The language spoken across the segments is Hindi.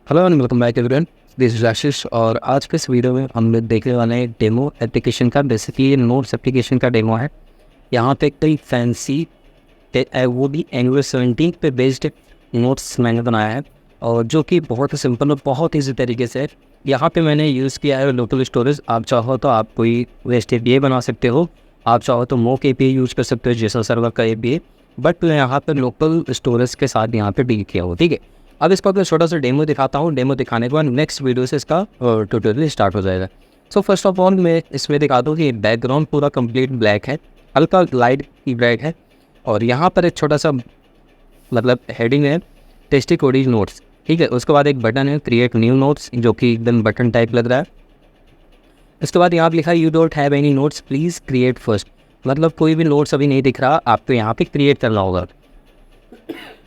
Hello and welcome back everyone. This is Ashish और आज के इस वीडियो में हम लोग देखने वाले हैं डेमो एप्लीकेशन का। बेसिकली ये नोट्स एप्लीकेशन का डेमो है। यहाँ पे कई फैंसी वो भी एंगुलर 17 पे बेस्ड नोट्स मैंने बनाया है और जो कि बहुत ही सिंपल और बहुत ईजी तरीके से है। यहाँ पे मैंने यूज़ किया है लोकल स्टोरेज। आप चाहो तो आप कोई वेस्ट एपीआई बना सकते हो, आप चाहो तो मोक एपीआई यूज़ कर सकते हो जेसन सर्वर का एपीआई, बट मैं यहाँ पर लोकल स्टोरेज के साथ यहाँ पे डील किया हो। ठीक है, अब इसका मैं छोटा सा डेमो दिखाता हूँ। डेमो दिखाने के बाद नेक्स्ट वीडियो से इसका ट्यूटोरियल स्टार्ट हो जाएगा। सो फर्स्ट ऑफ ऑल मैं इसमें दिखा दूँ कि बैकग्राउंड पूरा कंप्लीट ब्लैक है, हल्का लाइट की ब्लैक है और यहाँ पर एक छोटा सा मतलब हेडिंग है टेस्टी कोडीज नोट्स। ठीक है, उसके बाद एक बटन है क्रिएट न्यू नोट्स जो कि एकदम बटन टाइप लग रहा है। इसके बाद यहाँ पर लिखा है you don't have any notes please create first, मतलब कोई भी नोट्स अभी नहीं दिख रहा, आपको यहाँ पे क्रिएट करना होगा।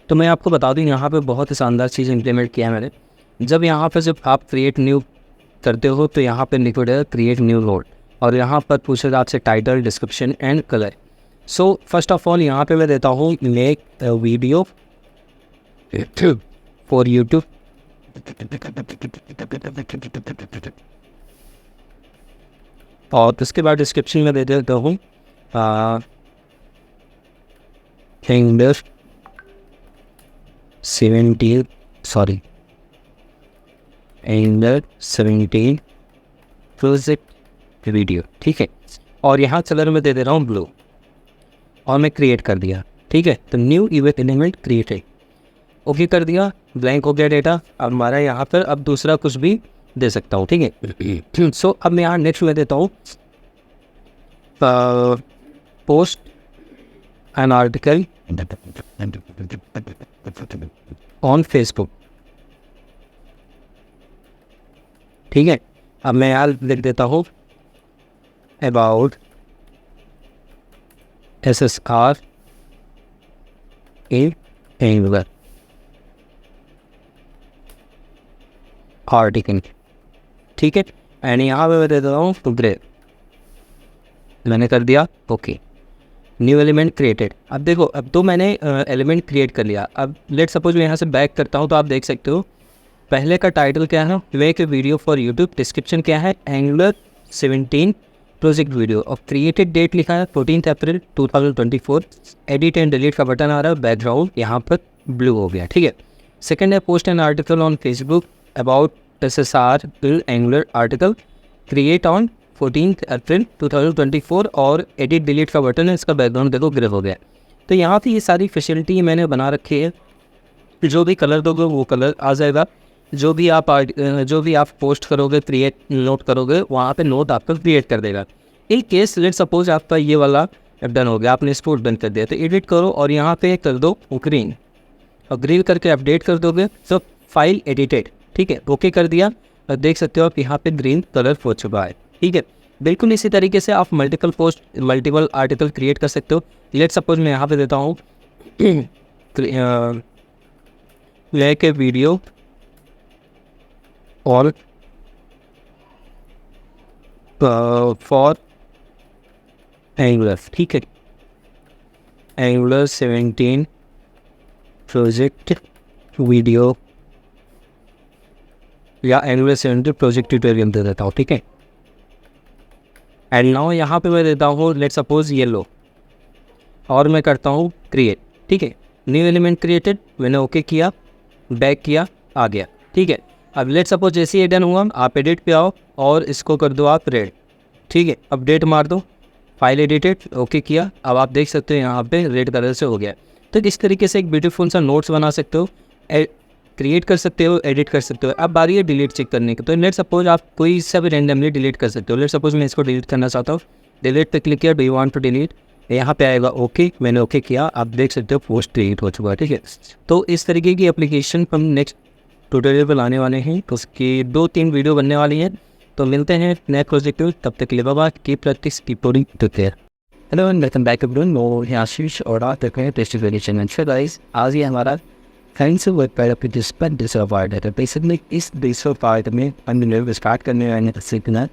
तो मैं आपको बता दूँ यहाँ पे बहुत ही शानदार चीज़ इंप्लीमेंट किया है मैंने। जब आप क्रिएट न्यू करते हो तो यहाँ पे लिखा है क्रिएट न्यू नोट और यहाँ पर पूछेगा आपसे title, description and colour. So first of all यहाँ पे मैं देता हूँ मेक वीडियो फॉर यूट्यूब और उसके बाद डिस्क्रिप्शन में दे देता हूँ एंगुलर 17 प्रोजेक्ट वीडियो। ठीक है, और यहाँ कलर में दे दे रहा हूँ ब्लू और मैं क्रिएट कर दिया। ठीक है, तो new event element created, okay कर दिया, ब्लैंक हो गया डेटा। अब हमारा यहाँ पर अब दूसरा कुछ भी दे सकता हूँ। ठीक है, सो अब मैं यहाँ नेक्स्ट में देता हूँ post an article on Facebook. ठीक है, अब मैं यहाँ लिख देता हूँ about SSR in angular article. ठीक है, एंड यहाँ पे मैं दे देता हूँ ग्रे, मैंने कर दिया ओके। New element created. अब देखो, अब तो मैंने एलिमेंट क्रिएट कर लिया। अब लेट सपोज मैं यहाँ से बैक करता हूँ तो आप देख सकते हो पहले का टाइटल क्या है, make video for YouTube, description क्या है एंगुलर 17 प्रोजेक्ट वीडियो और क्रिएटेड डेट लिखा है 14 अप्रैल 2024। एडिट एंड डिलीट का बटन आ रहा है, बैकग्राउंड यहाँ पर ब्लू हो गया। ठीक है, सेकेंड है post an article on Facebook about SSR angular article create on 14 अप्रैल 2024 और एडिट डिलीट का बटन है, इसका बैकग्राउंड देखो ग्रे हो गया। तो यहाँ पे ये सारी फैसिलिटी मैंने बना रखी है, जो भी कलर दोगे वो कलर आ जाएगा। जो भी आप पोस्ट करोगे, क्रिएट नोट करोगे, वहाँ पे नोट आपका क्रिएट कर देगा। इन केस लेट सपोज आपका ये वाला डन हो गया, आपने इसको डन कर दिया, तो एडिट करो और यहाँ पे कर दो ग्रीन और ग्रीन करके अपडेट कर दोगे तो फाइल एडिटेड। ठीक है, ओके कर दिया और देख सकते हो आप यहाँ पे ग्रीन कलर हो चुका है। ठीक है, बिल्कुल इसी तरीके से आप मल्टीपल आर्टिकल क्रिएट कर सकते हो। लेट सपोज मैं यहाँ पे देता हूँ लाइक ए वीडियो और फॉर एंगुलर। ठीक है, एंगुलर 17 प्रोजेक्ट वीडियो या एंगुलर 17 प्रोजेक्ट ट्यूटोरियल दे देता हूँ। ठीक है, एंड नाउ यहाँ पे मैं देता हूँ लेट सपोज येलो और मैं करता हूँ क्रिएट। ठीक है, न्यू एलिमेंट क्रिएटेड, मैंने ओके किया, बैक किया, आ गया। ठीक है, अब लेट सपोज जैसे ही डन हुआ आप एडिट पे आओ और इसको कर दो आप रेड। ठीक है, अपडेट मार दो, फाइल एडिटेड, ओके किया, अब आप देख सकते हो यहाँ पे रेड कलर से हो गया। तो इस तरीके से एक ब्यूटीफुल सा नोट्स बना सकते हो, क्रिएट कर सकते हो, एडिट कर सकते हो। अब बारी है डिलीट चेक करने की, तो लेट सपोज आप कोई सा भी रैंडमली डिलीट कर सकते हो। लेट सपोज मैं इसको डिलीट करना चाहता हूँ, डिलीट पे क्लिक किया, do you want to delete, यहाँ पे आएगा ओके, मैंने ओके किया, आप देख सकते हो पोस्ट डिलीट हो चुका है। ठीक है, तो इस तरीके की एप्लीकेशन हम नेक्स्ट ट्यूटोरियल पर लाने वाले हैं, तो उसकी 2-3 वीडियो बनने वाली हैं। तो मिलते हैं नेक्स्ट प्रोजेक्ट में, तब तक के लिए bye bye, keep practice, keep coding, take care. Hello and welcome back everyone, मैं आशीष और आप देख रहे हैं टेस्टी वेरिएशन। अच्छा गाइस, आज ये हमारा फैंसी वेबसाइट एप्लीकेशन डिसअपॉइंट है। बेसिकली इस डिसअपॉइंट में हम स्टार्ट करने वाले सीखना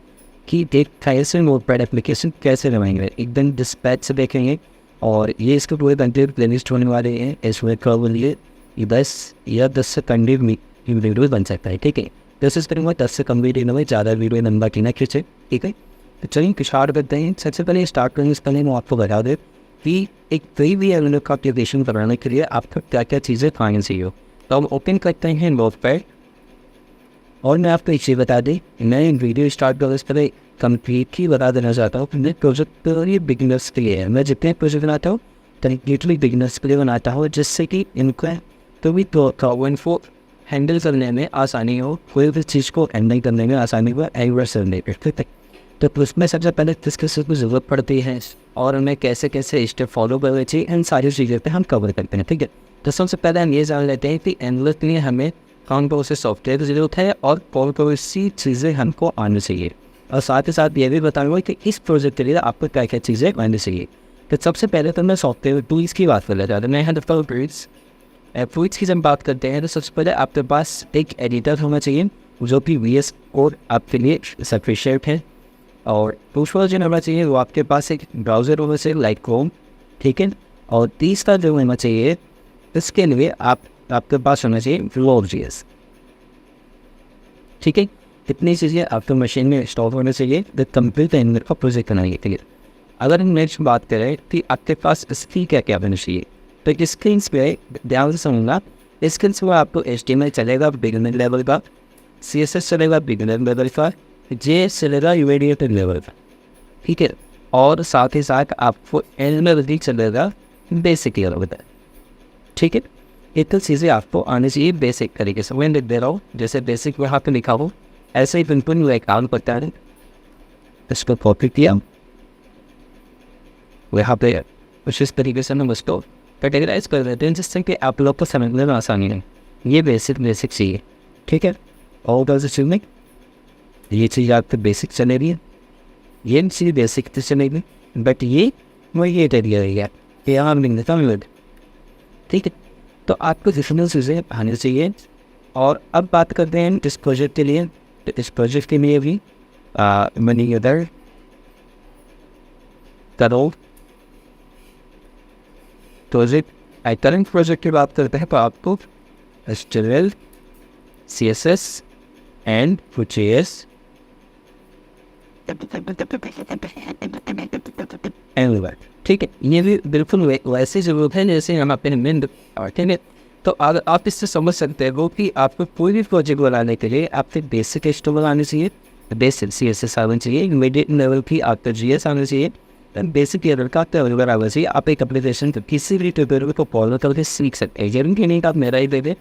कि एक फैंसी वेबसाइट एप्लीकेशन कैसे बनाएंगे, एकदम डिस्पैच से देखेंगे और ये इसके पूरे कंटेंट प्लेलिस्ट होने वाले हैं। इसमें कवर लिए 10 या 10 से कंटेंट वीडियो बन सकता है। ठीक है, कोशिश करूँगा 10 से कम वीडियो में, ज़्यादा वीडियो लंबा की ना खींचे। ठीक है, तो चलिए स्टार्ट करते हैं। सबसे पहले स्टार्ट करने से पहले मैं आपको बता दें कि एक कोई भी एनिमेल का एप्लीकेशन बनाने के लिए आपको क्या क्या चीज़ें खानी चाहिए। तो हम ओपन करते हैं नोटपैड, और मैं आपको एक चीज़ बता दें, मैं वीडियो स्टार्ट करने से पहले कम्प्लीटली बता देना चाहता हूँ कि मैं प्रोजेक्ट ये बिगिनर्स के लिए है। मैं जितने प्रोजेक्ट बनाता हूँ कम्प्लीटली बिगिनर्स के लिए बनाता हूँ, जिससे कि इनको तो भी इनको हैंडल करने में आसानी हो, कोई भी चीज़ को हैंडल करने में आसानी हो एंगुलर से रिलेटेड। ठीक है, तो उसमें सबसे पहले किस किस की ज़रूरत पड़ती है और हमें कैसे कैसे स्टेप फॉलो करने चाहिए, इन सारी चीज़ों पे हम कवर करते हैं। ठीक है, तो सबसे पहले हम ये जान लेते हैं कि एंगुलर के लिए हमें कौन कौन से सॉफ्टवेयर की ज़रूरत है और कौन कौन सी चीज़ें हमको आनी चाहिए, और साथ ही साथ ये भी बताऊँगा कि इस प्रोजेक्ट के लिए आपको क्या क्या चीज़ें आनी चाहिए। तो सबसे पहले तो मैं सॉफ्टवेयर टूल्स की बात कर लेता हूँ। मैं यहाँ देखता हूँ टूल्स की जब बात करते हैं तो सबसे पहले आपके पास एक एडिटर होना चाहिए जो कि VS कोड आपके लिए सफिशिएंट है, और दूसरा वर्जन होना चाहिए वो आपके पास एक ब्राउज़र होना चाहिए लाइक क्रोम। ठीक है, और तीसरा जो होना चाहिए इसके लिए आपके पास होना चाहिए Vue.js। ठीक है, इतनी चीज़ें आपके मशीन में इंस्टॉल होने चाहिए द कंप्लीट एनिमेल का प्रोजेक्ट बनाने के लिए। अगर हम नेक्स्ट बात करें कि आपके पास स्किल क्या क्या होना चाहिए, तो स्किल्स पे ध्यान से समझना। स्किल्स में आपको HTML चलेगा बिगिनर लेवल का, CSS चलेगा बिगिनर लेवल का, JS चलेगा इमीडिएट लेवल का। ठीक है, और साथ ही साथ आपको एनिमल भी चलेगा बेसिक लेवल का। ठीक है, इतनी चीज़ें आपको आनी चाहिए बेसिक तरीके से। मैं लिख दे रहा हूँ, जैसे बेसिक वहाँ पे लिखा हो ऐसे ही बिल्कुल मैं काम करता है। इसको कॉपी किया, वहाँ पे कुछ इस तरीके से हम उसको कैटेगराइज कर देते हैं जिससे कि आप लोग को समझने में आसानी है। ये बेसिक चाहिए। ठीक है, और कैसे चलने ये चीज़ आपको बेसिक चलेगी, ये चीज़ बेसिक तो चलेगी, बट ये ये तरीका रहेगा कि यहाँ लिख देता हूँ। ठीक है, तो आपको जितनी चीज़ें आनी चाहिए। और अब बात करते हैं इस प्रोजेक्ट के लिए। तो इस प्रोजेक्ट के लिए भी मैंने इधर करो प्रोजेक्ट करंट प्रोजेक्ट की बात करते हैं तो आपको HTML, CSS and JS animal. ठीक है, ये भी बिल्कुल वैसे ज़रूरत है जैसे हम अपने मेन। ठीक है, तो अगर आप इससे समझ सकते हो कि आपको कोई भी प्रोजेक्ट बनाने के लिए आपके बेसिक HTML आने चाहिए, बेसिक CSS आना चाहिए, इमीडिएट लेवल की आपका JS आना चाहिए, बेसिक लेवल का आपका एनिमेल आना चाहिए। आप एक एप्लीकेशन किसी भी ट्यूटोरियल को फॉलो करके सीख सकते हैं। जरूरी कि नहीं आप मेरा ही दे दें,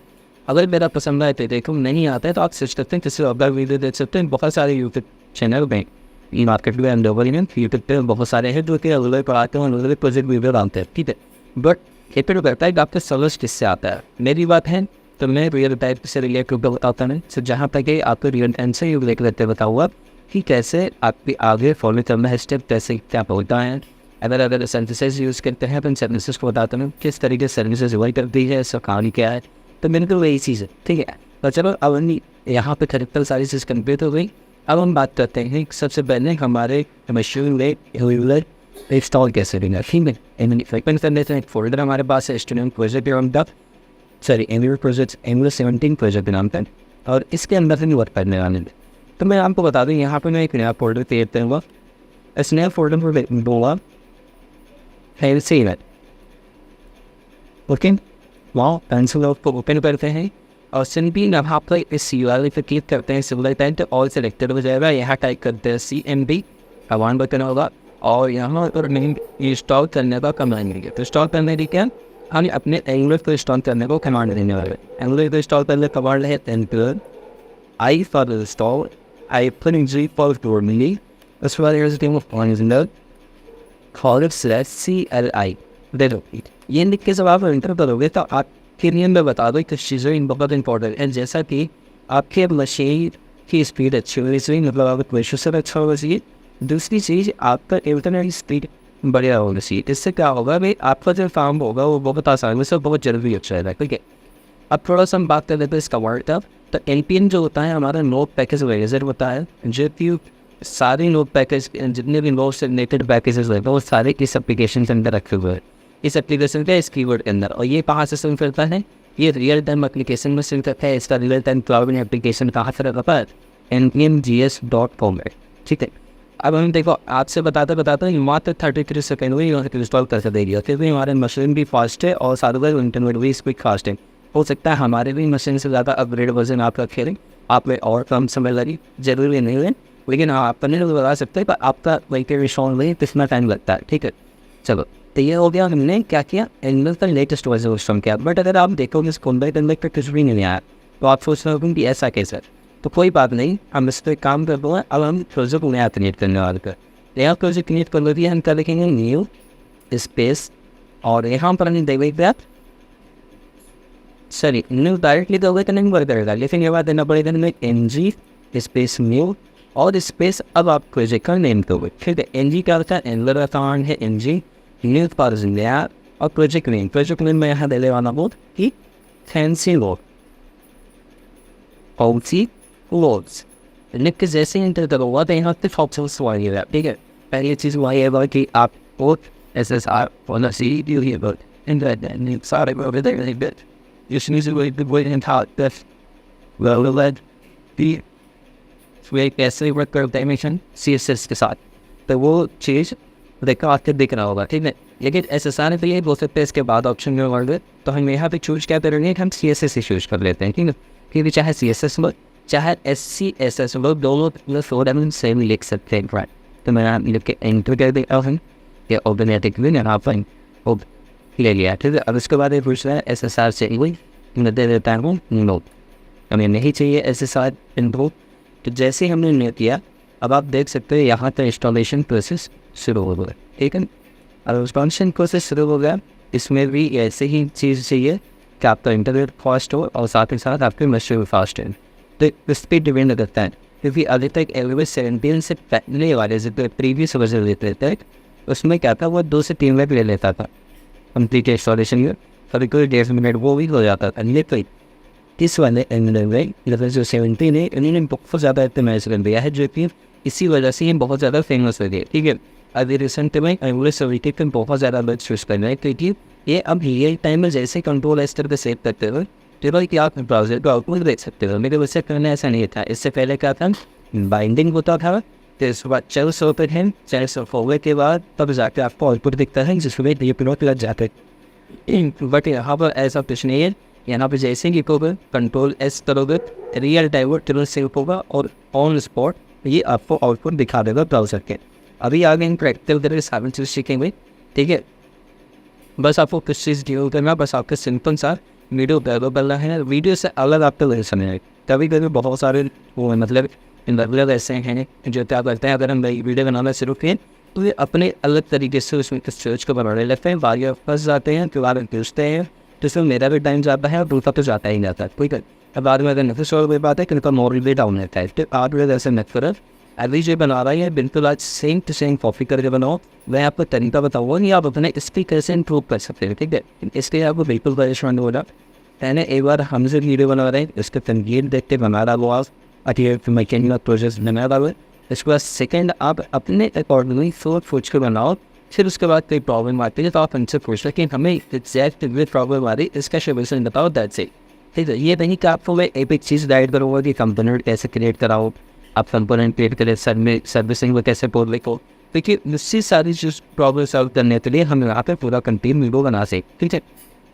अगर मेरा पसंद आए तो देखो, नहीं आता है तो आप सर्च करते हैं किसी और वीडियो देख सकते हैं। बहुत सारे यूट्यूब चैनल में ई मार्केट में यूट्यूब पे बहुत सारे हैं जो कि अलग पढ़ाते हैं, अलग प्रोजेक्ट वीडियो डालते हैं। ठीक है, बट ये पे करता है कि आपका समझ किससे आता है। मेरी बात है तो मैं रियल टाइम से रिलेटेड बताता हूँ, सो जहाँ तक कि आपको रियल टाइम से यूज लेकर बताऊँगा कि कैसे आपके आगे फॉलो करना है स्टेप, कैसे क्या होता है। अगर सर्विसेज यूज़ करते हैं तो इन सर्विसेज को बताता हूँ किस तरीके से सर्विसेज वर्क करती है, इसका कहानी क्या है। तो मेरे को वही चीज़ है। ठीक है, तो चलो अब यहाँ पे खरीदकर सारी चीज़ कंप्लीट हो गई। अब हम बात करते हैं सबसे पहले हमारे मशीन में एनिमेल इंस्टॉल कैसे करना है। ठीक है, ओपन कर लेते हैं। एक फोल्डर हमारे पास है स्टूडेंट प्रोजेक्ट नाम का, sorry animal project animal 17 project नाम का, और इसके अंदर से नहीं वर्क करने वाले हैं। तो मैं आपको बता दूँ यहाँ पे मैं एक नया फोल्डर क्रिएट करूँगा। इस नया फोल्डर पर दूँगा ओके, वहाँ पेंसिल को ओपन करते हैं और सिंपली यहाँ पर इस URL पे क्लिक करते हैं, सिंगल टाइप ऑल सेलेक्टेड हो जाएगा। यहाँ टाइप करते हैं CMD कमांड बटन होगा, और यहाँ पर नहीं इंस्टॉल करने का कमांड देंगे। तो इंस्टॉल करने के क्या हम अपने एंगुलर को इंस्टॉल करने को कमांड देने वाले। एंगुलर को इंस्टॉल करने का कमांड है I for install, I put in G for normally, as well as the name of original, call it CLI। देखो ये लिख के जब आप एंटर करोगे तो आपके लिए मैं बता दूँ कि चीज़ें बहुत इंपॉर्टेंट है, जैसा कि आपके मशीन की स्पीड अच्छी होनी चाहिए, मतलब आपका प्रोसेसर अच्छा होना चाहिए। दूसरी चीज़ आपका इंटरनेट स्पीड बढ़िया होना चाहिए। इससे क्या होगा भाई, आपका जो काम होगा वो बहुत आसानी से बहुत जल्दी अच्छा रहेगा। ठीक है, अब थोड़ा सा हम बात कर लेते हैं इसका वर्ड तब। तो NPM जो होता है हमारा नोड पैकेज मैनेजर होता है, जो कि सारे नोड पैकेज जितने भी नोड से रिलेटेड पैकेजेस रहते हैं वो सारे इस एप्लीकेशन के अंदर रखे हुए हैं, इस एप्लीकेशन के इस कीवर्ड के अंदर। और ये कहाँ से शुरू करता है, ये रियल टाइम एप्लीकेशन में सिर्फ है, इसका रियल टाइम क्लाउड एप्लीकेशन कहाँ से रखा है, npmgs.com है, ठीक है। अब हम देखो आपसे बताते बताते मात्र 33 सेकेंड में इंस्टॉल कर देगी, क्योंकि हमारे मशीन भी फास्ट है और साथ में इंटरनेट भी स्पीड फास्ट है। हो सकता है हमारे भी मशीन से ज़्यादा अपग्रेड वर्जन आप रखे लें, आप में और कम समय लगी, जरूरी नहीं है, लेकिन हाँ आप अपने तो बता सकते हैं, पर आपका वही के इंस्टॉल में कितना टाइम लगता है, ठीक है। चलो तो ये हो गया, हमने क्या किया, एंगल का लेटेस्ट वर्जन इंस्टॉल किया। बट अगर आप देखोगे इस कॉन्वेट एंगल पर कुछ भी नहीं आया तो आप सोच रहे हो कि ऐसा कैसा, तो कोई बात नहीं, हम इस पर काम कर रहे हैं। अब हम प्रोजेक्ट नया क्रिएट करने वाले कर, नया प्रोजेक्ट क्रिएट कर लेते हैं, हम कर लिखेंगे न्यू स्पेस, और यहाँ पर हम देखेंगे आप सॉरी न्यू डायरेक्टली तो होगा तो नहीं वर्क करेगा, लेकिन ये बात देना पड़ेगा हमें NG स्पेस न्यू और स्पेस। अब आप प्रोजेक्ट का नेम दोगे, ठीक है। NG क्या होता है, एंगुलर अकाउंट है NG, न्यू पर नया, और प्रोजेक्ट नेम मैं यहाँ देने वाला हूँ कि फैंसी लोड, फैंसी लोड्स। लिख के जैसे ही इंटर करोगा तो यहाँ पे ऑप्शंस आएगा, ठीक है। पहली चीज़ वही है कि आप कोड SSR और सारे कैसे वर्क करता है मिशन CSS के साथ, तो वो चीज़ देखा आपके दिख रहा होगा, ठीक है। लेकिन SSR पे ये बोल सकते हैं, इसके बाद ऑप्शन में वर्ड, तो हम यहाँ पे चूज क्या करेंगे, हम CSS से चूज कर लेते हैं, ठीक है। क्योंकि चाहे CSS लो चाहे SCSS लो, दोनों फोर हम सेम लिख सकते हैं, राइट। तो मैं यहाँ लिख के एंटर कर देता हूँ, या ऑटोमेटिकली यहाँ पर ले लिया, ठीक है। अब इसके बाद ये पूछ रहा है SSR से मैं दे देता हूँ नो, हमें नहीं चाहिए SSR इनपुट। तो जैसे हमने नहीं किया, अब आप देख सकते हैं यहाँ पर इंस्टॉलेशन प्रोसेस शुरू हो गया, ठीक है। अब इंस्टॉलेशन प्रोसेस शुरू हो गया, इसमें भी ऐसे ही चीज़ चाहिए कि आपका इंटरनेट फास्ट हो और साथ ही साथ आपके मशीन भी फास्ट है। तो इस पर डिपेंड करता है, क्योंकि अभी तक LVS 17 से पहले वाले जो प्रीवियस वर्जन लेते थे उसमें क्या था, वो 2 से 3 मिनट ले लेता था कंप्लीट इंस्टॉलेशन में, कभी कोई 1.5 मिनट वो भी हो जाता था। लेकिन इस वाले जो 17 है इन्होंने बहुत ज़्यादा इस्तेमाल कर दिया है, जो कि इसी वजह से ये बहुत ज़्यादा फेमस हो गया, ठीक है। अभी रिसेंट में LVS 17 पे बहुत ज़्यादा लोग चूज़ कर रहे हैं, क्योंकि ये अब रियल टाइम में जैसे कंट्रोल एस तरह सेव करते हुए टेबल की आप ब्राउजर को आउटपुट देख सकते हो। मेरे वजह करना ऐसा नहीं था, इससे पहले क्या था, बाइंडिंग होता था, तो इसके बाद 400 पर है, 400 होने के बाद तब जाके आपको आउटपुट दिखता है, जिसमें ये प्लॉट लग जाते हैं। बट यहाँ पर ऐसा कुछ नहीं है, यहाँ पर जैसे ही होगा कंट्रोल एस करोगे, रियल टाइम वो टेबल सेव होगा और ऑन स्पॉट ये आपको आउटपुट दिखा देगा ब्राउजर के। अभी आगे इन प्रैक्टिकल तरह सारी चीज़ सीखेंगे, ठीक है। बस आपको किस चीज़ डील करना, बस आपके सिंपल सा वीडियो डेवलप करना है, वीडियो से अलग आपका लेसन है। कभी कभी बहुत सारे वो मतलब इंटरव्यूअर ऐसे हैं जो क्या करते हैं, अगर हम वीडियो बनाना शुरू किए तो ये अपने अलग तरीके से उसमें सर्च को बनाने लगते हैं, बार फंस जाते हैं, फिर बाद पूछते हैं, तो इसमें मेरा भी टाइम जाता है और दूसरा तो जाता ही जाता है, ठीक है। अब बाद में अगर नहीं सॉल्व कर पाते कि उनका मॉडल भी डाउन रहता है, तो आप लोग ऐसे मत करो। अभी जो बना रहा है बिल्कुल आज सेम टू सेम कॉपी करके बनाओ, मैं आपको तरीका बताऊँगा कि आप अपने इसकी कैसे इम्प्रूव कर सकते हैं, ठीक है। इसके लिए आपको बिल्कुल परेशान हो रहा, मैंने एक बार हमसे वीडियो बना रहे हैं, इसके तंगीर देख के बना रहा वो आप मैकेनिकल प्रोजेक्ट बना रहा है। इसके बाद सेकेंड आप अपने अकॉर्डिंगली सोच कर बनाओ, फिर उसके बाद कोई प्रॉब्लम आती है तो आप उनसे पूछ लें कि हमें एग्जैक्ट प्रॉब्लम आ रही है, इसका सोल्यूशन बताओ, दैट्स इट, ठीक है। ये नहीं कि आपको मैं एक चीज़ गाइड करूँगा कि कंपोनेंट कैसे क्रिएट कराओ, आप कंपोनेंट क्रिएट करें, सर्विसिंग में कैसे बोल लिखो, देखिए इससे सारी चीज़ प्रॉब्लम सॉल्व करने के लिए हम यहाँ पे पूरा कंटेंट वीडियो बना सकते, ठीक है।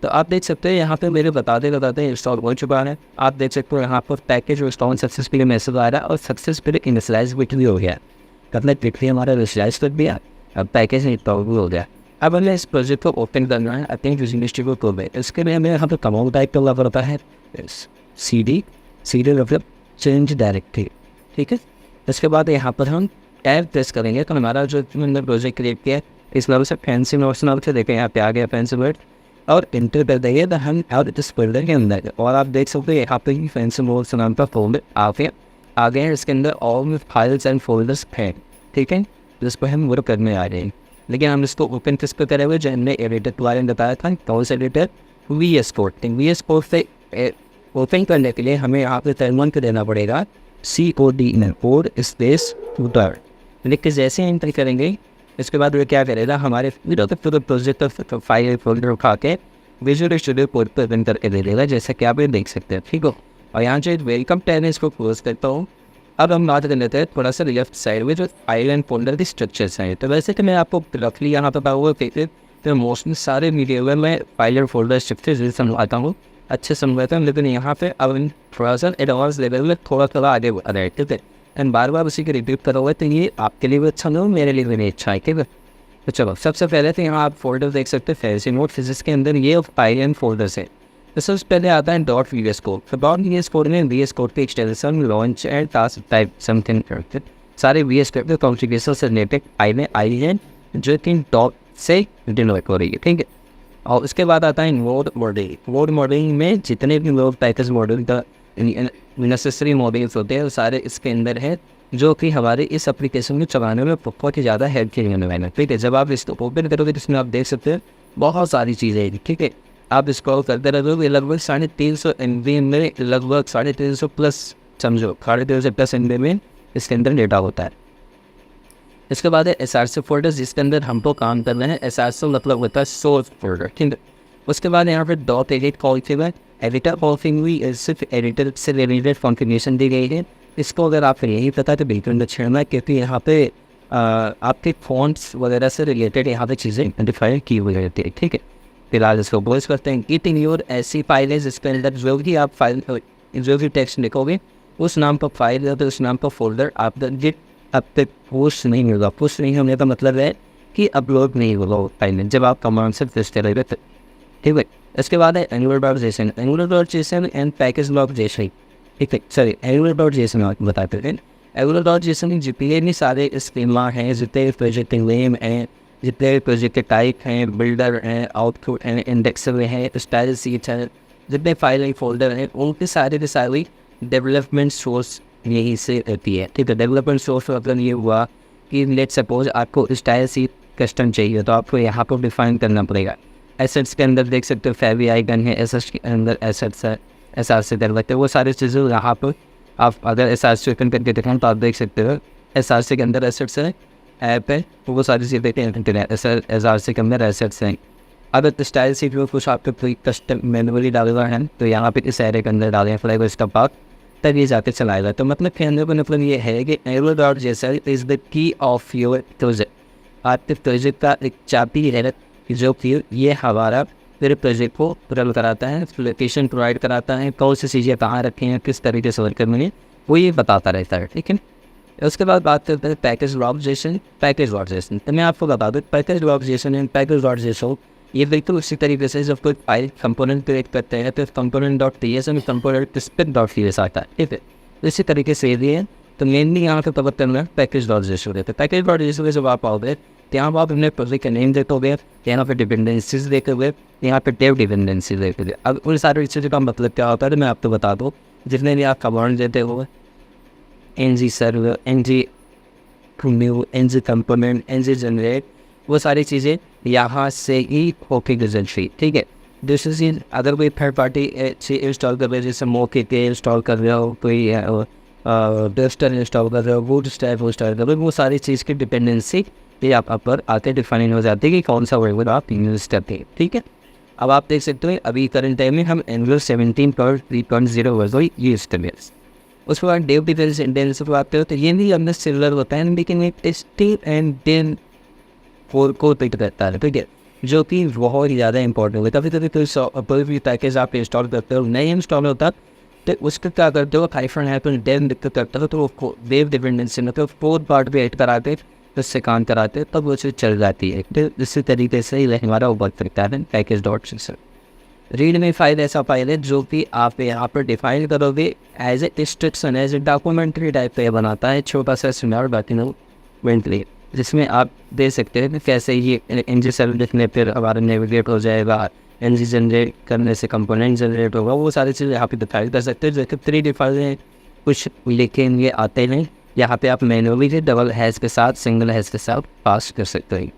तो आप देख सकते हैं यहाँ पे मेरे बताते इंस्टॉल हो चुका है। आप देख सकते हो यहाँ पर पैकेज इंस्टॉल सक्सेसफुली मैसेज आ रहा है और सक्सेसफुली इनिशियलाइज भी हो गया, मतलब क्विकली हमारा इनिशियलाइज कर दिया, अब पैकेज इंस्टॉल भी हो गया। अब हमें इस प्रोजेक्ट को ओपन करना है अपने यूनिवर्सिटी को खोल में, इसके लिए हमें यहाँ पर कमांड टाइप करना पड़ता है CD मतलब चेंज डायरेक्टरी, ठीक है। इसके बाद यहाँ पर हम टैब प्रेस करेंगे तो हमारा जो हमने प्रोजेक्ट क्रिएट किया इस लेवल से फैंसी नोट्स नाम से देखें, यहाँ पे आ गया फैंसी वर्ड और इंटर कर देंगे तो हम और इस फोल्डर के अंदर, और आप देख सकते हैं यहाँ पे ही फैंसी नोट्स नाम का फोल्डर आ गए हैं। इसके अंदर ऑल फाइल्स एंड फोल्डर्स हैं, ठीक है, जिस पर हम वर्क करने आ रहे हैं। लेकिन हम इसको ओपन किस पर करे हुए, जो हमने एडिटर के बारे में बताया था, कौन सा एडिटर, VS Code से ओपन करने के लिए हमें यहाँ पे टर्मिनल को देना पड़ेगा कोड स्पेस फूटर, लिख के जैसे एंटर करेंगे इसके बाद वो क्या करेगा, हमारे प्रोजेक्ट फाइल फोल्डर उठा के विजुअल स्टूडियो कोड पर रन करके दे देगा, जैसा कि आप ये देख सकते हैं, ठीक हो। और यहाँ जो वेलकम टैब है इसको क्लोज करता हूँ। अब हम बात कर लेते हैं थोड़ा सा लेफ्ट साइड में जो फाइल एंड फोल्डर के स्ट्रक्चर्स हैं। तो वैसे कि मैं आपको रफली यहाँ पर हुआ कहते तो मोस्टली सारे वीडियो में मैं फाइल एंड फोल्डर स्ट्रक्चर समझाता हूँ, अच्छे समझाता हूँ, लेकिन यहाँ पे अब थोड़ा सा एडवांस लेवल में थोड़ा आगे बढ़ रहा है, ठीक है। एंड बार बार उसी के रिपीट करोगे तो ये आपके लिए भी अच्छा नहीं हो, मेरे लिए भी नहीं अच्छा है, ठीक है। तो चलो सबसे पहले तो यहाँ आप फोल्डर देख सकते हैं फैंसी नोट फिजिक्स के अंदर ये फाइल एंड फोल्डर्स है। तो सबसे पहले आता है डॉट वीएस कोड। तो डॉट वीएस कोड में वीएस कोड के extension launch and task type something करते सारे वीएस कोड के कॉन्फ़िगरेशन से रिलेटेड फाइलें आई हैं जो कि डॉट से डिनोट हो रही है, ठीक है। और उसके बाद आता है नोड मॉडलिंग। नोड मॉडलिंग में जितने भी नोड पैकेज मॉडल का नेसेसरी मॉडल्स होते हैं वो सारे इसके अंदर हैं, जो कि हमारे इस एप्लीकेशन को चलाने में बहुत ही ज़्यादा हेल्प की होने वाला है, ठीक है। जब आप इसको ओपन करोगे तो इसमें आप देख सकते हैं बहुत सारी चीज़ें हैं, ठीक है। आप स्क्रॉल करते रहोगे, लगभग 350 MB में लगभग 350 प्लस समझो 350 प्लस MB में इसके अंदर डेटा होता है। इसके बाद है SRC फोल्डर, जिसके अंदर हमको काम करना है। SRC मतलब होता है सोर्स फोल्डर, ठीक है। उसके बाद यहाँ पर डॉट एडिट कॉन्फ़िगर है। एडिटर कॉन्फ़िगर सिर्फ एडिटर से रिलेटेड कॉन्फ़िगरेशन दी गई है। इसको अगर आप यही पता तो बिल्कुल न छेड़ना, क्योंकि यहाँ पे आपके फॉन्ट्स वगैरह से रिलेटेड यहाँ पे चीज़ें आइडेंटिफाई की हुई रहती है, ठीक है। फिलहाल इसको बोल्स करते हैं। इट इन योर ऐसी फाइल है जिसके अंदर जो भी आप फाइल जो भी टेक्स्ट लिखोगे उस नाम पर फाइल या तो उस नाम पर फोल्डर आप अब तक पुश नहीं होगा। पुश नहीं होने का मतलब है कि अपलोड नहीं होगा वो फाइल जब आप कमांड से टेस्ट करेंगे, ठीक है। इसके बाद है एंगुलर.json। एंगुलर.json एंड पैकेज लॉग जेसन, ठीक है। सॉरी एंगुलर.json बताते हैं। एंगुलर.json में जितने भी सारे स्कीमा हैं, जितने प्रोजेक्ट नेम हैं, जितने प्रोजेक्ट के टाइप हैं, बिल्डर हैं, आउटपुट हैं, इंडेक्सर हैं, स्टाइल सीट हैं, जितने फाइल हैं, फोल्डर हैं, उनके सारे के सारे डेवलपमेंट सोर्स यहीं से रहती है, ठीक है। डेवलपमेंट सोर्स मतलब ये हुआ कि लेट सपोज आपको स्टाइल सीट कस्टम चाहिए तो आपको यहाँ पर डिफाइन करना पड़ेगा। एसेट्स के अंदर देख सकते हो फेवी आइकन है, एसेट्स के अंदर एसेट्स है, SRC डेवलपर, वो सारी चीज़ें यहाँ पर आप अगर SRC ओपन करके देखें तो आप देख सकते हो SRC के अंदर एसेट्स है, ऐप है, तो वो सारी चीज़ें देखें SRC के अंदर एसेट्स हैं। अगर स्टाइल सीट में कुछ आपको कोई कस्टम मैनुअली डालना है तो यहाँ पे इस एरे के अंदर डालें फ्लैग इसका पार्ट, तब ये जाके चलाएगा। तो मतलब कहने का मतलब ये है कि Angular.json is the key of your project. आपके प्रोजेक्ट का एक चाबी है जो कि ये हमारा मेरे प्रोजेक्ट को रन कराता है, लोकेशन प्रोवाइड कराता है, कौन सी चीज़ें कहाँ रखी हैं, किस तरीके से वर्क करनी है, वो ये बताता रहता है, ठीक है। उसके बाद बात करते हैं पैकेज.json। तो मैं आपको बता दूँ पैकेज.json एंड पैकेज.json ये बिल्कुल उसी तरीके से जब कोई फाइल कंपोनेंट क्रिएट करते हैं तो component.ts और component.spec.ts आता है, ठीक है। तो इसी तरीके से ये है। तो मेनली यहाँ पे कवर करना है पैकेज.json है। तो पैकेज.json जब आप आओगे तो यहाँ पर आप अपने प्रोजेक्ट का नेम देखोगे, यहाँ पे डिपेंडेंसीज देखोगे, यहाँ पे डेव डिपेंडेंसीज देखोगे। अब उन सारी चीज़ों का मतलब क्या होता है तो मैं आपको बता दूँ। जितने भी आप कमांड देते हो ng server, ng new, ng component, ng generate, वो सारी चीज़ें यहाँ से ही होके गुजरती, ठीक है। दूसरी चीज़ अगर कोई थर्ड पार्टी से इंस्टॉल कर रहे हो, जैसे मोके के इंस्टॉल कर रहे हो, कोई डेस्टर इंस्टॉल कर रहे हो, बूटस्ट्रैप इंस्टॉल कर रहे हो, वो सारी चीज़ की डिपेंडेंसी ये आप पर आके डिफाइन हो जाती है कि कौन सा वर्ड आप यूज़ करते हैं, ठीक है। अब आप देख सकते हो अभी करंट टाइम में हम Angular 17.3.0 वर्जन यूज़ कर रहे हैं। उसके बाद डेव डिपेंडेंसी पर बात करो तो ये भी हमने सिमिलर होता है, लेकिन एक टेस्ट एंड देन को पिक करता है, ठीक है, जो कि बहुत ही ज़्यादा इंपॉर्टेंट है। कभी कभी कोई भी पैकेज आप इंस्टॉल करते हो नहीं इंस्टॉल होता तो उसका क्या करते हो हाइफन डेव दिक्कत करता हो तो वो डेव डिपेंडेंसी मतलब फोर्थ पार्ट भी ऐड कराते उससे काम कराते तब वो चीज़ चल जाती है। तो इसी तरीके से ही हमारा वो वर्क करता है पैकेज.json। रीड में फाइल ऐसा फाइल है जो कि आप यहाँ पर डिफाइन करोगे as a instruction, as a documentary type का बनाता है, छोटा सा सिमिलर डॉक्यूमेंट्री, जिसमें आप दे सकते हैं कैसे ये ng सर्वर लिखने पर हमारा नेविगेट हो जाएगा, ng जनरेट करने से कंपोनेंट जनरेट होगा, वो सारी चीज़ें यहाँ पे डिफाइन कर सकते हैं। जैसे 3 फाइलें कुछ लेकिन ये आते हैं, यहाँ पे आप मैनुअली डबल हैश के साथ सिंगल हैश के साथ पास कर सकते हैं।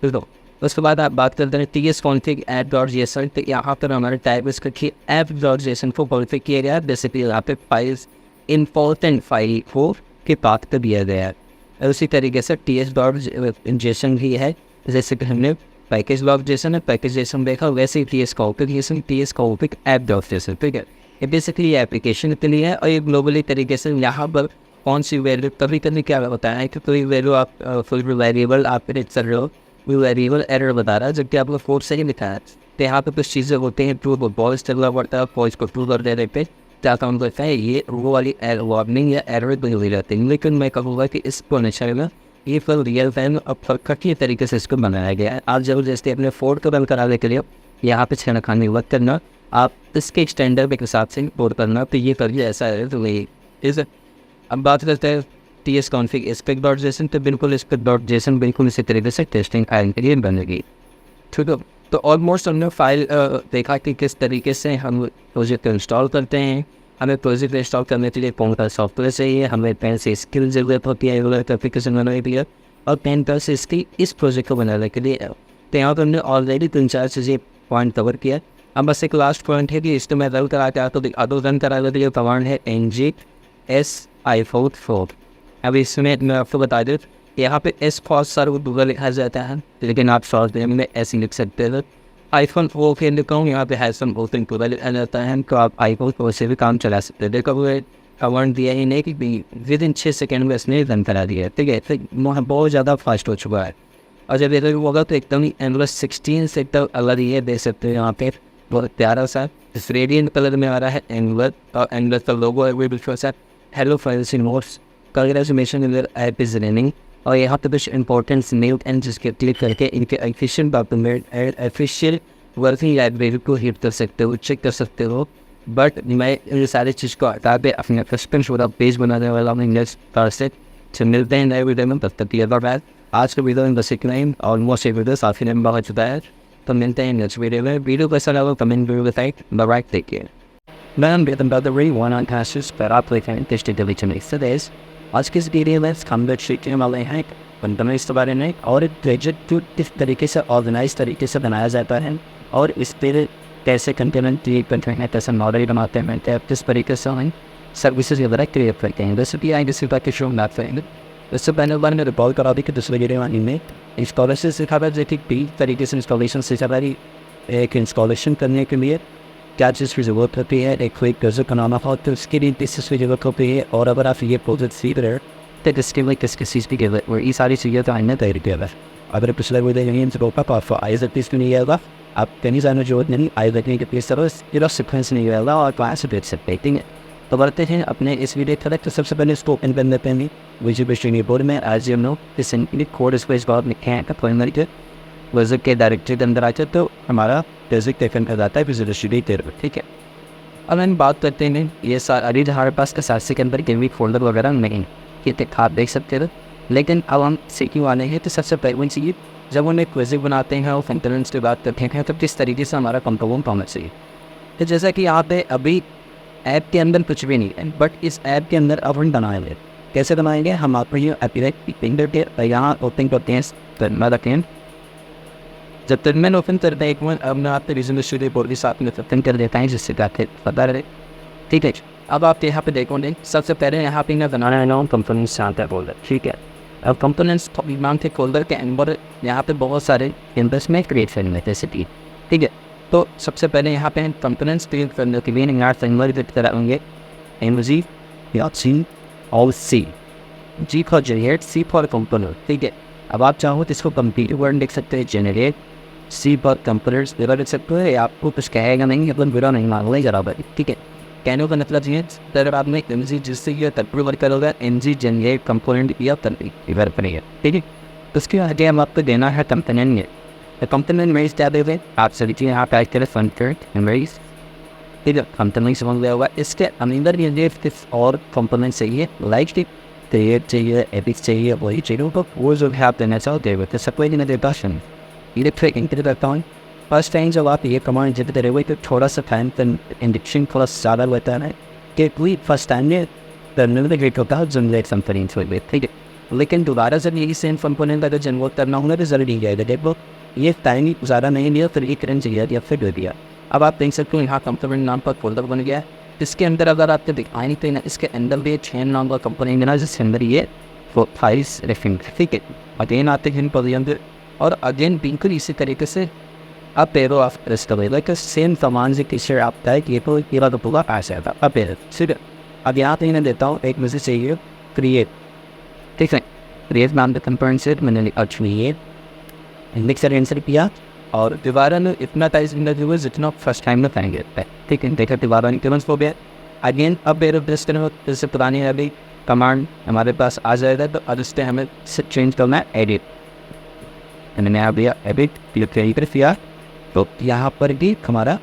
तो उसके बाद आप बात करते हैं tsconfig app.json। तो यहाँ पर हमारे टाइप इसका कि app.json को कॉन्फ़िग किया गया है, बेसिकली यहाँ पे फाइल्स इंपॉर्टेंट फाइल को के पाथ कर दिया गया है। और उसी तरीके से ts.json भी है, जैसे कि हमने पैकेज लॉक जैसा ना पैकेज जैसा देखा वैसे ही TS का ओपिक ऐप डॉक जैसे, ठीक है। ये बेसिकली ये एप्लीकेशन के लिए है और ये ग्लोबली तरीके से यहाँ पर कौन सी वैल्यू कभी कभी क्या होता है कि कोई वैल्यू आप फुल वेरिएबल आप प्रिंट कर रहे हो, कोई वेरिएबल एरर बता रहा है जबकि आपको कोड सही लिखा है। तो यहाँ पे कुछ चीज़ें होती हैं ट्रू वॉइस करना पड़ता है, वॉइस को ट्रू कर देने पे क्या काम करता है ये वो वाली वार्निंग या एरर नहीं हो जाती है। लेकिन मैं कहूँगा कि इसको निशान ये फिर रियल टाइम अब कठिन तरीके से इसको बनाया गया है। आप जबरदस्ती अपने फोर्ड को रन कराने के लिए यहाँ पे छेड़खानी मत करना, आप इसके स्टैंडर्ड के हिसाब से कोड करना, तो ये करिए ऐसा है तो वही इस। अब बात करते हैं TS कॉन्फ़िग spec.json, तो बिल्कुल spec.json बिल्कुल इसी तरीके से टेस्टिंग फाइल के लिए बनेगी, ठीक है। तो ऑलमोस्ट हमने फाइल देखा कि किस तरीके से हम प्रोजेक्ट इंस्टॉल करते हैं। हमें प्रोजेक्ट इंस्टॉल करने के लिए कौन सा सॉफ्टवेयर चाहिए, हमें पेन से स्किल ज़रूरत होती है एप्लीकेशन बनाने के लिए, और पेन से इसकी इस प्रोजेक्ट को बनाने के लिए। तो यहाँ पर हमने ऑलरेडी 3-4 चीज़ें पॉइंट कवर किया। अब बस एक लास्ट पॉइंट है कि इसको मैं रन करा के तो अदो रन कराने के लिए कमांड है ngsifold4। अब इसमें मैं आपको बता दूँ यहाँ पे एस बहुत सारा गूगल लिखा जाता है, लेकिन आप शॉर्ट नेम में ऐसे लिख सकते हैं। iPhone 4 के लिखा हूँ, यहाँ पे हैसन बोथिंग पूरा लिखा जाता है, तो आप iPhone 4 से भी काम चला सकते हैं। देखो वो कमांड दिया ही नहीं कि विदिन 6 सेकेंड में इसने रन करा दिया, ठीक है। तो बहुत ज़्यादा फास्ट हो चुका है। और जब देखो होगा तो एकदम ही Angular 16 से तो अलग ही है, देख सकते हो यहाँ पे बहुत प्यारा सा इस रेडियंट कलर में आ रहा है Angular, और Angular का लोगो है वो बिल्कुल सा hello files in notes congratulation app is running. और यहाँ पे कुछ इंपॉर्टेंट मेल एंड जिसके क्लिक करके इनके efficient document and efficient working library को हिट कर सकते हो, चेक कर सकते हो। बट मैं इन सारी चीज़ को हटा के अपने कस्टम शोधा पेज बनाने वाला हूँ इंग्लिश से। तो मिलते हैं नए वीडियो में, तब तक के लिए आज का वीडियो में बस इतना ही। ऑलमोस्ट ये वीडियो काफ़ी लंबा हो चुका है, तो मिलते हैं नेक्स्ट वीडियो में। वीडियो कैसा लगा कमेंट वीडियो बताइए। Bye, take care. मैं बेतन बदरी वन ऑन कास्टर्स पर आप लेते हैं टेस्ट डिलीट में सदैस। आज के इस वीडियो में हम लोग सीखने वाले हैं फंडामेंटल्स के बारे में और प्रोजेक्ट को किस तरीके से ऑर्गेनाइज तरीके से बनाया जाता है और इस पर कैसे कंटेनर क्रिएट करते हैं, कैसे मॉडल बनाते हैं, किस तरीके से हम सर्विसेज वगैरह क्रिएट करते हैं। रेसिपी आई किसी का शो मैप करेंगे। इससे पहले बार में रिकॉल करा दी कि दूसरे वीडियो में इंस्टॉलेशन सिखा था, जैसे कि तरीके से इंस्टॉलेशन सिखा था। एक इंस्टॉलेशन करने के लिए क्या चीज़ की ज़रूरत होती है, एक कोई प्रोजेक्ट बनाना हो तो उसके लिए किस चीज़ की ज़रूरत होती है, और अगर आप ये प्रोजेक्ट सीख रहे हो तो इसके लिए किस चीज़ की ज़रूरत है, ये सारी चीज़ें तो आने तैयारी किया है। अगर पिछले वीडियो नहीं तो आपको आई पीस में नहीं आएगा, आप कहीं जाने जरूरत नहीं, आई देखने के पीस तरह सिक्वेंस नहीं आएगा और क्लास से देख सकते हैं। तो बढ़ते हैं अपने इस वीडियो तक। तो सबसे पहले इसको ओपन कर लेते हैं विजुअल स्टूडियो बोर्ड में। As you know this code space बहुत लिखे हैं प्राइमरी के वर्जन के डायरेक्टरी के अंदर आते तो हमारा प्रोजेक्ट ओपन कर जाता है विजुअल स्टूडियो 13, ठीक है। अब हम बात करते हैं ये सारी हमारे पास का साथ के अंदर गेमिंग फोल्डर वगैरह नहीं, ये तक आप देख सकते हो। लेकिन अब हम सीखने वाले हैं तो सबसे पहले चाहिए जब उन्हें प्रोजेक्ट बनाते हैं और कंपोनेंट्स की बात करते हैं तो किस तरीके से हमारा कंपोनेंट होना चाहिए। तो जैसा कि यहाँ पे अभी ऐप के अंदर कुछ भी नहीं है, बट इस ऐप के अंदर अब हम बनाएंगे। कैसे बनाएंगे, हम आपको ये एप्लीकेशन पे यहाँ ओपन करते हैं टर्मिनल रखते हैं। जब टर्मिनल ओपन करते हैं एक मिनट, अब मैं आपके विजुअल स्टूडियो बोर्ड के साथ में ओपन कर देता है जिससे आपको पता रहे, ठीक है। अब आप यहाँ पे देखोगे सबसे पहले यहाँ पे मैं बनाना है नाम कंपोनेंट्स आता है फोल्डर, ठीक है। अब कंपोनेंट्स नाम के फोल्डर के अंदर यहाँ पे बहुत सारे इन्वेस्ट में क्रिएट करने जैसे कि, ठीक है। तो सबसे पहले यहाँ पे कंपोनेंट्स क्रिएट करने के लिए यहाँ फ्रेमवर्क कराएंगे एमजी या सी और C, G for generate, C for component, ठीक है। अब आप चाहो तो इसको कंप्लीट वर्ड लिख सकते हैं, जनरेट, सी फॉर कंपोनेंट्स बिना लिख सकते हैं। आपको कुछ कहेगा नहीं, मतलब बिना नहीं मांगना जरा भाई, ठीक है। कहने का मतलब ये है बाद में एम जी जिससे ये तत्व वर्क करोगे एम जी जनरेट कंपोनेंट या इधर पर है, ठीक है। तो उसके आगे हम आपको देना है कंपोनेंट में। तो कंपोनेंट में क्या देते आप सभी चीज़ें यहाँ पे करें फंक्शन मेमोरीज, ठीक है। कंपोनेंट समझ लिया होगा। इसके अंदर ये और कंपोनेंट चाहिए, लाइक क्रिएट चाहिए, एपिक्स चाहिए, वही चाहिए तो वो जो है आप देना चाहते हो। तो सब कोई नहीं भाषण इलेक्ट्रिक इंटर करता हूँ। फर्स्ट टाइम जब आप ये कमांड जितने रहे तो थोड़ा सा टाइम इंडक्शन थोड़ा ज़्यादा रहता है कि कोई फर्स्ट टाइम में टर्मिनल क्रिएट होता है जनरेट कंपोनेंट हुए, ठीक है। लेकिन दोबारा जब यही सेम कंपोनेंट अगर जनरेट करना होगा तो जल्दी जाएगा। देखो ये टाइम ज़्यादा नहीं लिया, फिर एक रन चाहिए या फिर दे दिया। अब आप देख सकते हो यहाँ कंपोनेंट नाम पर फोल्डर बन गया है। इसके अंदर अगर आपको दिखाई नहीं देना, इसके अंदर भी चेन नाम का कंपोनेंट देना जिसके अंदर ये फाइल्स रेफिंग, ठीक है। अगेन आते हैं पर अंदर और अगेन बिल्कुल इसी तरीके से up arrow of discovery, like a same command से किसी आपका है कि ये तो पूरा का पूरा पास है था up arrow। फिर अब यहाँ पे मैं देता हूँ एक मुझे चाहिए क्रिएट, ठीक है। क्रिएट नाम का कंपोनेंट से मैंने लिखा क्रिएट, इंडेक्स आंसर किया और दोबारा ने इतना टाइज इन द जितना फर्स्ट टाइम में करेंगे, ठीक है। देखा दोबारा इंक्रीमेंट्स हो गया अगेन। अब एरो प्रेस करें जैसे पुरानी है अभी कमांड हमारे पास आ जाएगा, तो अब इससे हमें चेंज करना है एडिट, मैंने यहाँ दिया एडिट क्लिक किया तो यहाँ पर भी हमारा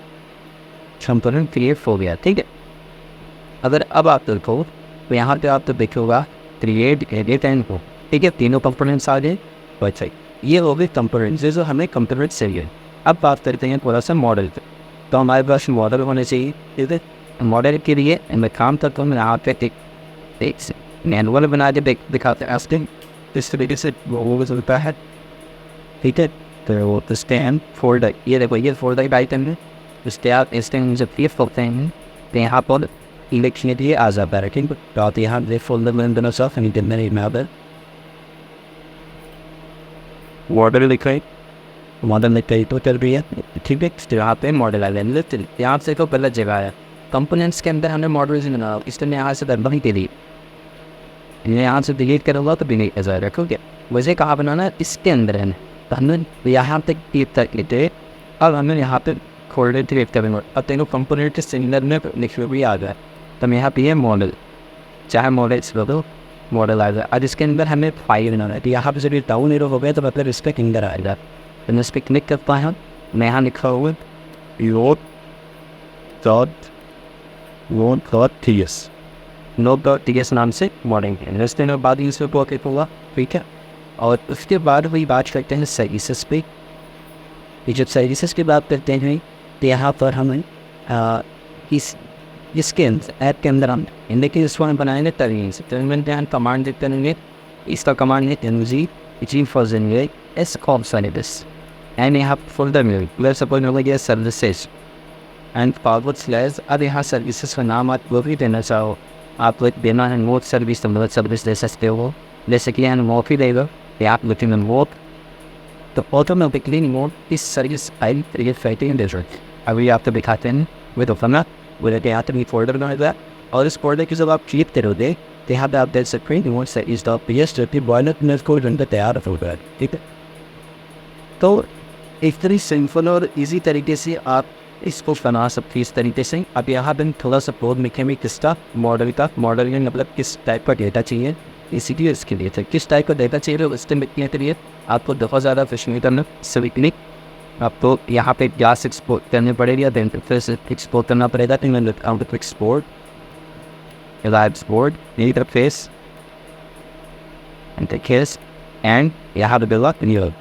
कंपोनेंट क्रिएट हो गया, ठीक है। अगर अब आप देखो तो यहाँ पे आप तो देखोगा क्रिएट एडिट एंड हो, ठीक है, तीनों कंपोनेंट्स आ गए। तो अच्छा ये हो गए कंपोनेंट्स जो हमें कंपोनेंट चाहिए। अब बात करते हैं थोड़ा सा मॉडल पे, तो हमारे पास मॉडल होने चाहिए, ठीक है। मॉडल के लिए मैं काम करता हूँ, मैं यहाँ पे एक मैनुअल बना के दिखाते हैं आस्टिंग इस तरीके से वो चलता है, ठीक है। तो वो स्टैंड फोल्डर, ये देखो ये फोल्डर आइटम है, उसके आप स्टैंड जब क्लिक करते हैं तो यहाँ पर इलेक्शन के लिए आ जाता है, ठीक है। तो आप यहाँ पे फोल्डर में दोनों साफ मॉडल लिखे, मॉडल लिखे तो चल रही है, ठीक है। तो यहाँ पे मॉडल आइलैंड यहाँ से को गलत जगह है, कंपोनेंट्स के अंदर हमने मॉडल्स बना, इसलिए यहाँ से दरबा ही दे दी, यहाँ से डिलीट करूँगा तो डिलीट आ जाएगा, ठीक है। वैसे कहाँ बनाना है इसके अंदर है, तो हमने यहाँ तक क्लिक कर लेते, अब हमने यहाँ पे खोल्डर क्लिक करेंगे, अब तीनों कंपोनेंट के सिंगलर में लिखे भी आ जाए, तो हम यहाँ पे ये मॉडल चाहे मॉडल इसको दो मॉडल आ जाए। अब इसके अंदर हमें फाइल बनाना है, तो यहाँ पे जब ये डाउन एरो हो गया तो मतलब इस पर अंदर आएगा, तो मैं इस पर क्लिक करता हूँ, मैं यहाँ लिखा हुआ node.ts नाम से मॉडल है, रस्ते में बाद यूज पॉकेट होगा, ठीक है। और उसके बाद वही बात करते हैं सर्विसेज पे, जब सर्विसेज की बात करते हैं तो यहाँ पर हमें इसके अंदर ऐप के अंदर हम देखिए इसको हम बनाएंगे टर्मिनल से, टर्मिनल ध्यान कमांड देते रहेंगे, इसका कमांड है जी फॉर्जन एस कॉम सर्विस एंड यहाँ फोल्डर में वेब सपोज होगा ये सर्विसेज एंड फॉरवर्ड स्लैश। अब यहाँ सर्विसेज का नाम आप वो भी देना चाहो, आप देना है मोड सर्विस, तो मोड सर्विस दे सकते हो, जैसे कि यहाँ मोड ही देगा या आप लुकिंग मोड, तो ऑटोमेटिकली मोड इस service I create fighting desert. अभी आप तो दिखाते हैं वे तो फना वो यहाँ तक फोल्डर बनाएगा, और इस फोल्डर की जब आप क्लिक करोगे तो यहाँ पे आप देख सकते हैं मोड से इस पी एस बॉयलर को रन तैयार होगा, ठीक है। तो एक तरह सिंपल और इजी तरीके से आप इसको बना सकते इस तरीके से। अब यहाँ पर थोड़ा सा कोड लिखे में किसका मॉडल का मतलब किस टाइप का डेटा चाहिए, इसीलिए इसके लिए था किस टाइप का डेटा चाहिए उससे लिखने के लिए आपको बहुत ज़्यादा फिशिंग करना सभी आपको यहाँ पे गैस एक्सपोर्ट करनी पड़ेगी, देन फिर से एक्सपोर्ट करना पड़ेगा, तो मैं एक्सपोर्ट इंटरफेस एंड यहाँ पे बिल्ला क्लियर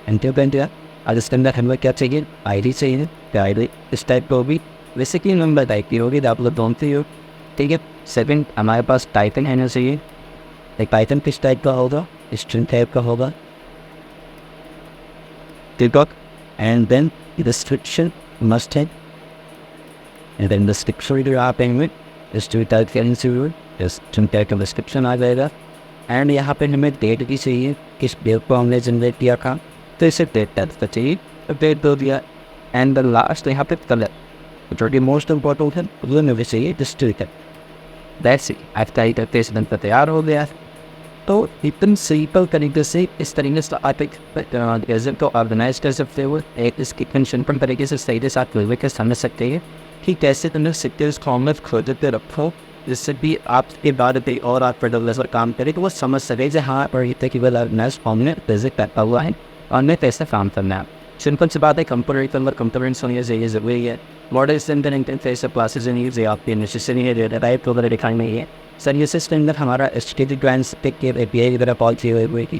एंटर। आज इसके अंदर हमें क्या चाहिए आईडी चाहिए, तो आईडी इस टाइप का होगी, वैसे कि नंबर टाइप की होगी, तो आप लोग ढूंढते हो, ठीक है। सेकंड हमारे पास टाइटन है चाहिए, एक टाइटन किस टाइप का होगा स्ट्रिंग टाइप का होगा, TikTok, and then the description must have, and then the description जो आप पेंगे इस ट्वीट टाइप के इंस्टीट्यूट इस टाइप का डिस्क्रिप्शन आ जाएगा, एंड यहाँ पे हमें डेट भी चाहिए किस डेट को हमने जनरेट किया था, तो इसे डेट टाइप का चाहिए, डेट दो दिया, एंड द लास्ट यहाँ पे कलर जो कि मोस्ट इम्पोर्टेंट है वो हमें चाहिए डिस्ट्रीब्यूटर। दैट्स इट, आपका इंटरफेस बनकर तैयार हो गया। तो इतने सिंपल तरीके से इस तरीके से आप एक गज़ट को ऑर्गेनाइज कर सकते हो, एक इसकी कंशनपन तरीके से सही के साथ लोगों के समझ सकते हैं कि कैसे तुमने सिक्योर कॉमर्स खोजते रखो, जिससे भी आपके बाद पे और आप पर डेवलपर काम करें तो वो समझ सके कि हाँ पर इतने की ऑर्गेनाइज फॉर्म में विजिट करता हुआ है और मैं कैसे काम करना है। सिंपल सी बात है, कंपोनेंट्स होनी चाहिए ज़रूरी है, मॉडल से अंदर इंटरफेस क्लासेज नहीं आपकी नेसेसरी है, डेटा टाइप वगैरह दिखाई नहीं है। सर्विसेज के अंदर हमारा एचटीटीपी ग्रांट्स टिक के एपीआई वगैरह पॉलिसी हुई कि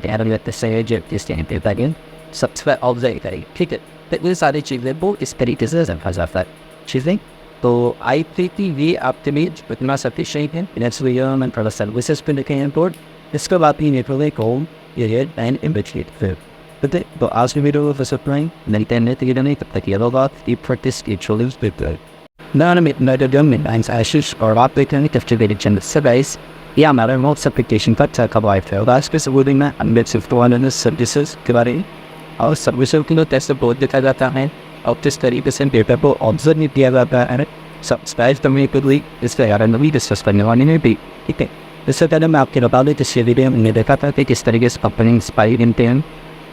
सब्सक्राइब ऑब्जर्व करेगी, ठीक है। तो ये सारी चीज़ें वो इस तरीके से रखा जाता है चीज़ें। तो आई थिंक कि ये आपके लिए इतना सफिशिएंट है। नेक्स्ट वीडियो में थोड़ा सर्विसेज पे लिखे हैं बोर्ड, इसके बाद ही नेटवर्क होम ये एंड इमिटेट फिर तो आज की वीडियो को मिलते हैं तब तक ये लोग आप प्रैक्टिस की None of it, neither government lines issues or operating activated channel surveys. या हमारा नोट्स एप्लीकेशन का अच्छा कबाइब है और आज के सबूत में अनबेड सिफ्ट सर्विसेज के बारे में और सर्विसों के लिए टेस्ट बहुत देखा जाता है और किस तरीके से डेटा को ऑब्जर्व नहीं किया जाता है सब्सक्राइब करने के लिए इसके बारे में भी डिस्कस करने वाले में भी ठीक है। इससे पहले मैं आपके बता दूँ कि वीडियो में देखा था कि किस तरीके से कंपनी स्पाई बनते हैं,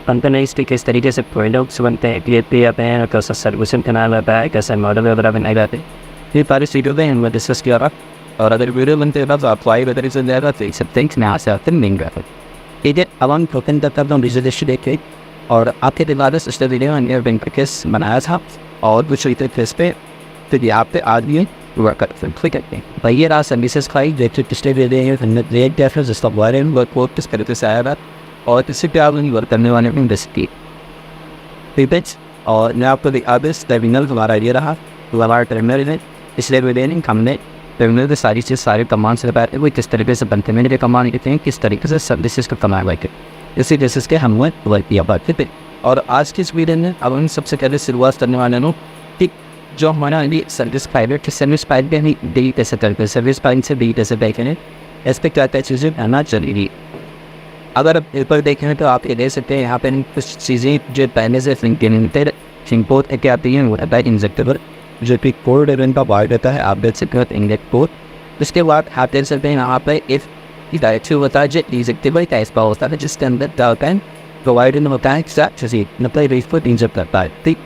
कंपनीज के किस तरीके से प्रोडक्ट्स बनते हैं, क्रिएट जाते हैं, कैसा सर्विसिंग बनाया जाता है, कैसे मॉडल वगैरह बनाए जाते हैं, ये सारी वीडियो में हमने डिस्कस किया था। और अगर वीडियो बनते हैं तो आप वाई वगैरह से ज़्यादा तो सब थिंग्स में आते हैं नहीं रहा ठीक है। अब हम टोकन तक हम रिजर्वेशन देखे और आपके दिमाग से इस वीडियो में बैंक केस बनाया था और कुछ इतने फेस पे तो यहाँ पे आदमी वर्क करते हैं ठीक है। भाई ये रहा सर्विसेज खाई जैसे पिछले वीडियो रेट डेफिनेट जिसका बारे में वर्क किस तरीके से आया था और इससे क्या वर्क करने वाले में इंडस्ट्री ठीक है। और मैं आपको दिखा दूँ टर्मिनल हमारा ये रहा हमारा टर्मिनल है। इसलिए वीडियो हमने टर्मिनल की सारी चीज़ सारे कमांड से बताते हैं वो किस तरीके से बनते हैं, मेरे कमांड कहते हैं किस तरीके से सर्विसेज को कमाए बैठे इसी बेसिस के हम वर्क किया बात थे। और आज की इस वीडियो में अब हम सबसे पहले शुरुआत करने वाले हैं कि जो हमारा अभी सर्विस प्राइवेट सर्विस प्राइवेट में हम डील कैसे करते हैं, सर्विस प्राइवेट से डील कैसे देखें इस पर क्या क्या चीज़ें आना जरूरी। अगर आप ऊपर देखें तो आप ये देख सकते हैं यहाँ पे कुछ चीज़ें जो पहले से सिंपोर्ट एक आती हैं वो आता है इंजेक्टेबल जो कि कोल्ड एवन का बाहर रहता है आप देख सकते हो इंजेक्ट पोर्ट। उसके बाद आप देख सकते हैं यहाँ पर इफ डायरेक्टिव होता है जो इंजेक्टेबल टाइप का होता है जिसके अंदर डालता है प्रोवाइडर होता है मतलब रिफोर्ट इंजेक्ट करता है ठीक।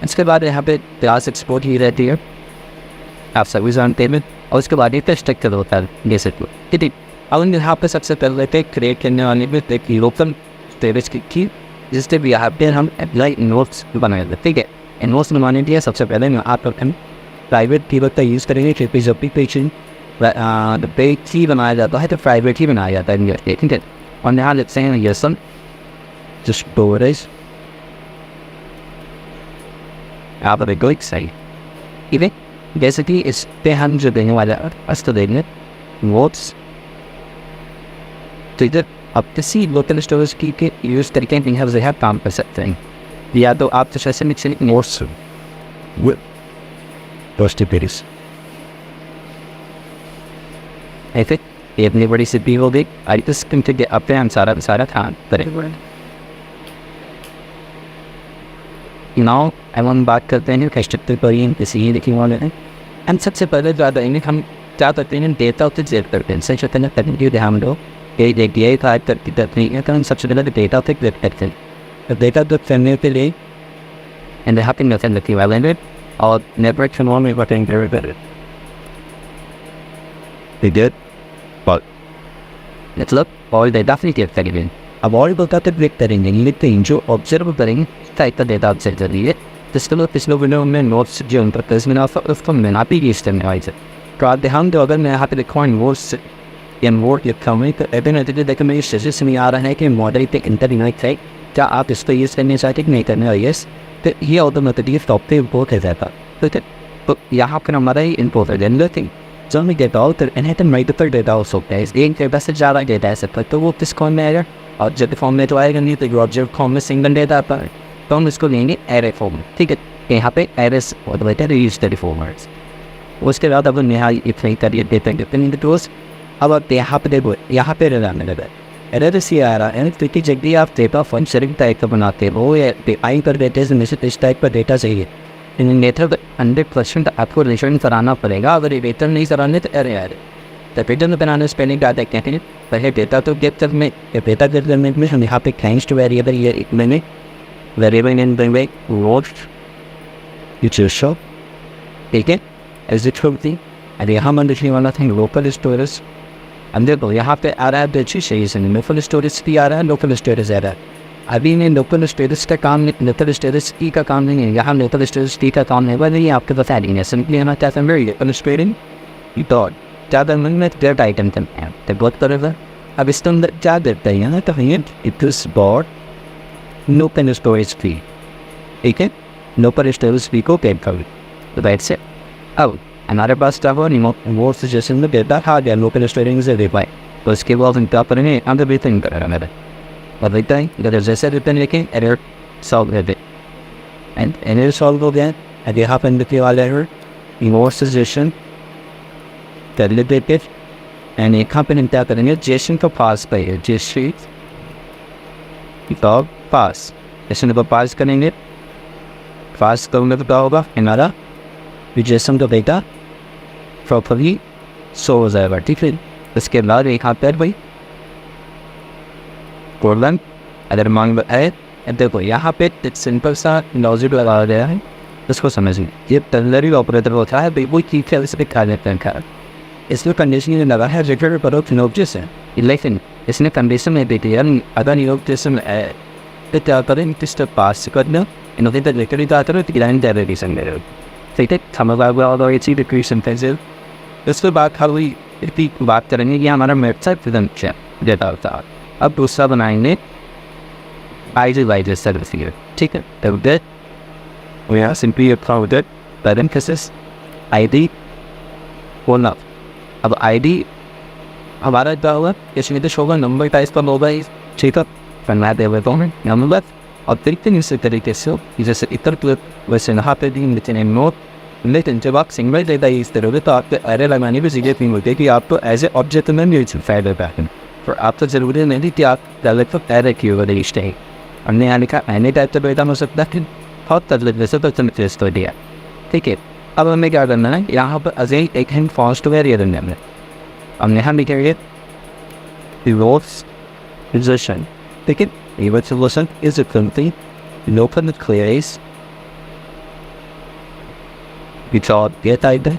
इसके बाद यहाँ पे क्लास एक्सपोर्ट ही रहती है आप सर्विस जानते हैं और उसके बाद ये स्ट्रक्चर होता है जैसे ठीक। अब यहाँ पे सबसे पहले थे क्रिएट करने वाले में एक लोकल स्टोरेज की जिससे भी यहाँ पे हम अप्लाई नोट्स बनाए थे ठीक है। नोट्स बनवाने के लिए सबसे पहले आप हम प्राइवेट कीवर्ड का यूज़ करेंगे क्योंकि जब भी पेज की बनाया जाता है तो प्राइवेट ही बनाया जाता है ठीक है। और यहाँ लिखते हैं ये सब जो स्टोरेज आप बिल्कुल सही ठीक है। जैसे कि इस पे हम जो देने वाले अस्त देंगे नोट्स तो इधर आप किसी लोकल स्टोरेज की के यूज़ करके यहाँ काम कर सकते हैं या तो आप तो ऐसे मिक्स नोट्स ऐसे ये इतनी बड़ी सी भी हो गई आई तो के अपने हम सारा काम करें। नाउ हम बात करते हैं कंस्ट्रक्टर पर ये लिखने वाले हैं। हम सबसे पहले ज़्यादा हम क्या करते हैं डेटा उसे जेल करते हैं सही करने करने के लिए हम लोग ये टाइप करती करते हैं तो हम सबसे पहले डेटा उसे जेल करते हैं। डेटा तो करने के लिए एंड यहाँ पे मेथड लिखने वाले हैं और नेटवर्क कन्वर्ट में बताएंगे मतलब और डेटा फ्री क्लिक करेंगे। अब और बताते क्लिक करेंगे लिखते हैं जो ऑब्जर्व करेंगे टाइप का डेटा ऑब्जर्व करिए पिछले वीडियो में नोट्स जो इंटरफेस में उसको मैंने भी यूज़ करने वाली है तो आप ध्यान दो अगर मैं यहाँ पे लिखा नोट्स या नोट लिखा हुई तो एवरी देखो मेरी सजेशन में आ रहा है कि मॉडल पे इंटरनेट है क्या आप इसको यूज़ करने चाहते कि नहीं करने वाले तो ये ऑटोमेटिकली टॉप पे इम्पोर्ट हो जाता तो यहाँ पर हमारा ही इम्पोर्ट है लेकिन जब मैं डेटा हो तो इन्हें तो मल्टीपल डेटा हो सकता है एक डेटा से ज़्यादा डेटा है सकता तो वो किस कौन में आएगा और जब फॉर्म में तो आएगा नहीं तो ऑब्जेक्ट फॉर्म में सिंगल डेटा आता है तो हम इसको लेंगे एरे फॉर्म में ठीक है। यहाँ पे एरेस ऑटोमेटेड यूज फॉर्मेट्स उसके बाद अब यहाँ इतने करिए डेटा दोस्त अब आप यहाँ पे देखो यहाँ पे रहने लगा एरर से आ रहा है क्योंकि जब भी आप डेटा फंक्शनिंग टाइप का बनाते हो या आई कर देते हैं इस टाइप का डेटा चाहिए नेटवर्क 100% आपको रिटर्न कराना पड़ेगा। अगर ये रिटर्न नहीं कराने तो एरर आ रहे तो रिटर्न बनाने से पहले क्या देखते हैं पहले डेटा तो गेट करने डेटा गेट करने में हम यहाँ पे थैंक्स टू वेरिएबल ये मैंने variable in the road shop ठीक है एज इट होती अरे यहाँ मैं लिखने वाला था लोकल स्टोरेज अंदर तो यहाँ पे आ रहा है तो अच्छी सही से लोकल स्टोरेज भी आ रहा है लोकल स्टोरेज आ रहा है। अभी मैं लोकल स्टोरेज का काम लोकल स्टोरेज की का काम नहीं है यहाँ लोकल स्टोरेज की का काम है वह नहीं आपके बता देंगे सिंपली हमें क्या समझ लोकल स्टोरेज तो ज़्यादा में डेट आइटम करते हैं तो बहुत करेगा। अब इसके अंदर क्या देता है ना तो it is bot local storage फी ठीक है लोकल स्टोरेज फी को पे कर तो दैट से अब हमारे पास क्या हुआ वो सजेशन में डेटा खा गया लोकल स्टोरेज से दे पाए तो इसके बाद हम क्या करेंगे अंदर रिटर्न करेगा मेरा और देखता है अगर जैसे रिटर्न लिखें एरर सॉल्व कर दे एंड एरर सॉल्व हो गया अगर यहाँ पर लिखने वाला एरर इमोशन डेरिवेटिव एंड यहाँ पे हम क्या करेंगे, जेसन को पास करिए, जेसन को पास, जेसन को पास करेंगे, पास करूँगा तो क्या होगा, हमारा जेसन का डेटा प्रॉपरली शो हो जाएगा, ठीक है। इसके बाद यहाँ पर भाई कोलन अगर मांग है, देखो यहाँ पे एक सिंपल सा लॉजिक लगाया गया है, इसको समझिए। ये टर्नरी ऑपरेटर होता है, वो ठीक है, इसमें खा लेते हैं। इसमें कंडीशन ये लगा है रिटर्न करो नोटिस है, लेकिन इसने कंडीशन में देती है अगर नोटिस है तो क्या करें, किस पास करना इन्होंने तो रिटर्न क्या करो तो लाइन डेरिवेशन ले लो, ठीक है। समझ इसी डिक्रीशन पेंसिल। उसके बाद खाली इतनी बात करेंगे कि हमारा मेथड फिल्म डेटा होता है। अब दूसरा बनाएंगे आइडियलाइजर सर्विस, ठीक है। तब that we are simply uploaded parenthesis ID होना। अब ID हमारा क्या होगा, इसमें तो होगा नंबर टाइप का होगा, ठीक है। फैन देवे तो नंबर और देखते हैं इस तरीके से, जैसे इतर क्लिप वैसे यहाँ पे भी लेकिन नोट, लेकिन जब आप सिंगल डेटा यूज करोगे तो आपको एरर लगाने की जरूरत नहीं होती कि आपको एज ए ऑब्जेक्ट में यूज फाइल पैटर्न, और आप तो जरूरी नहीं कि आप डायरेक्ट एरर की होगा रजिस्टर है। हमने यहाँ लिखा एनी टाइप का डेटा हो सकता है, बहुत तजर्बे से तो टेस्ट हो दिया, ठीक है। अब हमें क्या करना है, यहाँ पर अजय एक हैंड सॉफ्टवेयर ये करने में हमने यहाँ लिखेंगे रिवॉर्ड्स पोजीशन, ठीक है। Reward solution is company local clearance without get ID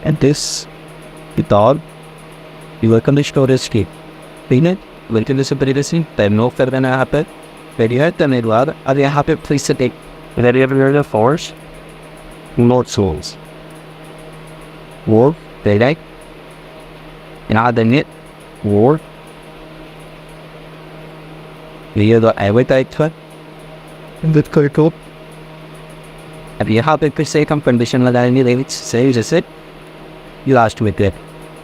and this without your conditional storage key, ठीक है। बिल्कुल इसे परिदर्शन टाइम नो कर देना यहाँ पर वेरिएबल तने द्वारा। अब यहाँ पे प्लीज से take variable force note souls वो डायरेक्ट यहाँ देंगे वो ये तो एवरी टाइप पर विद करतो। अब यहाँ पे फिर से हम कंडीशन लगाएंगे, लेकिन सही जैसे लास्ट में थे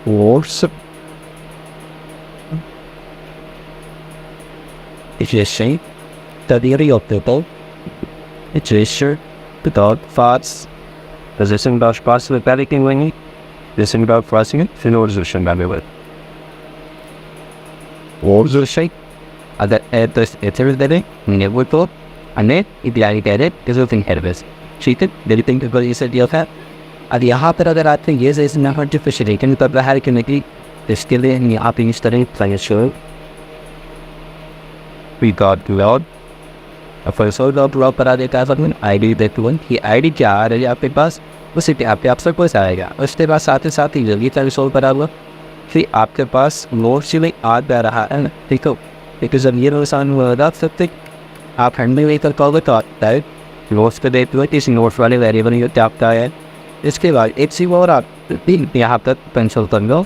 verse Iteration, the theory of people, iteration, the dog, thoughts, position about possible panicking when this about crossing it, in order to show me with. Words of shape, other at this eternity, never thought, and then if you get it, there's nothing ahead of us. Cheated, did you think about you said you'll have? At the after other I think yes, it's not artificial, you can put the hurricane, the skill in the upping study, playing a show. We got loud first drop करा देता है फर्म ID देते हुए कि ID क्या आ रही है आपके पास, उसी पे आपके आपसे कुछ आएगा। उसके बाद साथ ही जल्दी तक सोल्व करा हुआ, फिर आपके पास नोट से आ जा रहा है, ठीक है। क्योंकि जब ये नुकसान रख सकते आप हैंडल नहीं कर पाओगे तो आता है नोट्स पे देते हुए किसी नोट्स वाले वेरिएबल ये आपका है। इसके बाद एक सी और आप यहाँ तक पेंसिल कर लो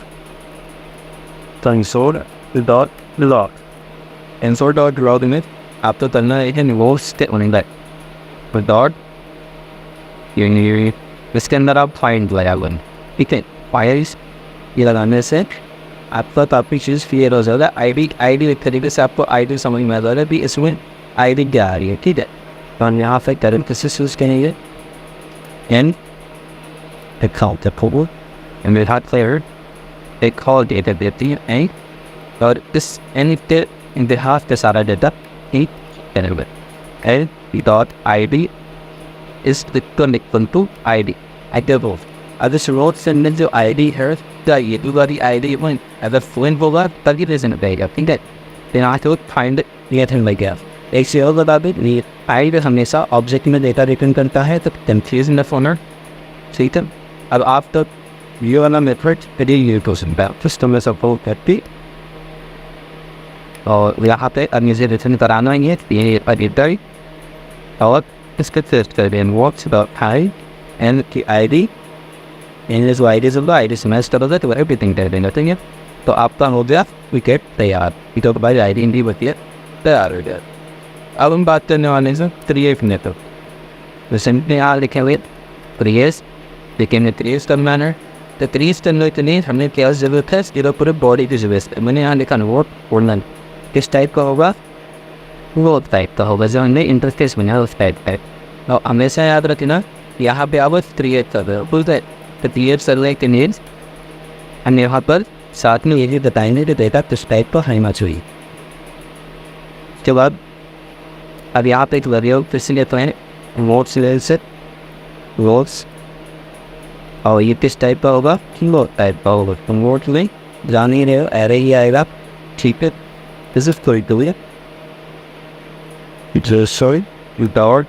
कंसोल डॉट लॉग एंसोर डॉट लॉग में आप तो करना है नोट्स स्टेप होने लगे डॉट इसके अंदर आप फाइंड लगा लो, ठीक है। फाइल्स ये लगाने से आपका काफ़ी चीज़ क्लियर हो जाएगा। ID एक तरीके से आपको ID समझ में आ जाएगा भी इसमें ID क्या आ रही है, ठीक है। तो हम यहाँ पे करंट कैसे यूज़ करेंगे and account approval and we had cleared a call data देती है और इस एंड इन बिहाफ के सारा डेटा एक animal and dot ID is equal to ID edible. अब इस रोड से अंदर जो ID है तो ये वाली ID वन अगर फ्लुएंट होगा तभी रीजन रहेगा, ठीक है। then I could find anything like that। एक से और बता दें ये ID हमेशा ऑब्जेक्ट में डेटा रिटर्न करता है तो कंफ्यूजन द फोनर, ठीक है। अब आप तक ये वाला मेथड यदि ये क्वेश्चन पे सिस्टम में सपोर्ट करती और यहाँ पे अब मुझे रिटर्न कराना है ये एडिटर और इसका टेस्ट कर दें व्हाट्स अबाउट हाई एंड की ID एंड जो ID सब ID स्मैश कर दो तो एवरीथिंग कर देंगे, ठीक है। तो आपका हो गया विकेट तैयार, तो भाई ID इंडी बतिया तैयार हो गया। अब हम बात करने वाले हैं क्रिएट नेटवर्क, तो सिंपली यहाँ लिखे हुए क्रिएट लेकिन क्रिएट का मैनर तो क्रिएट करने के लिए हमने क्या जरूरत है, इसकी पूरे बॉडी की जरूरत है। मैंने यहाँ लिखा वर्क ऑनलाइन किस टाइप का होगा वो टाइप का होगा, जो हमने इंटरफेस बनाया उस टाइप का। और हमेशा याद रखना, यहाँ पे आप क्रिएट कर रहे हो, बोलते हैं तो क्रिएट कर रहे हैं नेम्स, हम यहाँ पर साथ में ये भी बताएंगे कि डेटा किस टाइप का होना चाहिए। उसके बाद अब यहाँ पे एक वेरिएबल फिर से लेते हैं, नोट्स ले से नोट्स, और ये किस टाइप का होगा, नोट टाइप का होगा। तो नोट में जान ही रहे हो, एरे ही आएगा, ठीक है। दिस इज कोई तो सॉरी विदाउट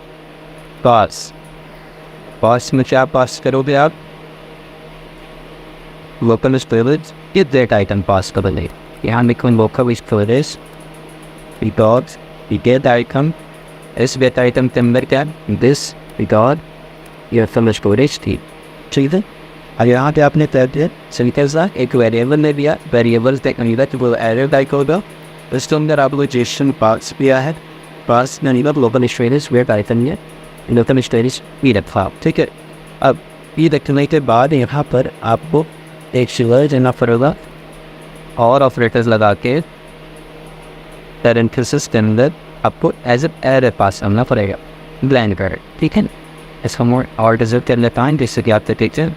पास, पास में क्या पास करोगे आप, लोकल स्टोरेज ये डेट आइटम पास करोगे। यहाँ लिखो local storage without gate item, इस गेट आइटम के अंदर क्या दिस विदाउट ये लोकल स्टोरेज थी, ठीक है। और यहाँ पे आपने तय किया सिंपल सा एक वेरिएबल ले लिया, वेरिएबल के अंदर तो वो एरे टाइप होगा, इसके अंदर आपको जेसन पास दिया है, पास नहीं मतलब लोकल स्टोरेज वेट आइटम है, लोकल स्टोरेज भी रखा, ठीक है। अब ये रखने के बाद यहाँ पर आपको एक शिवर देना पड़ेगा और ऑपरेटर्स लगा के पैरेंथेसिस के अंदर आपको एज एरे पास करना पड़ेगा, ब्लैंड कर, ठीक है। इसका मोर और डिजर्व कर लेता है जिससे कि आप देखते हैं,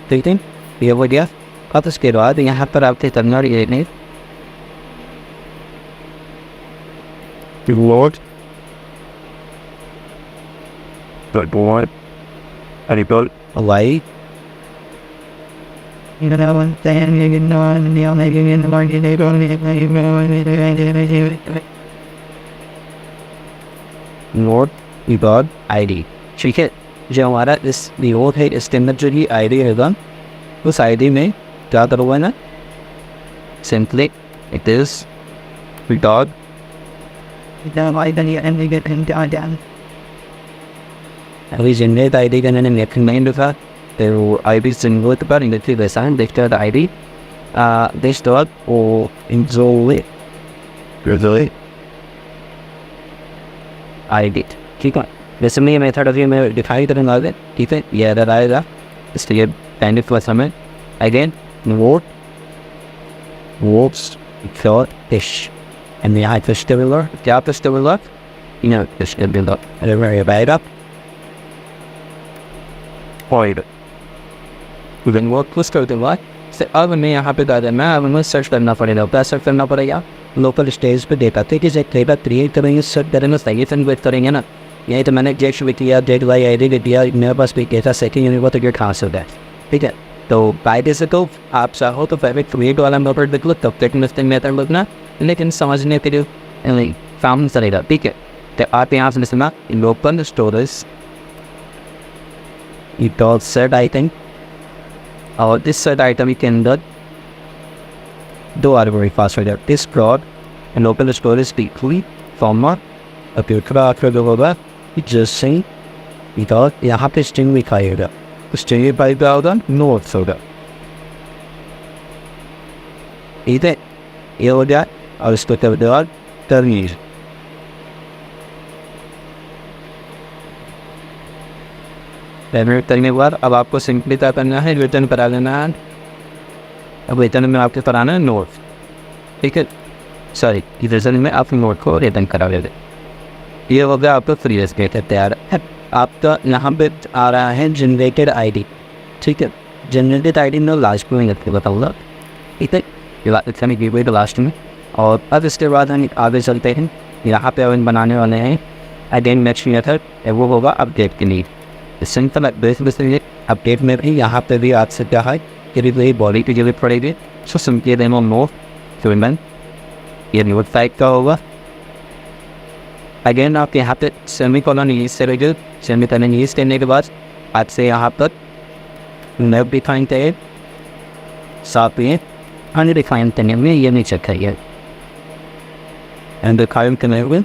ठीक है। ये हो गया। अब उसके बाद यहाँ पर आपके करना ये नहीं Lord, but boy, and he built Y note without ID, ठीक है। जो हमारा इस नोट है इसके अंदर जो ही आईडी रहेगा, उस आईडी में क्या करोगे ना, सिंपली इट इज विदाउट अभी जनरेट आईडी का मैंने नेक्स्ट नहीं लिखा, तो आईडी जनरेट पर इंडस्ट्री वैसा है देखते हैं आईडी दिस डॉट और इंजोले आईडी, ठीक है। वैसे में ये मेथड अभी मैं दिखाई करूँगा आगे, ठीक है। ये एरर आएगा इसलिए पहले थोड़ा समय again vote votes for fish and यहाँ फिश टेबलर क्या fish tabular in fish tabular error आएगा point. then work plus कर दूँगा। से अब मैं यहाँ पे डाल देना, अब हमें सर्च करना पड़ेगा, क्या सर्च करना पड़ेगा, लोकल स्टेज पे डेटा, ठीक है। जैसे डेटा क्रिएट करेंगे, सर्च करेंगे, सही से वेट करेंगे ना। यही तो मैंने जेट भी किया, जेट वाई आई डी दिया, मेरे पास भी डेटा सेकेंड यूनिट तो ये खास होता है, ठीक है। तो बाय से तो आप चाहो तो पहले क्रिएट वाला मेथड देख लो, तब तक मिस्टिंग मेथड लिखना, लेकिन समझने के लिए काम चलेगा, ठीक है। तो आप यहाँ से लिखना local storage dot set item, और इस सेट आइटम के अंदर दो arbitrary password, this broad and local storage डिक्ली फॉर्मा अपडेट करा कर होगा जैसे विदाउट यहाँ पे स्ट्रिंग लिखाएगा, स्ट्रिंग पाई पे होगा नोट्स होगा, ठीक है। ये हो गया। और इसको कर दो टर्मिनेट, टर्मिनेट करने के बाद अब आपको सिंपली क्या करना है, रिटर्न करा लेना है। अब रिटर्न में आपके कराना है नोट, ठीक है। सॉरी रिटर्न में आप नोट को रिटर्न करा लेते। ये हो गया आपका फ्री स्केट है तैयार है। आपका यहाँ पे आ रहा है जनरेटेड आईडी, ठीक है। जनरेटेड आईडी में लास्ट में रखते बताऊँगा, ठीक है। ये तो लास्ट में। और अब इसके बाद हम आगे चलते हैं, यहाँ पे अपन बनाने वाले हैं अगेन नेक्स्ट मेथड, वो होगा अपडेट के लिए। सिंपल अपडेट अपडेट में भी यहाँ पे भी आपसे क्या है कि भी बॉडी की जरूरत पड़ेगी, सो सिंपली डेमो नो फिल्मन ये नोट टाइप का होगा। अगेन आप यहाँ पे सेमी कॉलन यूज करेंगे, सेमी कॉलन यूज करने के बाद आपसे यहाँ पर नव डिफाइन करें, साथ में अनडिफाइन करने में ये नहीं चेक करिए एंड डिफाइन करने में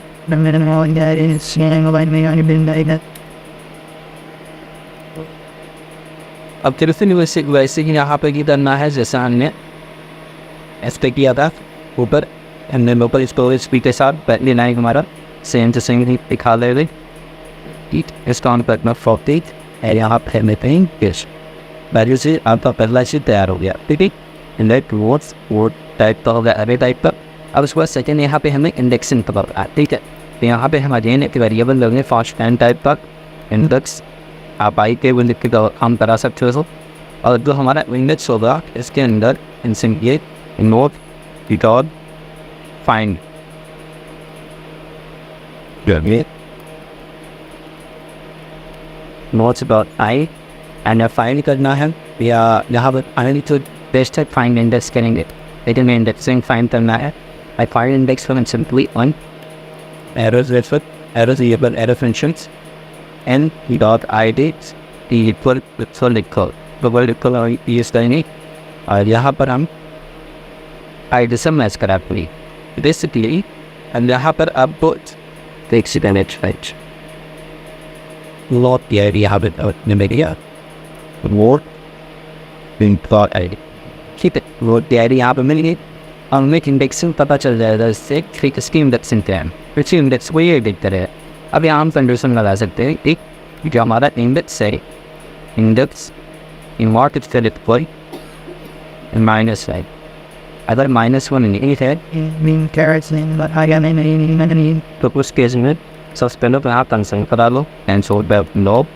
अब फिर से वैसे ही यहाँ पे करना है जैसा हमने एस पे किया था ऊपर, हमने लोकल स्टोरेज के साथ पहले लाइन हमारा सेम टू सेम ही दिखा ले रहे इसका ऑन करना 40 और यहाँ पे हमें पेइंग फिश वैल्यू से आपका पहला से तैयार हो गया, ठीक है। नेट वोट टाइप का होगा अरे टाइप का। अब उसके बाद सेकेंड यहाँ पे हमें इंडेक्सिंग पता है, ठीक है। तो यहाँ पे हम अगेन एक वेरिएबल लगेंगे फर्स्ट टाइम टाइप तक इंडेक्स, आप आई के लिख के काम करा सकते हो। और जो हमारा इंडेक्स होगा इसके अंदर इंसेंट ये note record find notes about I and find करना है, या यहाँ पर आई तो बेस्ट है फाइंड इंडेक्स करेंगे, लेकिन मैं इंडेक्सिंग फाइंड करना है। I find index for simply on errors refer errors ये error functions N dot I D equal लिखो तो यूज करेंगे। और यहाँ पर हम आई डी से मैच करा पूरी बेसिकली, एंड यहाँ पर आपको देख फैच लॉट दिया है यहाँ पर निमेरिया वोट आई डी, ठीक है। वोट दिया है यहाँ पर मिल गई और हमें इंडेक्सिंग पता चल जाएगा इससे फिर इसकी इंडेक्सिंग क्या है, फिर से इंडेक्स को ये देखते रहे। अब यहाँ हम कंडीशन लगा सकते हैं एक जो हमारा इंडेक्स है, इंडेक्स इन वॉट इट्स कोई -5, अगर -1 नहीं है तो उस केस में सबसे पहले तो आप कंसर्न करा लो and solve by log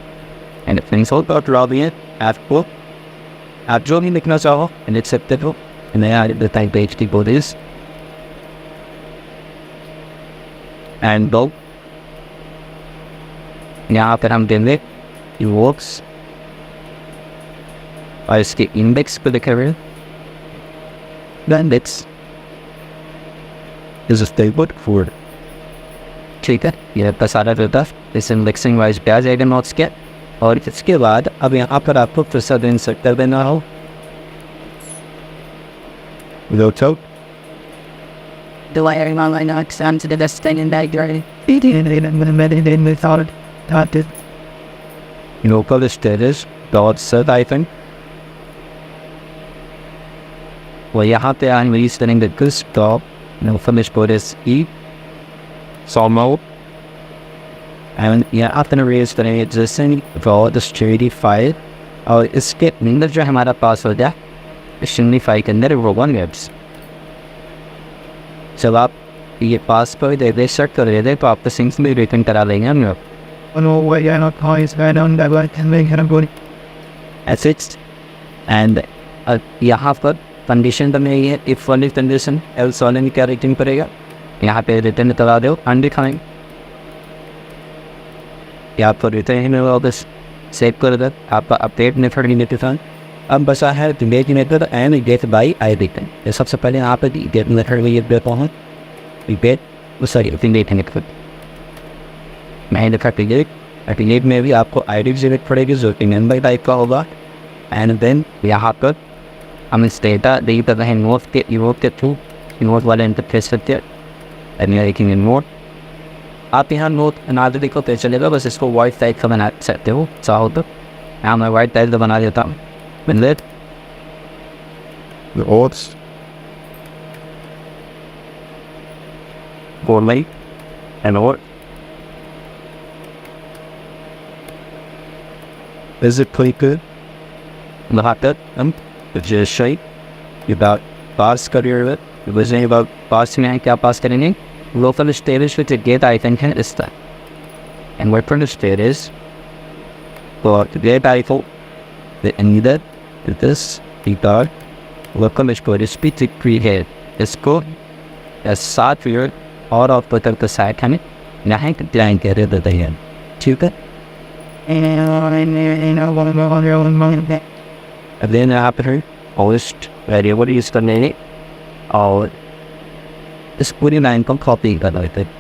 and solve by log ये आपको आप जो भी लिखना चाहो एंड एक्सेप्टेड हो नया टाइप HTTP एंड लॉग। यहाँ पर हम देंगे वर्क्स और इसके इंडेक्स पे लिखे हुए इंडेक्स इज स्टेबल फॉर, ठीक है। यह का सारा रहता है इस इंडेक्सिंग वाइज पे आ जाएगा नोट्स के। और इसके बाद अब यहाँ पर आपको फिर से इंसर्ट कर देना हो without out Do I ever want to extend to the thing in that journey? local status dot set hyphen, और यहाँ पे I'm registering the this stop and finish code is E Salmo and यहाँ पे registering existing raw security file और इसके अंदर जो हमारा पासवर्ड है एक्सट्रीमली फाइल के अंदर वो 1 वेब्स। जब आप ये पासवर्ड रिसेट कर रहे थे तो आपको सिंक्स में रिटर्न करा लेंगे हम लोग एसिड्स। एंड यहाँ पर कंडीशन तो नहीं है इफ वाली कंडीशन एल्स वाले में क्या रिटर्न करेगा, यहाँ पे रिटर्न करा दो अनडिफाइंड, यहाँ पर रिटर्न ही में वापस सेव कर दो आपका अपडेट मेथड ही नहीं। अब बसा है get method and get by I return. ये सबसे पहले यहाँ पर गेट मेथड में ये देता हूँ गेट सॉरी गेट मेथड मैं लिखा गेट में भी आपको आई डी जरूरत पड़ेगी जो कि मेम्बर टाइप का होगा। एंड देन यहाँ पर हम इस डेटा दे कर रहे हैं नोट के थ्रू नोट वाले इंटरफेस करते हैं नोट। आप यहाँ नोट ना देखो तो चलेगा, बस इसको वाइट टाइप का बना सकते हो चाहो तो। यहाँ मैं वाइट टाइप का बना देता हूँ let the odds for late and or physically good Lahat just say about pass career it was about passing and क्या pass करेंगे local status with the gate I think है इस तरह and what from the status for the gate I thought the needed this dot local storage speed create इसको सॉफ्टवेयर और ऑपरेटर के साथ हमें यहाँ डिजाइन कर देते हैं, ठीक है। अब देन यहाँ पर होस्ट वेरिएबल यूज करने हैं और इस पूरी लाइन को कॉपी कर लेते हैं।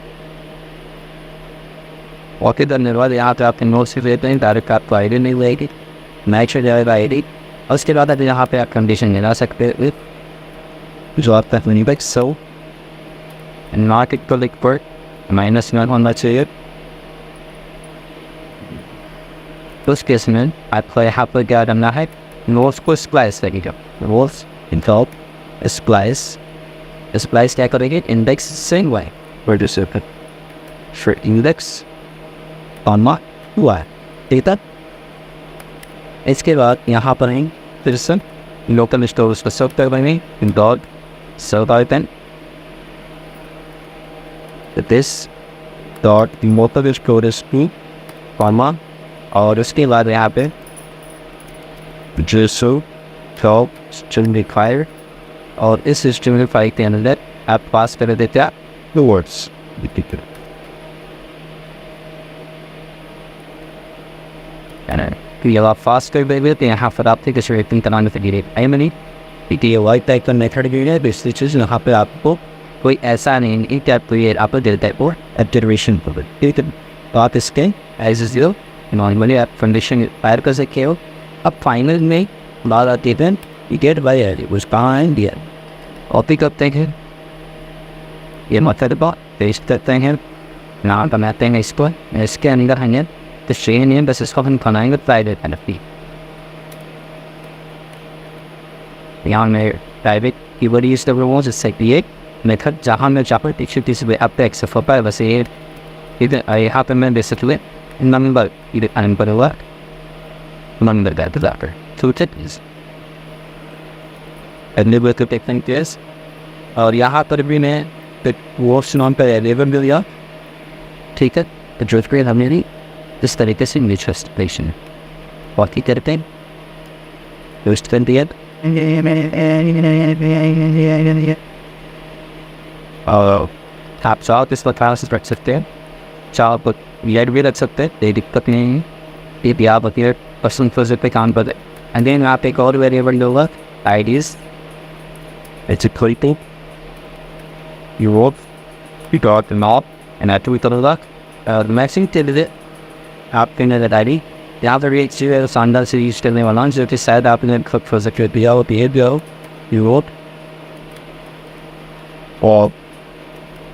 कॉपी करने के बाद यहाँ पे आपके नोट से देते हैं, डायरेक्ट आपको आई डी नहीं लेगी, मैच हो जाएगा आई डी। और उसके बाद आप यहाँ पे आप कंडीशन लगा सकते हैं जो आपका unique so not equal equal -1 होना चाहिए। तो उस केस में आपको यहाँ पर क्या करना है नोट्स को स्प्लाइस लगेगा, नोट्स इनकॉप स्प्लाइस क्या करेंगे इंडेक्स सेम वे फिर इंडेक्स ऑन हुआ है, ठीक है। इसके बाद यहाँ पर हैं फिर से लोकल स्टोर उसको सर्व कर देंगे dot serve item this dot motor storage to comma, और उसके बाद यहाँ पे जेसो टॉप स्ट्रिंगिफायर, और इस स्ट्रिंगिफायर के अंदर आप पास कर देते हैं दो वर्ड्स। आप फास्ट कर देंगे तो यहाँ पर आपसे किसी रेटिंग कराने से गिरे नहीं, क्योंकि ये वाइट टाइप का मेथड भी है। दूसरी चीज़ यहाँ पे आपको कोई ऐसा नहीं कि आप कोई आपको देता है और एब्जर्वेशन पर, ठीक है। तो आप इसके एज जीरो नॉर्मली आप कंडीशन फायर कर सकते हो। अब फाइनल में बात आती है you get by it was behind it, और पिक करते हैं ये मतलब बात पेस्ट करते हैं, नाम बनाते हैं इसको, इसके अंदर हमें तो श्रेणी है, बस इसको हम बनाएंगे प्राइवेट एनएफटी। यहाँ में प्राइवेट कीवर्ड यूज कर रहा हूँ, जिससे कि एक मेथड जहाँ मैं चाहूँ टीचर किसी भी अब तक एक्सेप्ट होता है, बस ये इधर यहाँ पे मैं बेसिकली नंबर इधर अनपर हुआ नंबर का डिजापर तो केस, और यहाँ पर भी मैं वो नाम पर लेवल मिल गया, ठीक है। तो जो फिर हमने नहीं इस तरीके से म्यूचुअल बहुत ही करते हैं यूज कर दिया, और आप चाहो तो इस प्रकार से रख सकते हैं, चाहो तो येड भी रख सकते हैं, कोई दिक्कत नहीं है। ये भी आप अपने पसंद प्रोजेक्ट पे काम करते हैं। एंड देन आप एक और वेरिएबल होगा IDs, it's a clipping you wrote you got the knob and I tweet on that matching till it आपके नजर आ रही यहाँ पर एक चीज़ शानदार से यूज करने वाला हूँ, जो कि शायद आपने खुद प्रोजेक्ट दिया हो you wrote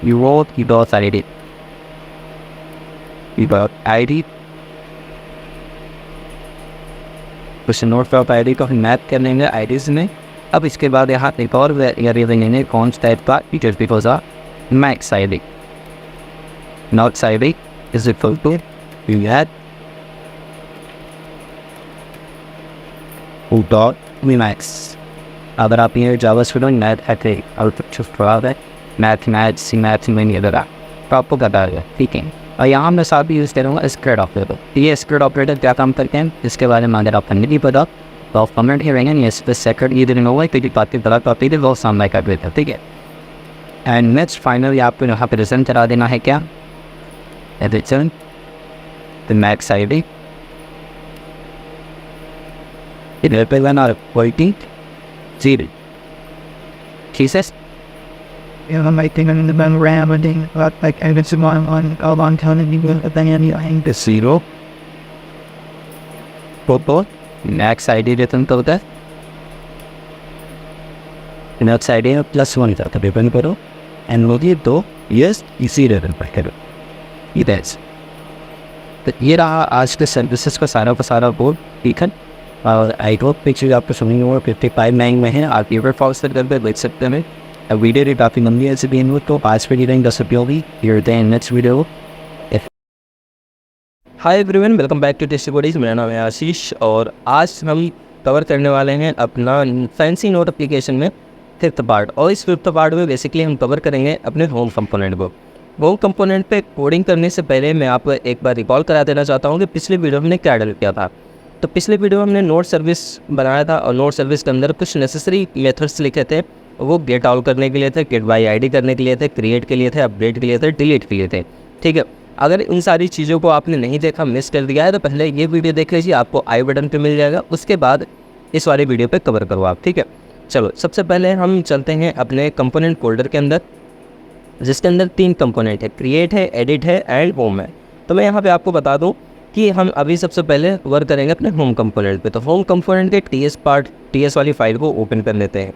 you got ID you got ID कुछ नोट पे ID को हम मैप कर लेंगे आईडीज में। अब इसके बाद यहाँ एक और वेरिएबल कौन सा टाइप का features because of max ID not ID is equal to you had dot max. अगर आप ये जावा स्टूडेंट मैथ है और कुछ खराब है मैथ में नहीं लगा तो आपको पता है, ठीक है। और यहाँ मैं साथ भी यूज़ करूँगा स्क्रिप्ट ऑपरेटर। ये स्क्रिप्ट ऑपरेटर क्या काम करते हैं इसके बारे में अगर आपको नहीं पता तो आप कमेंट ही रहेंगे, ये इस सेकंड ये दिन होगा क्योंकि बात की तरह टॉपिक है वो सामने कर देते हैं, ठीक है। एंड नेक्स्ट फाइनली आपको यहाँ पे रिजल्ट करा देना है क्या रिजल्ट द मैक्स आईडी इधर पे बना पोइटिंग जीरो, ठीक है। You know, my thing in the band rambling, like I was on telling you that I hang the zero Popo max ID return तो होता है, मैक्स आईडी प्लस वन था रिटर्न करो एंड मुझे दो यस इसी रिटर्न पर करो ये दैट्स। तो ये रहा आज के सर्विसेज का सारा बोर्ड, ठीक है। और आई होप पिक्चर आपको समझ में 55 में है, आप यूर फॉल्स कर देख सकते हैं। वीडियो भी काफ़ी लंबी है भी इन तो आज पे नहीं 10 रुपये होगी next video. Hi everyone, welcome back to tasty bodies. मेरा नाम है आशीष और आज हम कवर करने वाले हैं अपना फैंसी नोट एप्लीकेशन में 5th पार्ट। और इस 5th पार्ट में बेसिकली हम कवर करेंगे अपने होम कंपोनेंट को। होम कंपोनेंट पे कोडिंग करने से पहले मैं आपको एक बार रिकॉल करा देना चाहता हूँ कि पिछले वीडियो में हमने क्या डेवलप किया था। तो पिछले वीडियो में हमने नोट सर्विस बनाया था और नोट सर्विस के अंदर कुछ नेसेसरी मेथड्स लिखे थे। वो गेट आउट करने के लिए थे, गेट बाई आईडी करने के लिए थे, क्रिएट के लिए थे, अपडेट के लिए थे, डिलीट के लिए थे, ठीक है। अगर इन सारी चीज़ों को आपने नहीं देखा, मिस कर दिया है तो पहले ये वीडियो देख लीजिए, आपको आई बटन पे मिल जाएगा। उसके बाद इस वाले वीडियो पे कवर करो आप, ठीक है। चलो सबसे पहले हम चलते हैं अपने कंपोनेंट फोल्डर के अंदर, जिसके अंदर 3 कंपोनेंट है, क्रिएट है, एडिट है एंड होम है। तो मैं यहाँ पे आपको बता दूँ कि हम अभी सबसे पहले वर्क करेंगे अपने होम कंपोनेंट पे। तो होम कंपोनेंट के टीएस वाली फाइल को ओपन कर लेते हैं।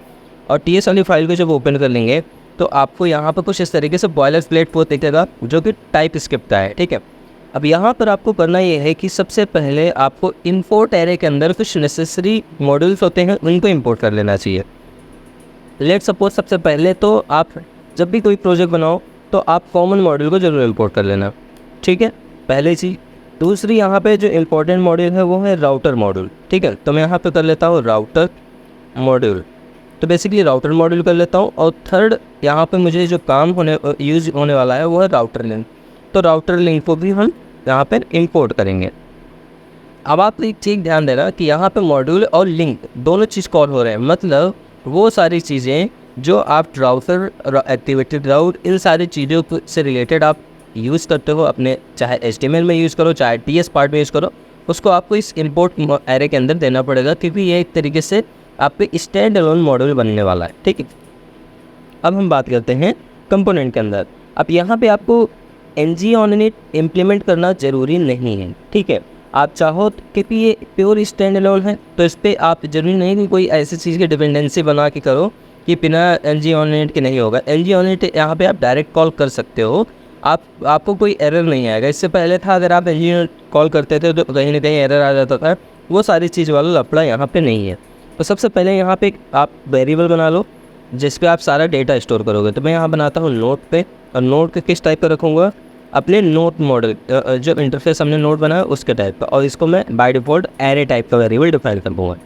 और टीएस वाली फाइल को जब ओपन कर लेंगे तो आपको यहाँ पर कुछ इस तरीके से बॉयलर प्लेट कोड दिखेगा जो कि टाइप स्क्रिप्ट का है, ठीक है। अब यहाँ पर आपको करना ये है कि सबसे पहले आपको इंपोर्ट एरे के अंदर कुछ नेसेसरी मॉड्यूल्स होते हैं उनको इंपोर्ट कर लेना चाहिए। लेट सपोज सबसे पहले तो आप जब भी कोई प्रोजेक्ट बनाओ तो आप कॉमन मॉड्यूल को जरूर इंपोर्ट कर लेना, ठीक है, पहले चीज़। दूसरी यहाँ पे जो इम्पोर्टेंट मॉड्यूल है वो है राउटर मॉड्यूल, ठीक है। तो मैं यहाँ पे कर लेता हूँ राउटर मॉड्यूल, तो बेसिकली राउटर मॉड्यूल कर लेता हूँ। और थर्ड यहाँ पे मुझे जो काम यूज़ होने वाला है वो है राउटर लिंक। तो राउटर लिंक को भी हम यहाँ पर इंपोर्ट करेंगे। अब आप एक चीज़ ध्यान देना कि यहाँ पे मॉड्यूल और लिंक दोनों चीज़ कॉल हो रहे हैं, मतलब वो सारी चीज़ें जो आप राउटर, एक्टिवेटेड राउट, इन सारी चीज़ों से रिलेटेड आप यूज़ करते हो अपने, चाहे HTML में यूज़ करो चाहे TS पार्ट में यूज़ करो, उसको आपको इस इंपोर्ट एरे के अंदर देना पड़ेगा, क्योंकि ये एक तरीके से आप पे स्टैंड अलोन मॉड्यूल बनने वाला है। ठीक है, अब हम बात करते हैं कंपोनेंट के अंदर। अब यहाँ पे आपको ng on init इम्प्लीमेंट करना ज़रूरी नहीं है। ठीक है, आप चाहो क्योंकि ये प्योर स्टैंड अलोन है तो इस पर आप ज़रूरी नहीं कि कोई ऐसी चीज़ की डिपेंडेंसी बना के करो कि बिना ng on init के नहीं होगा। ng on init यहाँ पे आप डायरेक्ट कॉल कर सकते हो, आपको कोई एरर नहीं आएगा। इससे पहले था अगर आप ng on init कॉल करते थे तो कहीं ना कहीं एरर आ जाता था, वो सारी चीज़ वाला लफड़ा यहाँ पे नहीं है। तो सबसे पहले यहाँ पे आप वेरिएबल बना लो जिस पे आप सारा डेटा स्टोर करोगे। तो मैं यहाँ बनाता हूँ नोट पे, और नोट के किस टाइप का रखूँगा, अपने नोट मॉडल जो इंटरफेस हमने नोट बनाया उसके टाइप का, और इसको मैं बाय डिफ़ॉल्ट एरे टाइप का वेरिएबल डिफाइन कर दूँगा।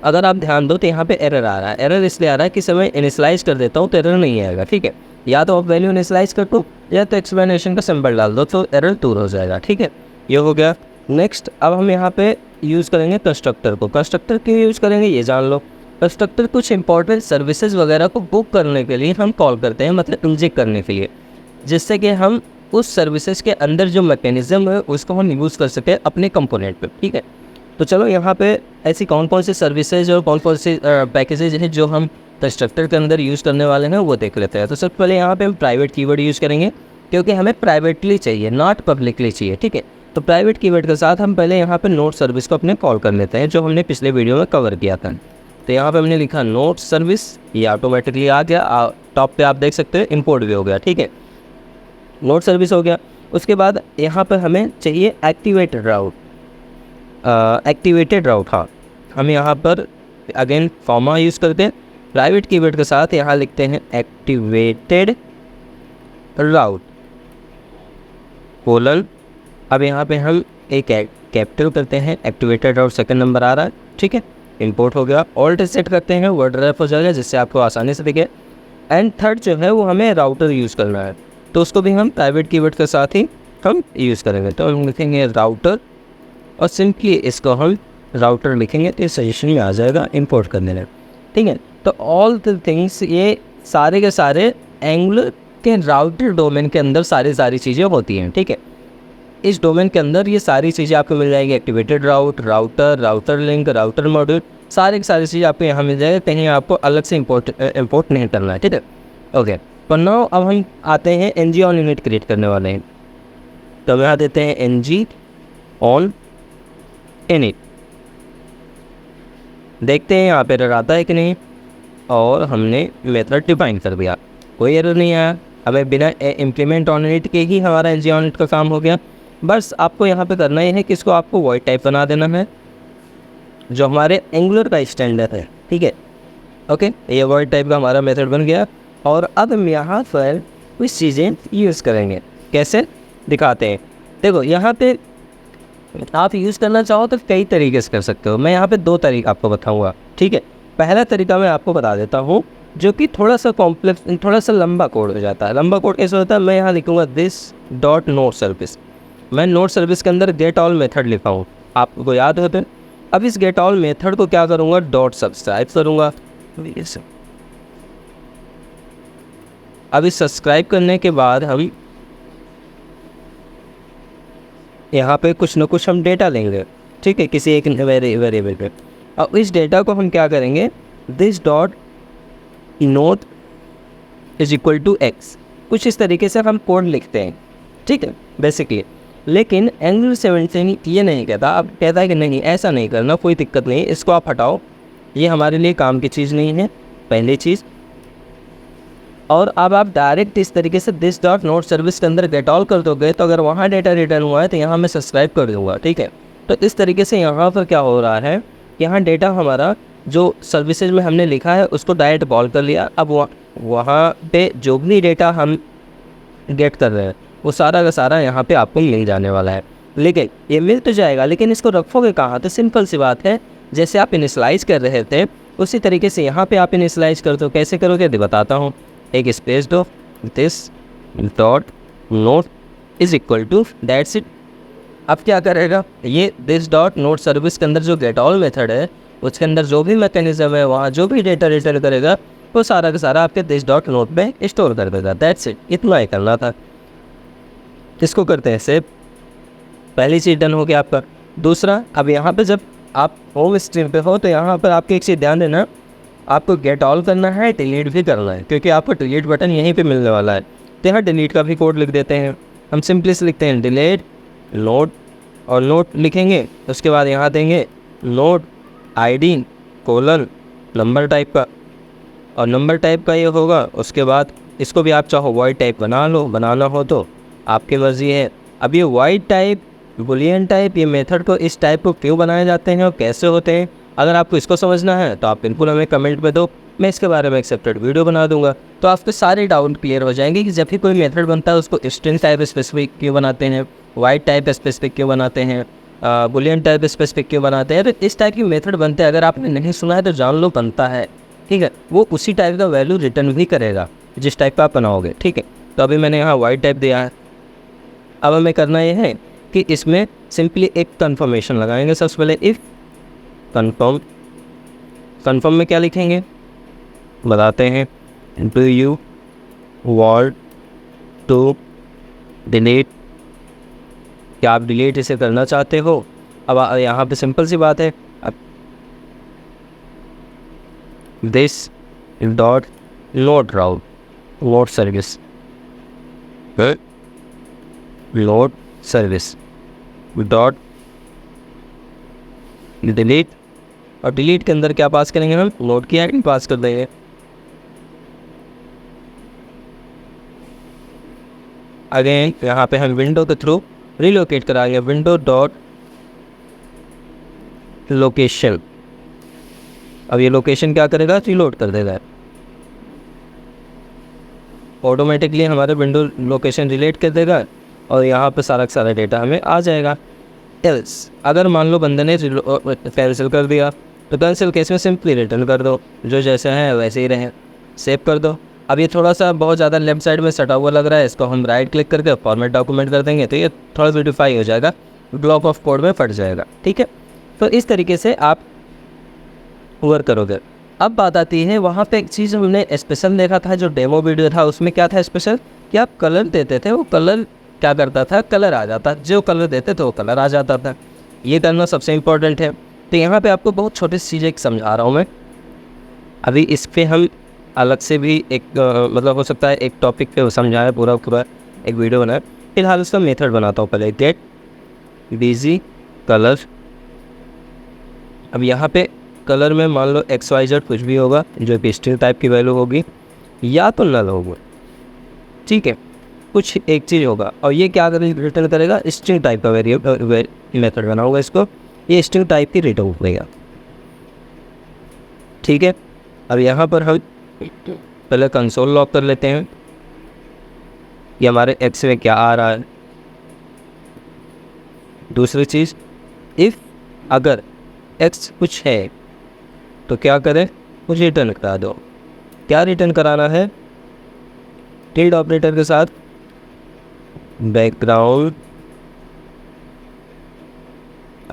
अगर आप ध्यान दो तो यहाँ पे एरर आ रहा है। एरर इसलिए आ रहा है कि समय इनिशलाइज कर देता हूँ तो एरर नहीं आएगा। ठीक है, या तो आप वैल्यू इनिशलाइज कर दो या तो एक्सप्लेनेशन का सिंबल डाल दो तो एरर दूर हो जाएगा। ठीक है, ये हो गया। नेक्स्ट अब हम यहाँ पे यूज़ करेंगे कंस्ट्रक्टर को। कंस्ट्रक्टर क्यों यूज़ करेंगे ये जान लो। कंस्ट्रक्टर कुछ इंपॉर्टेंट सर्विसेज वगैरह को बुक करने के लिए हम कॉल करते हैं, मतलब इंजेक्ट करने के लिए, जिससे कि हम उस सर्विसेज के अंदर जो मैकेनिज़्म है उसको हम यूज़ कर सकें अपने कंपोनेंट पे। ठीक है, तो चलो यहाँ पे ऐसी कौन कौन सी सर्विसेज और कौन कौन सी पैकेजेज हैं जो हम कंस्ट्रक्टर के अंदर यूज़ करने वाले हैं वो देख लेते हैं। तो सबसे पहले यहाँ पे हम प्राइवेट कीवर्ड यूज़ करेंगे क्योंकि हमें प्राइवेटली चाहिए, नॉट पब्लिकली चाहिए। ठीक है, तो प्राइवेट कीवर्ड के साथ हम पहले यहाँ पे नोट सर्विस को अपने कॉल कर लेते हैं, जो हमने पिछले वीडियो में कवर किया था। तो यहाँ पे हमने लिखा नोट सर्विस, ये ऑटोमेटिकली आ गया। टॉप पे आप देख सकते हैं इंपोर्ट भी हो गया। ठीक है, नोट सर्विस हो गया। उसके बाद यहाँ पे हमें चाहिए एक्टिवेटेड राउट। एक्टिवेटेड राउट, हाँ, हम यहाँ पर अगेन फॉर्मा यूज़ करते हैं। प्राइवेट कीवर्ड के साथ यहाँ लिखते हैं एक्टिवेटेड राउट कोलन। अब यहाँ पे हम एक कैपिटल करते हैं, एक्टिवेटेड राउट सेकंड नंबर आ रहा है। ठीक है, इंपोर्ट हो गया। ऑल्ट सेट करते हैं, वर्ड रैप हो जाएगा जिससे आपको आसानी से दिखे। एंड थर्ड जो है वो हमें राउटर यूज़ करना है, तो उसको भी हम प्राइवेट कीवर्ड के साथ ही हम यूज़ करेंगे। तो हम लिखेंगे राउटर और सिंपली इसको हम राउटर लिखेंगे तो सजेशन में आ जाएगा इंपोर्ट करने में। ठीक है, तो ऑल द थिंग्स, ये सारे के सारे एंगुलर के राउटर डोमेन के अंदर सारी चीज़ें होती हैं। ठीक है, इस डोमेन के अंदर ये सारी चीज़ें आपको मिल जाएगी। Activated route, router, router link, router module, सारी चीज़ें आपको यहाँ मिल जाएगी, कहीं आपको अलग से इंपोर्ट नहीं करना है। ठीक है, ओके। पर नाउ अब हम आते हैं ng on init क्रिएट करने वाले हैं। तो हम यहाँ देते हैं ng on init, देखते हैं यहाँ पे एरर आता है कि नहीं, और हमने मेथड डिफाइन कर दिया, कोई एरर नहीं आया। हमें बिना इम्प्लीमेंट ऑन इनिट के ही हमारा ng on init का काम हो गया। बस आपको यहाँ पे करना ही है कि इसको आपको वॉइड टाइप बना देना है जो हमारे एंगुलर का स्टैंडर्ड है। ठीक है, ओके, ये वॉइड टाइप का हमारा मेथड बन गया। और अब हम यहाँ पर कुछ चीज़ें यूज़ करेंगे, कैसे दिखाते हैं। देखो यहाँ पे आप यूज़ करना चाहो तो कई तरीके से कर सकते हो। मैं यहाँ पे दो तरीका आपको बताऊँगा। ठीक है, पहला तरीका मैं आपको बता देता हूँ जो कि थोड़ा सा कॉम्प्लेक्स, थोड़ा सा लंबा कोड हो जाता है। लंबा कोड कैसे होता है, मैं यहाँ लिखूँगा दिस डॉट नोट सर्विस। मैं नोट सर्विस के अंदर गेट ऑल मेथड लिखा हूँ, आपको याद होते हैं। अब इस गेट ऑल मेथड को क्या करूँगा, डॉट सब्सक्राइब करूँगा। अब इस सब्सक्राइब करने के बाद हम यहाँ पे कुछ ना कुछ हम डेटा लेंगे। ठीक है, किसी एक वेरिएबल पे। अब इस डेटा को हम क्या करेंगे, this dot note is equal to X, कुछ इस तरीके से हम कोड लिखते हैं। ठीक है, बेसिकली। लेकिन एंगुलर 17 ये नहीं कहता, अब कहता है कि नहीं ऐसा नहीं करना, कोई दिक्कत नहीं, इसको आप हटाओ, ये हमारे लिए काम की चीज़ नहीं है, पहली चीज़। और अब आप डायरेक्ट इस तरीके से दिस डॉट नोट सर्विस के अंदर गेट ऑल कर दोगे तो अगर वहाँ डेटा रिटर्न हुआ है तो यहाँ मैं सब्सक्राइब कर दूँगा। ठीक है, तो इस तरीके से यहाँ पर क्या हो रहा है, यहाँ डेटा हमारा जो सर्विसेज में हमने लिखा है उसको डायरेक्ट कॉल कर लिया। अब वहाँ पे जो भी डेटा हम गेट कर रहे हैं वो सारा का सारा यहाँ पे आपको मिल जाने वाला है। लेकिन ये मिल तो जाएगा, लेकिन इसको रखोगे कहाँ, तो सिंपल सी बात है, जैसे आप इनिशलाइज कर रहे थे उसी तरीके से यहाँ पे आप इनिशियलाइज करते हो, कैसे करोगे तो बताता हूँ। एक स्पेस दो, this dot note is equal to that's it. अब क्या करेगा ये दिस डॉट नोट सर्विस के अंदर जो गेट ऑल मेथड है उसके अंदर जो भी मैकेनिज्म है वहाँ जो भी डेटा रिटर्न करेगा वो सारा का सारा आपके दिस डॉट नोट में स्टोर कर देगा। दैट्स इट, इतना ही करना था। इसको करते हैं सेव। पहली चीज़ डन हो गया आपका। दूसरा, अब यहाँ पे जब आप होम स्क्रीन पे हो तो यहाँ पर आपको एक चीज़ ध्यान देना, आपको गेट ऑल करना है, डिलीट भी करना है, क्योंकि आपको डिलीट बटन यहीं पे मिलने वाला है। तो यहाँ डिलीट का भी कोड लिख देते हैं। हम सिंपली से लिखते हैं डिलीट नोट, और नोट लिखेंगे उसके बाद यहाँ देंगे note ID colon number type का, और नंबर टाइप का ये होगा। उसके बाद इसको भी आप चाहो वॉइड टाइप बना लो, बनाना हो तो आपकी मर्ज़ी है। अब ये वॉइड टाइप, बुलियन टाइप, ये मेथड को इस टाइप को क्यों बनाए जाते हैं और कैसे होते हैं, अगर आपको इसको समझना है तो आप बिल्कुल हमें कमेंट में दो, मैं इसके बारे में एक सेपरेट वीडियो बना दूंगा। तो आपके सारे डाउट क्लियर हो जाएंगे कि जब भी कोई मेथड बनता है उसको स्ट्रिंग टाइप स्पेसिफिक क्यों बनाते हैं, वाइड टाइप स्पेसिफिक क्यों बनाते हैं, बुलियन टाइप स्पेसिफिक क्यों बनाते हैं। तो इस टाइप की मेथड बनते हैं, अगर आपने नहीं सुना है तो जान लो, बनता है, ठीक है। वो उसी टाइप का वैल्यू रिटर्न भी करेगा जिस टाइप का आप बनाओगे, ठीक है। तो अभी मैंने यहाँ वाइड टाइप दिया है। अब हमें करना ये है कि इसमें सिंपली एक कन्फर्मेशन लगाएंगे। सबसे पहले इफ़ कन्फर्म, कन्फर्म में क्या लिखेंगे बताते हैं, do you want to delete, क्या आप डिलीट इसे करना चाहते हो। अब यहाँ पे सिंपल सी बात है, अब this dot note route note service, load service dot delete, और डिलीट के अंदर क्या पास करेंगे हम, नोट की आईडी पास कर देंगे। अगेन यहाँ पे हम विंडो के थ्रू रिलोकेट कराएंगे, विंडो डॉट लोकेशन। अब ये लोकेशन क्या करेगा, रिलोड कर देगा ऑटोमेटिकली, हमारे विंडो लोकेशन रिलेट कर देगा और यहाँ पे सारा का सारा डेटा हमें आ जाएगा। एल्स अगर मान लो बंदे ने कैंसिल कर दिया तो कैंसिल केस में सिंपली रिटर्न कर दो, जो जैसे है वैसे ही रहे, सेव कर दो। अब ये थोड़ा सा बहुत ज़्यादा लेफ्ट साइड में सटा हुआ लग रहा है, इसको हम राइट क्लिक करके फॉर्मेट डॉक्यूमेंट कर देंगे तो ये थोड़ा ब्यूटीफाई हो जाएगा, ब्लॉक ऑफ कोड में फट जाएगा, ठीक है। तो इस तरीके से आप वर्क करोगे। अब बात आती है, वहाँ पे एक चीज़ हमने स्पेशल देखा था, जो डेमो वीडियो था उसमें क्या था स्पेशल, कि आप कलर देते थे, वो कलर क्या करता था, कलर आ जाता, जो कलर देते थे वो कलर आ जाता था। ये करना सबसे इम्पोर्टेंट है। तो यहाँ पे आपको बहुत छोटी सी चीज़ें समझा रहा हूँ मैं। अभी इस पर हम अलग से भी एक मतलब हो सकता है एक टॉपिक पे समझाया, पूरा एक वीडियो बनाया। फिलहाल उसका मेथड बनाता हूँ पहले, गेट बीजी कलर। अब यहाँ पे कलर में मान लो XYZ कुछ भी होगा जो कि स्ट्रिंग टाइप की वैल्यू होगी या तो नल होगा, ठीक है, कुछ एक चीज़ होगा। और ये क्या रिटर्न करेगा, स्ट्रिंग टाइप का वेरिएबल मेथड बनाऊंगा इसको, ये स्ट्रिंग टाइप की रिटर्न करेगा, ठीक है। अब यहाँ पर हम पहले कंसोल लॉक कर लेते हैं कि हमारे एक्स में क्या आ रहा है। दूसरी चीज़, इफ़ अगर एक्स कुछ है तो क्या करें, कुछ रिटर्न करा दो। क्या रिटर्न कराना है, टिल्ड ऑपरेटर के साथ background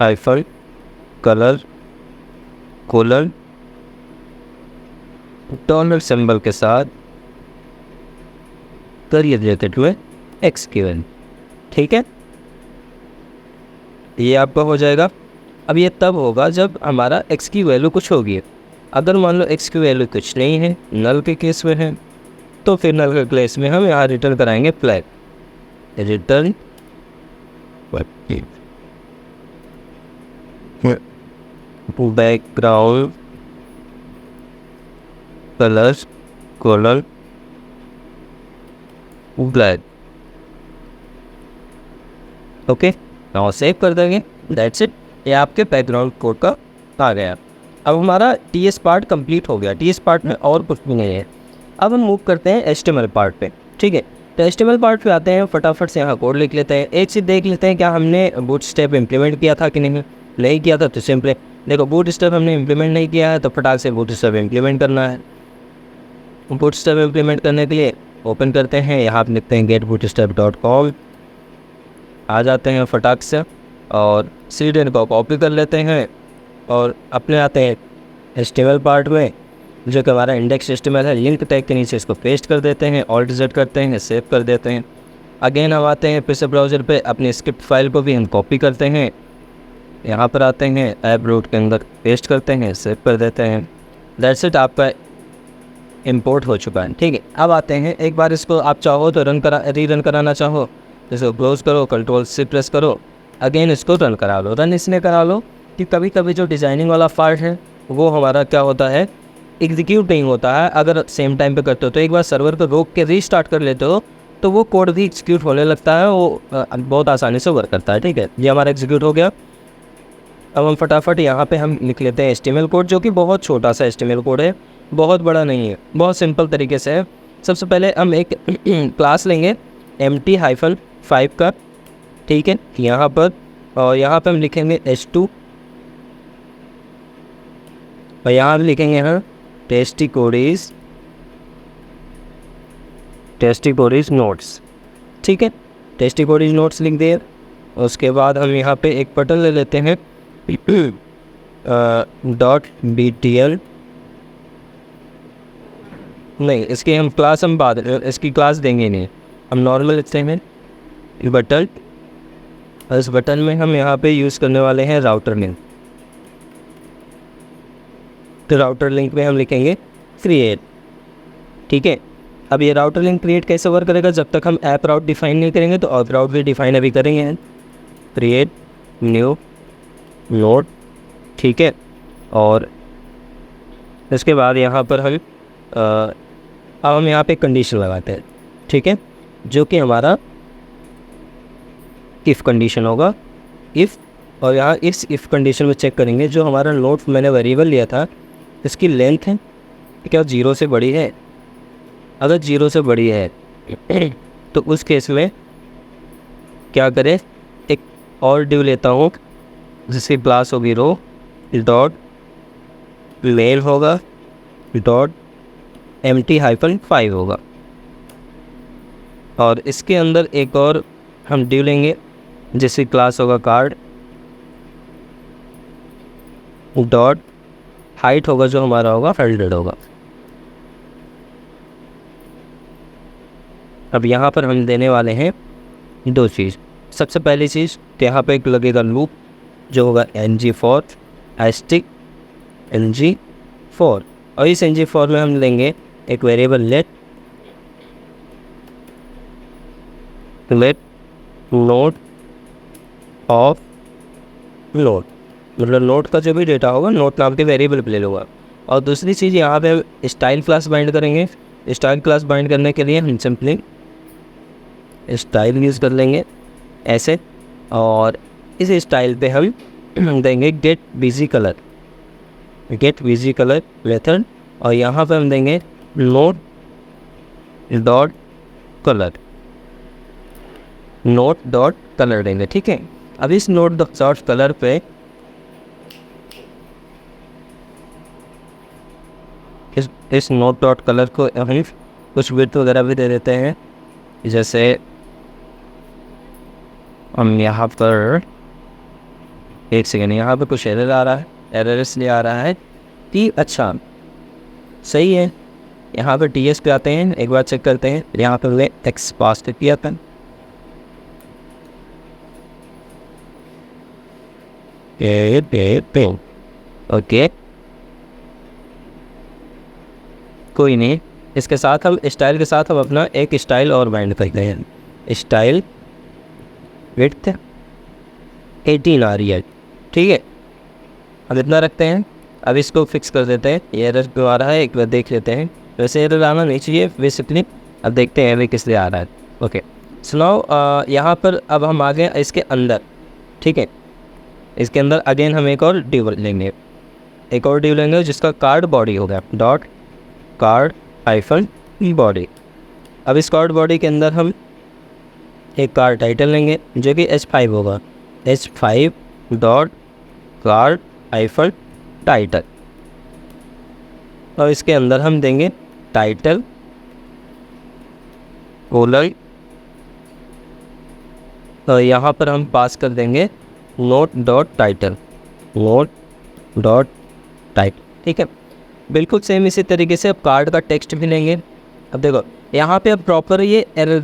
iPhone colour colon dollar symbol के साथ करिए रिलेटेड हुए एक्स की वैल्यू, ठीक है। ये आपका हो जाएगा। अब ये तब होगा जब हमारा x की वैल्यू कुछ होगी। अगर मान लो x की वैल्यू कुछ नहीं है, नल के केस में है, तो फिर नल के केस में हम यहाँ रिटर्न कराएंगे flag, return background colour colon black, okay. Now save कर देंगे, दैट्स इट। ये आपके बैकग्राउंड कोड का आ गया। अब हमारा TS पार्ट कंप्लीट हो गया। TS पार्ट में और कुछ भी नहीं है। अब हम मूव करते हैं HTML पार्ट पे, ठीक है। तो HTML पार्ट पे आते हैं, फटाफट से यहाँ कोड लिख लेते हैं। एक चीज़ देख लेते हैं क्या हमने बूटस्ट्रैप इम्प्लीमेंट किया था कि नहीं। नहीं किया था तो सिंपली देखो बूटस्ट्रैप हमने इम्प्लीमेंट नहीं किया है तो फटाक से बूटस्ट्रैप इम्प्लीमेंट करना है। बूटस्ट्रैप इम्प्लीमेंट करने के लिए ओपन करते हैं, यहाँ पे लिखते हैं getbootstrap.com, आ जाते हैं फटाक से और सीडीएन को कॉपी कर लेते हैं और अपने आते हैं HTML पार्ट में जो कि हमारा इंडेक्स HTML है, लिंक टैग के नीचे इसको पेस्ट कर देते हैं, ऑल्ट Z करते हैं, सेव कर देते हैं। अगेन हम आते हैं फिर से ब्राउज़र पे, अपनी स्क्रिप्ट फाइल को भी हम कॉपी करते हैं, यहाँ पर आते हैं ऐप रूट के अंदर पेस्ट करते हैं, सेव कर देते हैं। दैट्स इट, आपका इंपोर्ट हो चुका है। ठीक है, अब आते हैं एक बार इसको आप चाहो तो रीरन कराना चाहो जैसे क्लोज़ करो, Ctrl+C प्रेस करो, अगेन इसको रन करा लो। रन इसलिए करा लो कि कभी कभी जो डिज़ाइनिंग वाला पार्ट है वो हमारा क्या होता है, एग्जीक्यूट नहीं होता है। अगर सेम टाइम पे करते हो तो एक बार सर्वर को रोक के रीस्टार्ट कर लेते हो तो वो कोड भी एग्जीक्यूट होने लगता है, वो बहुत आसानी से वर्क करता है। ठीक है, ये हमारा एग्जीक्यूट हो गया। अब हम फटाफट यहाँ पे हम लिख लेते हैं HTML कोड, जो कि बहुत छोटा सा HTML कोड है, बहुत बड़ा नहीं है, बहुत सिंपल तरीके से है। सबसे पहले हम एक क्लास लेंगे empty-5 का, ठीक है, यहाँ पर, और यहाँ पे हम लिखेंगे h2 और यहाँ भी लिखेंगे हम टेस्टी नोट्स। ठीक है, टेस्टी नोट्स लिख दिए। उसके बाद हम यहाँ पे एक बटन ले लेते हैं .btl, नहीं इसकी हम क्लास हम बाद इसकी क्लास देंगे नहीं, हम नॉर्मल लिखते हैं बटन। इस बटन में हम यहाँ पे यूज़ करने वाले हैं राउटर लिंक। तो राउटर लिंक में हम लिखेंगे क्रिएट। ठीक है, अब ये राउटर लिंक क्रिएट कैसे वर्क करेगा, जब तक हम ऐप राउट डिफाइन नहीं करेंगे तो ऐप राउट भी डिफाइन अभी करेंगे। क्रिएट न्यू नोड, ठीक है, और इसके बाद यहाँ पर हम अब हम यहाँ पे कंडीशन लगाते हैं। ठीक है, जो कि हमारा इफ़ कंडीशन होगा, इफ़, और यहाँ इस इफ़ कंडीशन में चेक करेंगे जो हमारा नोड मैंने वेरिएबल लिया था इसकी लेंथ है क्या 0 से बड़ी है। अगर 0 से बड़ी है तो उस केस में क्या करें, एक और डिव लेता हूँ जिसकी क्लास होगी रो डॉट लेन होगा डॉट empty-5 होगा, और इसके अंदर एक और हम डिव लेंगे जिसकी क्लास होगा कार्ड डॉट हाइट होगा, जो हमारा होगा 100 होगा। अब यहाँ पर हम देने वाले हैं दो चीज़। सबसे पहली चीज़ तो यहाँ पे एक लगेगा लूप जो होगा ng4 * ng4, और इस ng4 में हम लेंगे एक variable let node of node, मतलब नोड का जो भी डेटा होगा नोड नाम के वेरिएबल पे ले लूँगा। और दूसरी चीज़ यहाँ पे हम स्टाइल क्लास बाइंड करेंगे। स्टाइल क्लास बाइंड करने के लिए हम सिंपली स्टाइल यूज़ कर लेंगे ऐसे, और इस स्टाइल पे हम देंगे गेट बिजी कलर मेथड, और यहाँ पे हम देंगे नोड डॉट कलर देंगे। ठीक है, अब इस नोड डॉट कलर पे इस नोड डॉट कलर को हम कुछ विड्थ वगैरह भी दे देते हैं। जैसे हम यहाँ पर एक सेकेंड, यहाँ पे कुछ एरर आ रहा है, एरर इसलिए आ रहा है कि अच्छा सही है। यहाँ पर TS पे आते हैं, एक बार चेक करते हैं। यहाँ पर हमने एक्स पास किया था, ओके कोई नहीं। इसके साथ हम स्टाइल के साथ हम अपना एक स्टाइल और बाइंड करते हैं। स्टाइल विड्थ 18 आ रही है, ठीक है, अब इतना रखते हैं। अब इसको फिक्स कर देते हैं। ये एरर क्यों आ रहा है एक बार देख लेते हैं। वैसे एरर आना नहीं चाहिए बेसिकली, अब देखते हैं एरर किस लिए आ रहा है। ओके सुनाओ, यहाँ पर अब हम आ गए इसके अंदर। ठीक है, इसके अंदर अगेन हम एक और डिव लेंगे, जिसका कार्ड बॉडी होगा डॉट कार्ड - बॉडी। अब इस कार्ड बॉडी के अंदर हम एक कार्ड टाइटल लेंगे जो कि H5 होगा, H5 dot card hyphen title, और इसके अंदर हम देंगे टाइटल कोलन, तो यहाँ पर हम पास कर देंगे note dot title, note dot title. ठीक है, बिल्कुल सेम इसी तरीके से अब कार्ड का टेक्स्ट भी लेंगे। अब देखो यहाँ पे अब प्रॉपर ये एरर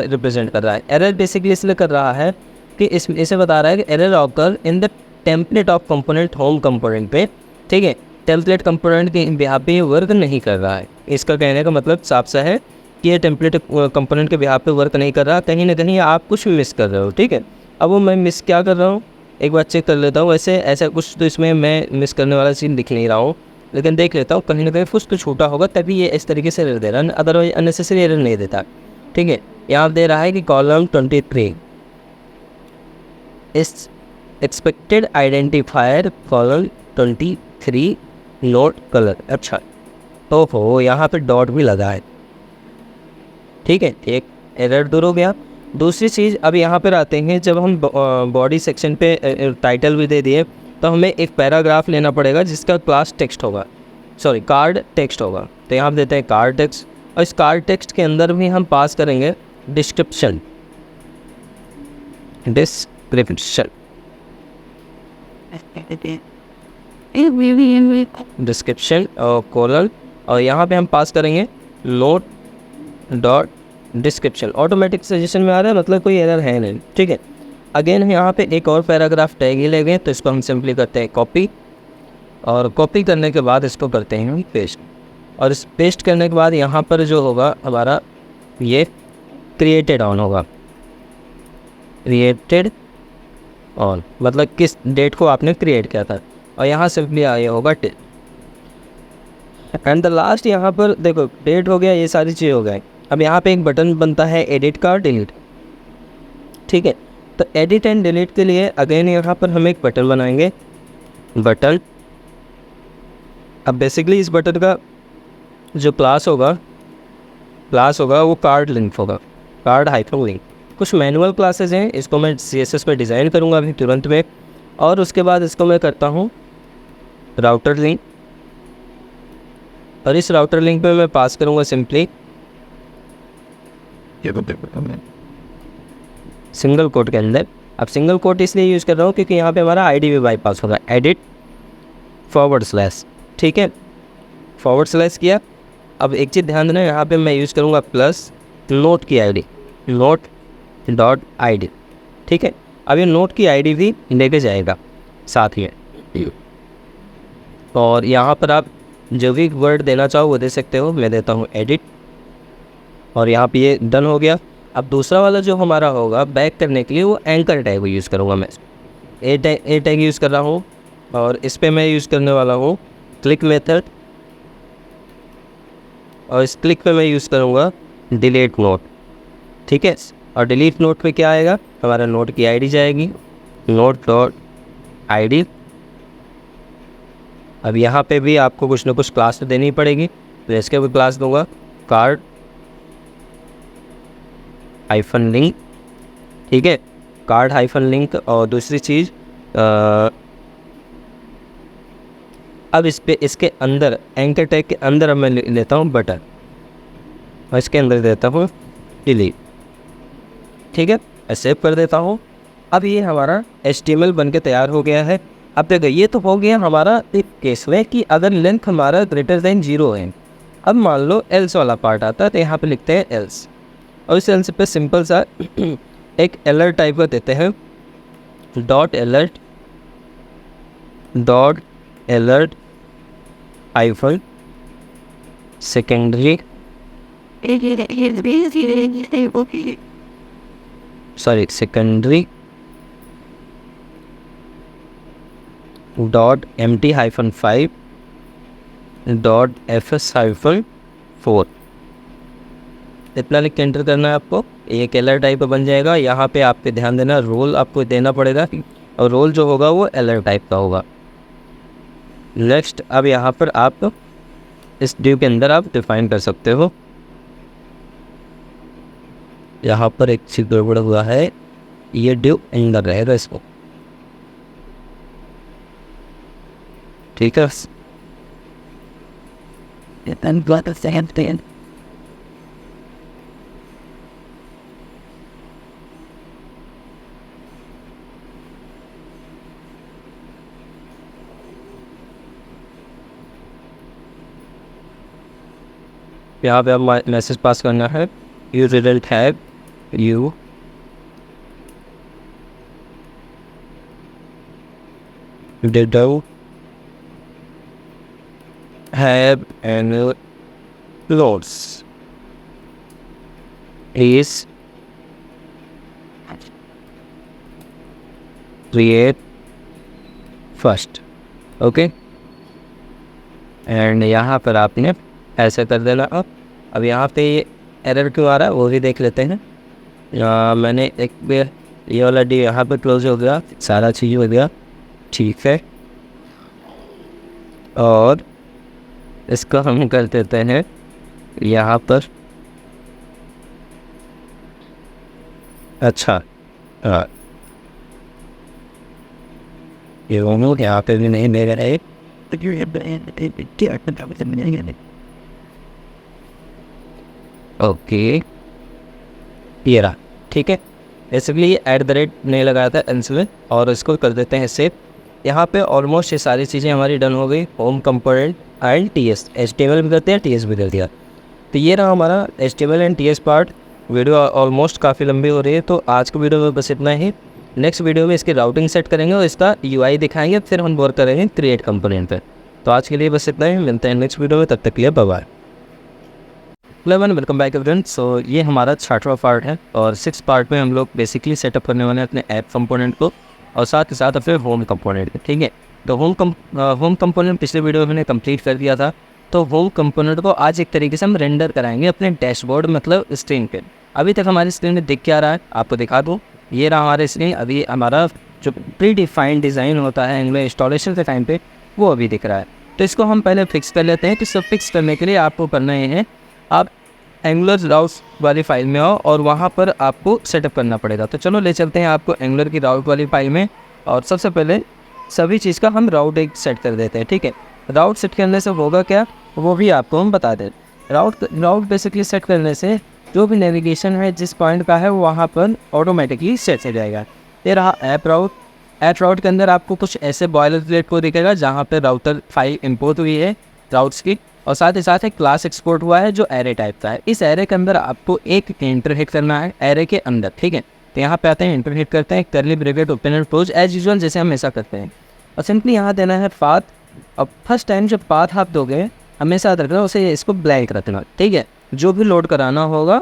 रिप्रेजेंट कर रहा है। एरर बेसिकली इसलिए कर रहा है कि इसे बता रहा है कि error occur in the template of component home component पे। ठीक है, टेम्पलेट कंपोनेंट के बिहार पे ये वर्क नहीं कर रहा है। इसका कहने का मतलब साफ सा है कि ये टेम्पलेट कंपोनेंट के बिहार पे वर्क नहीं कर रहा, कहीं ना कहीं आप कुछ मिस कर रहे हो। ठीक है, अब वो मैं मिस क्या कर रहा हूँ एक बार चेक कर लेता हूँ। वैसे ऐसा कुछ तो इसमें मैं मिस करने वाला सीन दिख नहीं रहा हूँ, लेकिन देख लेता हूँ कहीं ना कहीं कुछ तो छोटा होगा तभी ये इस तरीके से एरर दे रहा है, अदरवाइज अननेसेसरी एरर नहीं देता। ठीक है, यहाँ दे रहा है कि कॉलम 23 इस expected identifier column 23 note colour. अच्छा, तो हो यहाँ पे डॉट भी लगा है। ठीक है, एक एरर दूर हो गया। दूसरी चीज़, अब यहाँ पर आते हैं, जब हम बॉडी सेक्शन पे टाइटल भी दे दिए तो हमें एक पैराग्राफ लेना पड़ेगा जिसका क्लास टेक्स्ट होगा, सॉरी कार्ड टेक्स्ट होगा। तो यहाँ देते हैं कार्ड टेक्स्ट, और इस कार्ड टेक्स्ट के अंदर भी हम पास करेंगे डिस्क्रिप्शन, डिस्क्रिप्शन और कोलन, और यहाँ पे हम पास करेंगे note dot description. Automatic suggestion में आ रहा है, मतलब कोई एरर है नहीं। ठीक है, अगेन यहाँ पे एक और पैराग्राफ टैग ही ले गए, तो इसको हम सिंपली करते हैं कॉपी, और कॉपी करने के बाद इसको करते हैं हम पेस्ट, और इस पेस्ट करने के बाद यहाँ पर जो होगा हमारा ये क्रिएटेड ऑन होगा, क्रिएटेड ऑन मतलब किस डेट को आपने क्रिएट किया था, और यहाँ सिंपली आया होगा डेट। एंड द लास्ट यहाँ पर देखो डेट हो गया, ये सारी चीज़ हो गई। अब यहाँ पे एक बटन बनता है एडिट का डिलीट। ठीक है, तो एडिट एंड डिलीट के लिए अगेन यहाँ पर हम एक बटन बनाएंगे, बटन। अब बेसिकली इस बटन का जो क्लास होगा वो कार्ड लिंक होगा, कार्ड हाइफन लिंक। कुछ मैनुअल क्लासेस हैं, इसको मैं CSS पे डिज़ाइन करूँगा अभी तुरंत में, और उसके बाद इसको मैं करता हूँ राउटर लिंक, और इस राउटर लिंक पे मैं पास करूँगा सिंपली सिंगल कोट के अंदर। अब सिंगल कोट इसलिए यूज़ कर रहा हूँ क्योंकि यहाँ पे हमारा आईडी भी बाईपास होगा, एडिट /। ठीक है, / किया। अब एक चीज़ ध्यान देना, यहाँ पे मैं यूज़ करूँगा प्लस नोट की आईडी, नोट डॉट आईडी। ठीक है, अब ये नोट की आईडी भी लेके जाएगा साथ ही, और यहाँ पर आप जो भी वर्ड देना चाहो वो दे सकते हो। मैं देता हूँ एडिट, और यहाँ पे ये डन हो गया। अब दूसरा वाला जो हमारा होगा बैक करने के लिए, वो एंकर टैग यूज़ करूँगा मैं। ए टैग यूज़ कर रहा हूँ, और इस पे मैं यूज़ करने वाला हूँ क्लिक मेथड, और इस क्लिक पे मैं यूज़ करूँगा डिलीट नोट। ठीक है, और डिलीट नोट पे क्या आएगा, हमारा नोट की आईडी जाएगी, नोट डॉट आईडी। अब यहाँ पे भी आपको कुछ ना कुछ क्लास तो देनी पड़ेगी, तो इसके भी क्लास दूंगा कार्ड हाइफन लिंक। ठीक है, कार्ड हाइफन लिंक। और दूसरी चीज़, अब इसके अंदर एंकर टैग के अंदर अब मैं लेता हूँ बटन, और इसके अंदर देता हूँ डिलीट। ठीक है, सेव कर देता हूँ। अब ये हमारा HTML बन के तैयार हो गया है। अब देखो ये तो हो गया हमारा एक केस में कि अगर लेंथ हमारा >0 है। अब मान लो एल्स वाला पार्ट आता है, तो यहाँ पे लिखते हैं एल्स, और इस एल्स पे सिंपल सा एक अलर्ट टाइप का देते हैं, dot alert hyphen secondary, sorry secondary .mt-5 .fs-4 इतना लिख के एंटर करना है आपको। एक एलर टाइप बन जाएगा। यहाँ पे आप पे ध्यान देना, रोल आपको देना पड़ेगा, और रोल जो होगा वो एलर टाइप का होगा। नेक्स्ट, अब यहाँ पर आप इस ड्यू के अंदर आप डिफाइन कर सकते हो। यहाँ पर एक चीज़ गड़बड़ हुआ है, ये ड्यू अंदर रहेगा, इसको ठीक है। And got the same thing. यहाँ पे अब मैसेज पास करना है, you didn't have you didn't have any loss, please create first. Okay, and यहाँ पर आपने ऐसे कर देना। अब यहाँ पे एरर क्यों आ रहा है वो भी देख लेते हैं। मैंने एक बार ये वाला डी यहाँ पे क्लोज हो गया, सारा चीज़ हो गया, ठीक है। और इसको हम कर देते हैं यहाँ पर। अच्छा, ये दोनों यहाँ पे भी नहीं दे रहे। ओके, ये रहा, ठीक है। बेसिकली एट द रेट नहीं लगाया था एंस में, और इसको कर देते हैं सेव। यहाँ पे ऑलमोस्ट ये सारी चीज़ें हमारी डन हो गई। Home component and TS, HTML भी करते हैं, TS भी कर दिया। तो ये रहा हमारा HTML and TS part. Video almost काफ़ी लंबी हो रही है, तो आज के वीडियो में बस इतना ही। नेक्स्ट वीडियो में इसकी राउटिंग सेट करेंगे और इसका UI दिखाएंगे, फिर हम वर्क करेंगे क्रिएट कंपोनेंट पे। तो आज के लिए बस इतना ही, मिलते हैं नेक्स्ट वीडियो में, तब तक के लिए bye bye. Hello and welcome back everyone. So ये हमारा 6वां पार्ट है, और 6 पार्ट में हम लोग बेसिकली सेटअप करने वाले हैं अपने ऐप कंपोनेंट को, और साथ ही साथ अपने होम कंपोनेंट को, ठीक है। तो होम कंपोनेंट पिछले वीडियो में मैंने कंप्लीट कर दिया था। तो होम कंपोनेंट को आज एक तरीके से हम रेंडर कराएंगे अपने डैशबोर्ड, मतलब स्क्रीन पे। अभी तक हमारी स्क्रीन में दिख क्या रहा है आपको दिखा दूँ। ये रहा हमारे स्क्रीन। अभी हमारा जो प्री डिफाइंड डिज़ाइन होता है एंगुलर इंस्टॉलेशन के टाइम पे, वो अभी दिख रहा है। तो इसको हम पहले फिक्स कर लेते हैं। तो सब फिक्स करने के लिए आपको करना ये है, आप एंगुलर राउट वाली फाइल में आओ और वहाँ पर आपको सेटअप करना पड़ेगा। तो चलो ले चलते हैं आपको एंगुलर की राउट वाली फाइल में, और सबसे पहले सभी चीज़ का हम राउट एक सेट कर देते हैं, ठीक है। राउट सेट करने से होगा क्या, वो भी आपको हम बता दें। राउट बेसिकली सेट करने से जो भी नेविगेशन है जिस पॉइंट का है वहाँ पर ऑटोमेटिकली सेट हो जाएगा। ये रहा ऐप राउट। ऐप राउट के अंदर आपको कुछ ऐसे बॉयलरप्लेट को दिखेगा जहाँ पर राउटर फाइल इम्पोर्ट हुई है राउट्स की, और साथ ही साथ एक क्लास एक्सपोर्ट हुआ है जो एरे टाइप का है। इस एरे के अंदर आपको एक एंटर हिट करना है एरे के अंदर, ठीक है। तो यहाँ पे आते हैं, एंटर हिट करते हैं, curly bracket open and close as usual जैसे हम ऐसा करते हैं, और सिंपली यहाँ देना है पाथ। अब फर्स्ट टाइम जब पाथ आप दोगे हमेशा याद रखना उसे इसको ब्लैंक रखना, ठीक है। जो भी लोड कराना होगा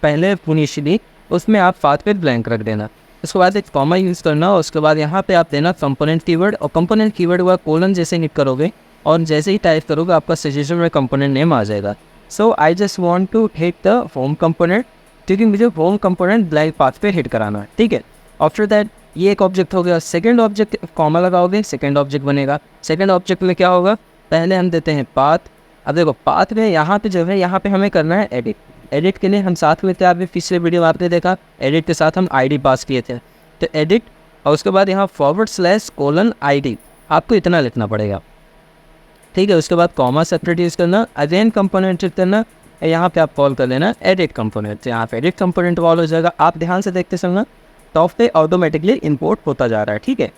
पहले इनिशियली उसमें आप पाथ पे ब्लैंक रख देना। उसके बाद एक कॉमा यूज़ करना, और उसके बाद यहाँ पे आप देना कंपोनेंट कीवर्ड, और कंपोनेंट कीवर्ड हुआ कोलन जैसे हिट करोगे और जैसे ही टाइप करोगे आपका सजेशन में कंपोनेंट नेम आ जाएगा। So I just want to hit the home component, क्योंकि मुझे होम कंपोनेंट ब्लैंक पाथ पे हिट कराना है, ठीक है। आफ्टर दैट ये एक ऑब्जेक्ट हो गया। सेकंड ऑब्जेक्ट कॉमा लगाओगे, सेकंड ऑब्जेक्ट बनेगा। सेकंड ऑब्जेक्ट में क्या होगा, पहले हम देते हैं पाथ। अब देखो पाथ में यहाँ पे जो है, यहाँ पे हमें करना है एडिट। एडिट के लिए हम साथ में थे, आपने पिछले वीडियो में आपने देखा, एडिट के साथ हम ID पास किए थे। तो एडिट, और उसके बाद यहाँ /:ID आपको इतना लिखना पड़ेगा, ठीक है। उसके बाद कॉमा सेपरेट यूज़ करना, अगेन कंपोनेंट करना, यहाँ पे आप कॉल कर लेना एडिट कंपोनेंट। यहाँ पे एडिट कंपोनेंट कॉल हो जाएगा। आप ध्यान से देखते चलना, टॉप पे ऑटोमेटिकली इंपोर्ट होता जा रहा है, ठीक है।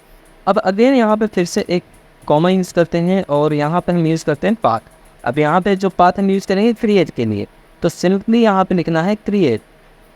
अब अगेन यहाँ पे फिर से एक कॉमा यूज़ करते हैं, और यहाँ पे हम यूज़ करते हैं पाथ। अब यहाँ पे जो पाथ हम यूज़ करेंगे क्रिएट के लिए, तो सिंपली यहाँ पे लिखना है क्रिएट,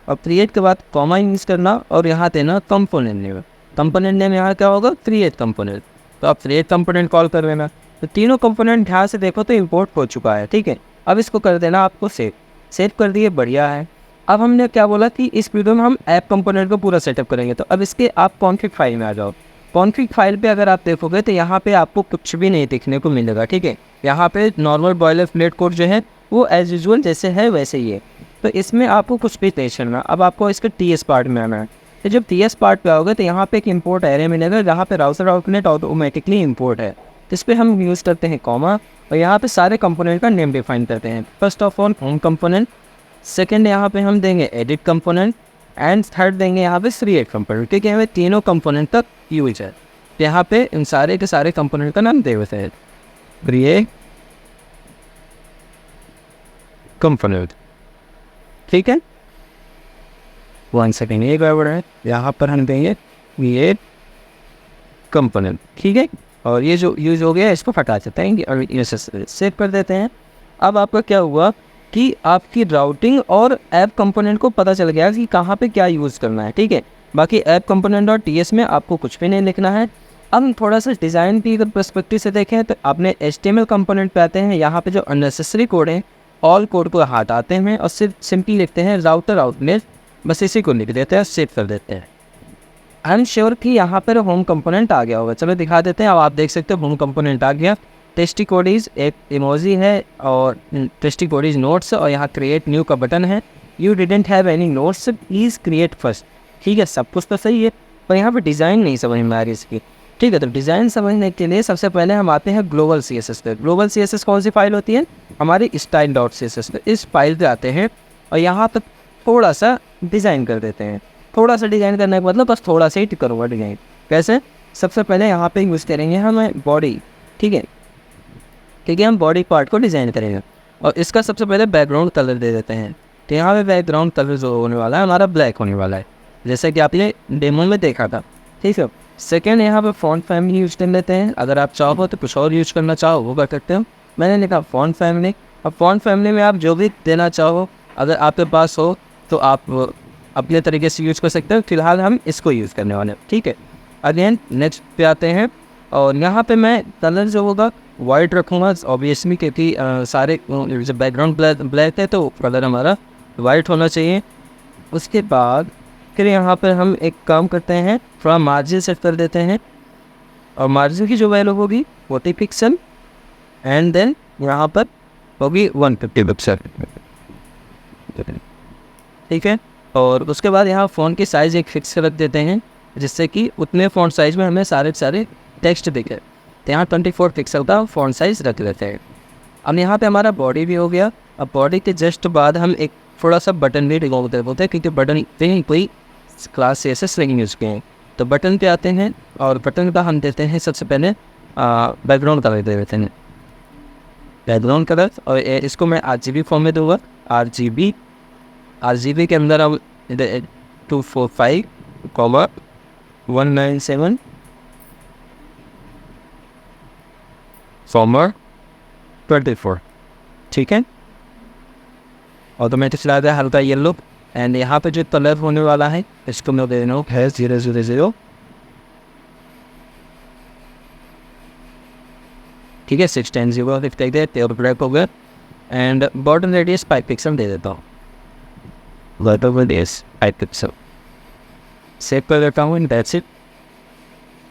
और क्रिएट के बाद कॉमा यूज़ करना, और यहाँ देना कंपोनेंट नेम। कंपोनेंट नेम यहाँ क्या होगा, क्रिएट कंपोनेंट। तो आप क्रिएट कंपोनेंट कॉल कर लेना। तो तीनों कंपोनेंट ध्यान से देखो तो इंपोर्ट हो चुका है, ठीक है। अब इसको कर देना आपको सेव कर दिए, बढ़िया है। अब हमने क्या बोला कि इस वीडियो में हम ऐप कंपोनेंट को पूरा सेटअप करेंगे। तो अब इसके आप कॉन्फिग फाइल में आ जाओ। कॉन्फिग फाइल पे अगर आप देखोगे तो यहाँ पे आपको कुछ भी नहीं दिखने को मिलेगा, ठीक है। यहाँ पे नॉर्मल बॉयलर प्लेट कोड जो है वो एज यूजुअल जैसे है वैसे ही है। तो इसमें आपको कुछ भी नहीं करना। अब आपको इसके TS पार्ट में आना है। तो जब TS पार्ट पे आओगे तो यहाँ पे एक इंपोर्ट एरे मिलेगा जहाँ पे राउटर आउटलेट ऑटोमेटिकली इंपोर्ट है। तो इस पर हम यूज़ करते हैं कॉमा, और यहाँ पे सारे कंपोनेंट का नेम डिफाइन करते हैं। First of all home component, second यहाँ पे हम देंगे एडिट कंपोनेंट, एंड थर्ड देंगे यहाँ पे क्रिएट कंपोनेंट, क्योंकि हमें तीनों कंपोनेंट तक यूज है। तो यहाँ पे इन सारे के सारे कंपोनेंट का नाम दे देते हैं। Create component. ठीक है, 1 सेकेंड, ये गड़बड़ है, यहाँ पर हम देंगे क्रिएट कंपोनेंट। ठीक है, और ये जो यूज हो गया इसको हटा देते हैं और सेव कर देते हैं। अब आपका क्या हुआ कि आपकी राउटिंग और ऐप कंपोनेंट को पता चल गया कि कहाँ पे क्या यूज़ करना है। ठीक है, बाकी ऐप कंपोनेंट और टीएस में आपको कुछ भी नहीं लिखना है। अब हम थोड़ा सा डिज़ाइन की अगर पर्सपेक्टिव से देखें तो अपने HTML कंपोनेंट पे आते हैं। यहाँ पे जो अननेसेसरी कोड है ऑल कोड को हटाते हैं और सिर्फ सिंपली लिखते हैं राउटर आउटलेट, बस इसी को लिख देते हैं, सेव कर देते हैं। आई एम श्योर कि यहाँ पर होम कंपोनेंट आ गया होगा, चलो दिखा देते हैं। अब आप देख सकते हो होम कंपोनेंट आ गया। टेस्टी कोडीज एक इमोजी है और टेस्टी कोडीज नोट्स, और यहाँ क्रिएट न्यू का बटन है। You didn't have any notes, please create first. ठीक है, सब कुछ तो सही है, पर यहाँ पर डिज़ाइन नहीं समझ में आ रही इसकी। ठीक है, तो डिज़ाइन समझने के लिए सबसे पहले हम आते हैं ग्लोबल CSS पे। ग्लोबल CSS कौन सी फाइल होती है? हमारी style.css पे। इस फाइल पे आते हैं और यहाँ पर थोड़ा सा डिज़ाइन कर देते हैं। थोड़ा सा डिज़ाइन करने का मतलब बस थोड़ा सा ही करूँगा डिज़ाइन। कैसे? सबसे पहले यहाँ पे यूज़ करेंगे हम बॉडी। ठीक है, क्योंकि हम बॉडी पार्ट को डिज़ाइन करेंगे और इसका सबसे पहले बैकग्राउंड कलर दे देते हैं। तो यहाँ पे बैकग्राउंड कलर जो होने वाला है हमारा ब्लैक होने वाला है, जैसे कि आपने डेमो में देखा था। ठीक है, सेकेंड यहाँ पे फॉन्ट फैमिली यूज कर लेते हैं। अगर आप चाहो तो कुछ और यूज करना चाहो वो कर सकते हो। मैंने लिखा फॉन्ट फैमिली, और फॉन्ट फैमिली में आप जो भी देना चाहो अगर आपके पास हो तो आप अपने तरीके से यूज़ कर सकते हो। फिलहाल हम इसको यूज़ करने वाले हैं। ठीक है, अगेन नेक्स्ट पे आते हैं और यहाँ पे मैं कलर जो होगा वाइट रखूँगा ऑब्वियसली, क्योंकि सारे जो बैकग्राउंड ब्लैक है तो कलर हमारा वाइट होना चाहिए। उसके बाद फिर यहाँ पर हम एक काम करते हैं, थोड़ा मार्जिन सेट कर देते हैं और मार्जिन की जो वैल्यू होगी 40 पिक्सल एंड देन यहाँ पर होगी 150 पिक्सल। ठीक है, और उसके बाद यहाँ फ़ॉन्ट की साइज़ एक फिक्स रख देते हैं जिससे कि उतने फ़ॉन्ट साइज़ में हमें सारे टेक्स्ट दिखे। तो यहाँ 24 पिक्सल का फ़ॉन्ट साइज़ रख देते हैं। अब यहाँ पे हमारा बॉडी भी हो गया। अब बॉडी के जस्ट बाद हम एक थोड़ा सा बटन भी डिगो बोलते हैं, क्योंकि बटन पे कोई क्लास CSS नहीं यूज़ किए हैं। तो बटन पे आते हैं और बटन का हम देते हैं सबसे पहले बैकग्राउंड कलर दे देते हैं, बैकग्राउंड कलर। और इसको मैं RGB फॉर्म में दूँगा। RGB के अंदर हम 245,197 फॉर्मर 24। ठीक है, ऑटोमेटिक चला दिया हल्का येलो। एंड यहाँ पे जो कलर होने वाला है इसको मैं दे देना हूँ है 000। ठीक है, 610 लिख देते और ब्लैक हो गया। एंड बॉटम रेडियस 5 पिक्सल दे देता हूँ, बॉटम रेडियस 5 पिक्सल सेव कर देता हूँ। That's it.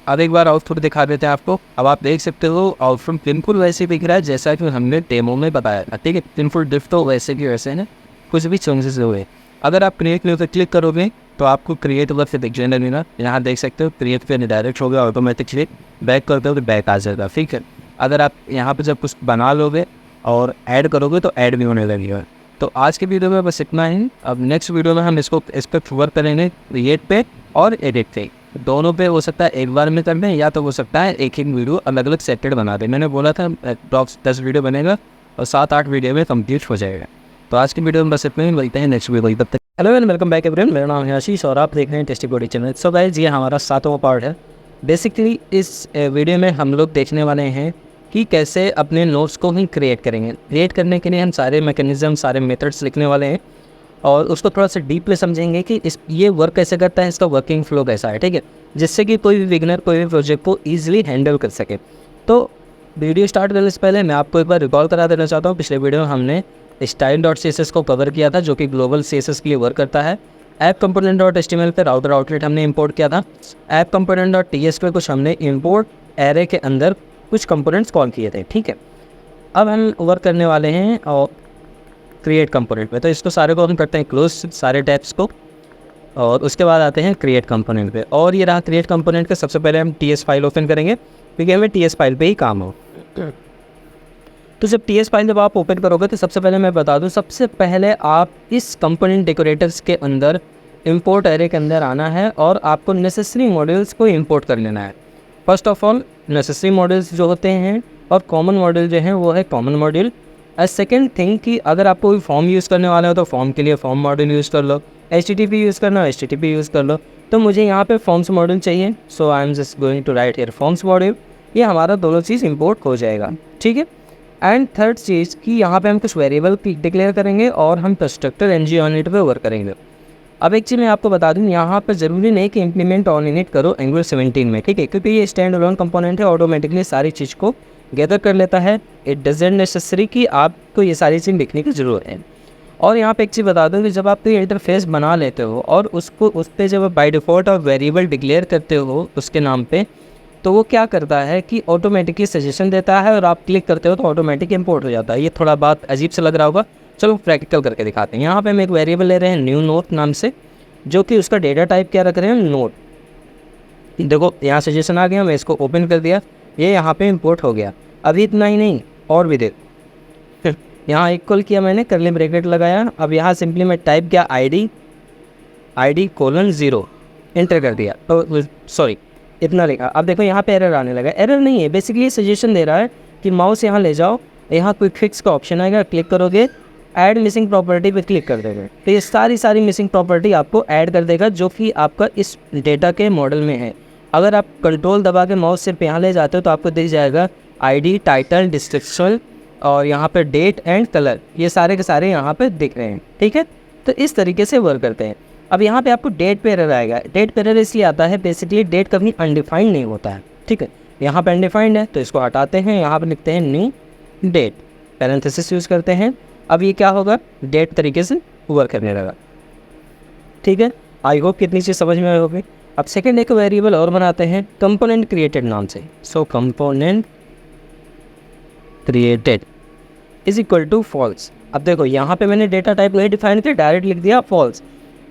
अब एक बार आउटपुट दिखा देते हैं आपको। अब आप देख सकते हो आउटपुट बिल्कुल वैसे दिख रहा है जैसा कि हमने डेमो में बताया था। ठीक है, बिल्कुल डिफ तो वैसे की वैसे है, कुछ भी चेंजेस हुए। अगर आप क्रिएट पे क्लिक करोगे तो आपको क्रिएट वर्क से दिख जाने देना। यहाँ देख सकते हो क्रिएट पे डायरेक्ट हो गया ऑटोमेटिकली। बैक करते हो तो बैक आ जाएगा। ठीक है, अगर आप यहाँ पे जब कुछ बना लोगे और ऐड करोगे तो ऐड भी होने लगेगा। तो आज के वीडियो में बस इतना ही। अब नेक्स्ट वीडियो में हम इस पर वर्क करेंगे क्रिएट पे और एडिट पे। दोनों पे हो सकता है एक बार में कर दें, या तो हो सकता है एक वीडियो अलग अलग सेपरेट बना दें। मैंने बोला था अप्रॉक्स 10 वीडियो बनेगा और 7-8 वीडियो में कम्प्लीट हो जाएगा। तो आज की वीडियो में बस इतना ही, मिलते हैं नेक्स्ट वीडियो तब तक। Hello and welcome back everyone, मेरा नाम है आशीष और आप देख रहे हैं tasty body channel. So guys, ये हमारा 7वां पार्ट है। बेसिकली इस वीडियो में हम लोग देखने वाले हैं कि कैसे अपने नोट्स को ही क्रिएट करेंगे। क्रिएट करने के लिए हम सारे मैकेनिज्म, सारे मेथड्स लिखने वाले हैं और उसको थोड़ा सा डीपली समझेंगे कि ये वर्क कैसे करता है, इसका वर्किंग फ्लो कैसा है। ठीक है, जिससे कि कोई भी बिगनर कोई भी प्रोजेक्ट को ईजिली हैंडल कर सके। तो वीडियो स्टार्ट करने से पहले मैं आपको एक बार रिकॉल करा देना चाहता हूँ। पिछले वीडियो में हमने style.css को कवर किया था, जो कि ग्लोबल CSS के लिए वर्क करता है। ऐप component.html पे राउटर आउटलेट हमने इंपोर्ट किया था। ऐप component.ts पे कुछ हमने इंपोर्ट एरे के अंदर कुछ कंपोनेंट्स कॉल किए थे। ठीक है, अब हम वर्क करने वाले हैं और क्रिएट कंपोनेंट पे। तो इसको सारे को हम करते हैं क्लोज, सारे टैब्स को, और उसके बाद आते हैं क्रिएट कंपोनेंट पे। और ये रहा क्रिएट कंपोनेंट का। सबसे पहले हम TS फाइल ओपन करेंगे क्योंकि हमें TS फाइल पे ही काम हो। तो जब TS फाइल जब आप ओपन करोगे तो सबसे पहले मैं बता दूं, सबसे पहले आप इस कंपोनेंट डेकोरेटर्स के अंदर इंपोर्ट एरे के अंदर आना है और आपको नेसेसरी मॉड्यूल्स को इंपोर्ट कर लेना है। First of all necessary modules जो होते हैं और कॉमन मॉड्यूल जो है वो है कॉमन मॉड्यूल। सेकेंड थिंग कि अगर आप कोई फॉर्म यूज़ करने वाले हो तो फॉर्म के लिए फॉर्म मॉड्यूल यूज़ कर लो, HTTP यूज़ करना हो HTTP यूज़ कर लो। तो मुझे यहाँ पे फॉर्म्स मॉड्यूल चाहिए, so I am just going to write here forms module. ये हमारा दोनों चीज़ इंपोर्ट हो जाएगा, ठीक है। एंड थर्ड चीज़ कि यहाँ पे हम कुछ वेरिएबल डिक्लेयर करेंगे और हम कंस्ट्रक्टर ng-onInit पे वर्क करेंगे। अब एक चीज़ मैं आपको बता दूँ, यहाँ पर ज़रूरी नहीं कि इम्प्लीमेंट onInit करो Angular 17 में, ठीक है, क्योंकि ये स्टैंड अलोन कंपोनेंट है, ऑटोमेटिकली सारी चीज़ को गैदर कर लेता है। इट डजेंट नेसेसरी कि आपको ये सारी चीज़ लिखने की ज़रूरत है। और यहाँ पे एक चीज़ बता दूँ कि जब आप कोई इंटरफेस बना लेते हो और उसको उस पर जब बाय डिफ़ॉल्ट और वेरिएबल डिक्लेयर करते हो उसके नाम पे, तो वो क्या करता है कि ऑटोमेटिकली सजेशन देता है और आप क्लिक करते हो तो ऑटोमेटिक इंपोर्ट हो जाता है। ये थोड़ा बात अजीब से लग रहा होगा, चलो प्रैक्टिकल करके दिखाते हैं। यहाँ पे हम एक वेरिएबल ले रहे हैं न्यू नोट नाम से, जो कि उसका डेटा टाइप क्या रख रहे हैं, नोट। देखो यहाँ सजेशन आ गया, मैं इसको ओपन कर दिया, ये यहाँ पे इंपोर्ट हो गया। अभी इतना ही नहीं, और भी देख यहाँ इक्वल किया मैंने, करली ब्रैकेट लगाया। अब यहाँ सिंपली मैं टाइप किया ID:0 एंटर कर दिया, तो सॉरी इतना लिखा। अब देखो यहाँ पे एरर आने लगा। एरर नहीं है, बेसिकली ये सजेशन दे रहा है कि माउस यहाँ ले जाओ, यहाँ क्विक फिक्स का ऑप्शन आएगा, क्लिक करोगे ऐड मिसिंग प्रॉपर्टी पे क्लिक कर देगा, तो ये सारी मिसिंग प्रॉपर्टी आपको ऐड कर देगा जो कि आपका इस डेटा के मॉडल में है। अगर आप कंट्रोल दबा के माउस सिर्फ यहाँ ले जाते हो तो आपको दिख जाएगा ID, टाइटल, डिस्क्रिप्शन और यहाँ पे डेट एंड कलर, ये सारे के सारे यहाँ पे दिख रहे हैं, ठीक है। तो इस तरीके से वर्क करते हैं। अब यहाँ पे आपको डेट पे एरर आएगा। डेट पे एरर इसलिए आता है, बेसिकली डेट कभी अनडिफाइंड नहीं होता है, ठीक है। यहाँ पे अनडिफाइंड है तो इसको हटाते हैं, यहाँ पे लिखते हैं न्यू डेट, पैरेंथेसिस यूज़ करते हैं। अब ये क्या होगा, डेट तरीके से वर्क करने लगा, ठीक है। आई होप कितनी चीज़ समझ में आई होगी। अब सेकेंड एक वेरिएबल और बनाते हैं कंपोनेंट क्रिएटेड नाम से। So component created is equal to false. अब देखो यहाँ पे मैंने डेटा टाइप नहीं डिफाइन किया, डायरेक्ट लिख दिया फॉल्स।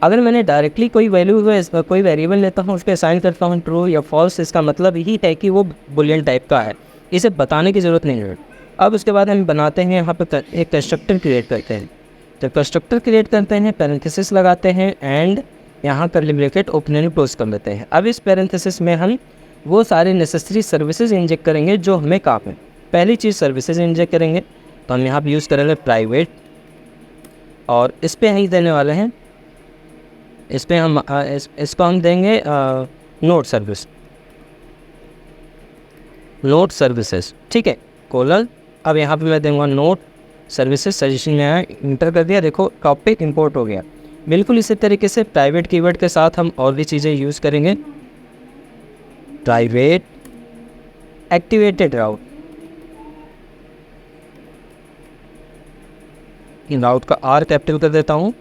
अगर मैंने डायरेक्टली कोई वैल्यू कोई वेरिएबल लेता हूँ, उस पर असाइन करता हूँ ट्रू या फॉल्स, इसका मतलब यही है कि वो बुलियन टाइप का है, इसे बताने की ज़रूरत नहीं है। अब उसके बाद हम बनाते हैं यहाँ पे एक कंस्ट्रक्टर क्रिएट करते हैं। जब कंस्ट्रक्टर क्रिएट करते हैं पैरेंथेसिस लगाते हैं एंड यहाँ करली ब्रैकेट ओपन एंड क्लोज कर लेते हैं। अब इस पैरेंथेसिस में हम वो सारे नेसेसरी सर्विसेज इंजेक्ट करेंगे जो हमें काम है। पहली चीज़ सर्विसेज इंजेक्ट करेंगे, तो हम यहाँ पे यूज़ करेंगे प्राइवेट, और इस पर ही देने वाले हैं, इस पर हम इसको हम देंगे नोट सर्विसेज, ठीक है, कोलन। अब यहाँ पे मैं दूंगा नोट सर्विसेज, सजेशन में आया, इंटर कर दिया, देखो टॉपिक इंपोर्ट हो गया। बिल्कुल इसी तरीके से प्राइवेट कीवर्ड के साथ हम और भी चीज़ें यूज़ करेंगे। प्राइवेट एक्टिवेटेड राउट, इन राउट का R कैपिटल कर देता हूँ,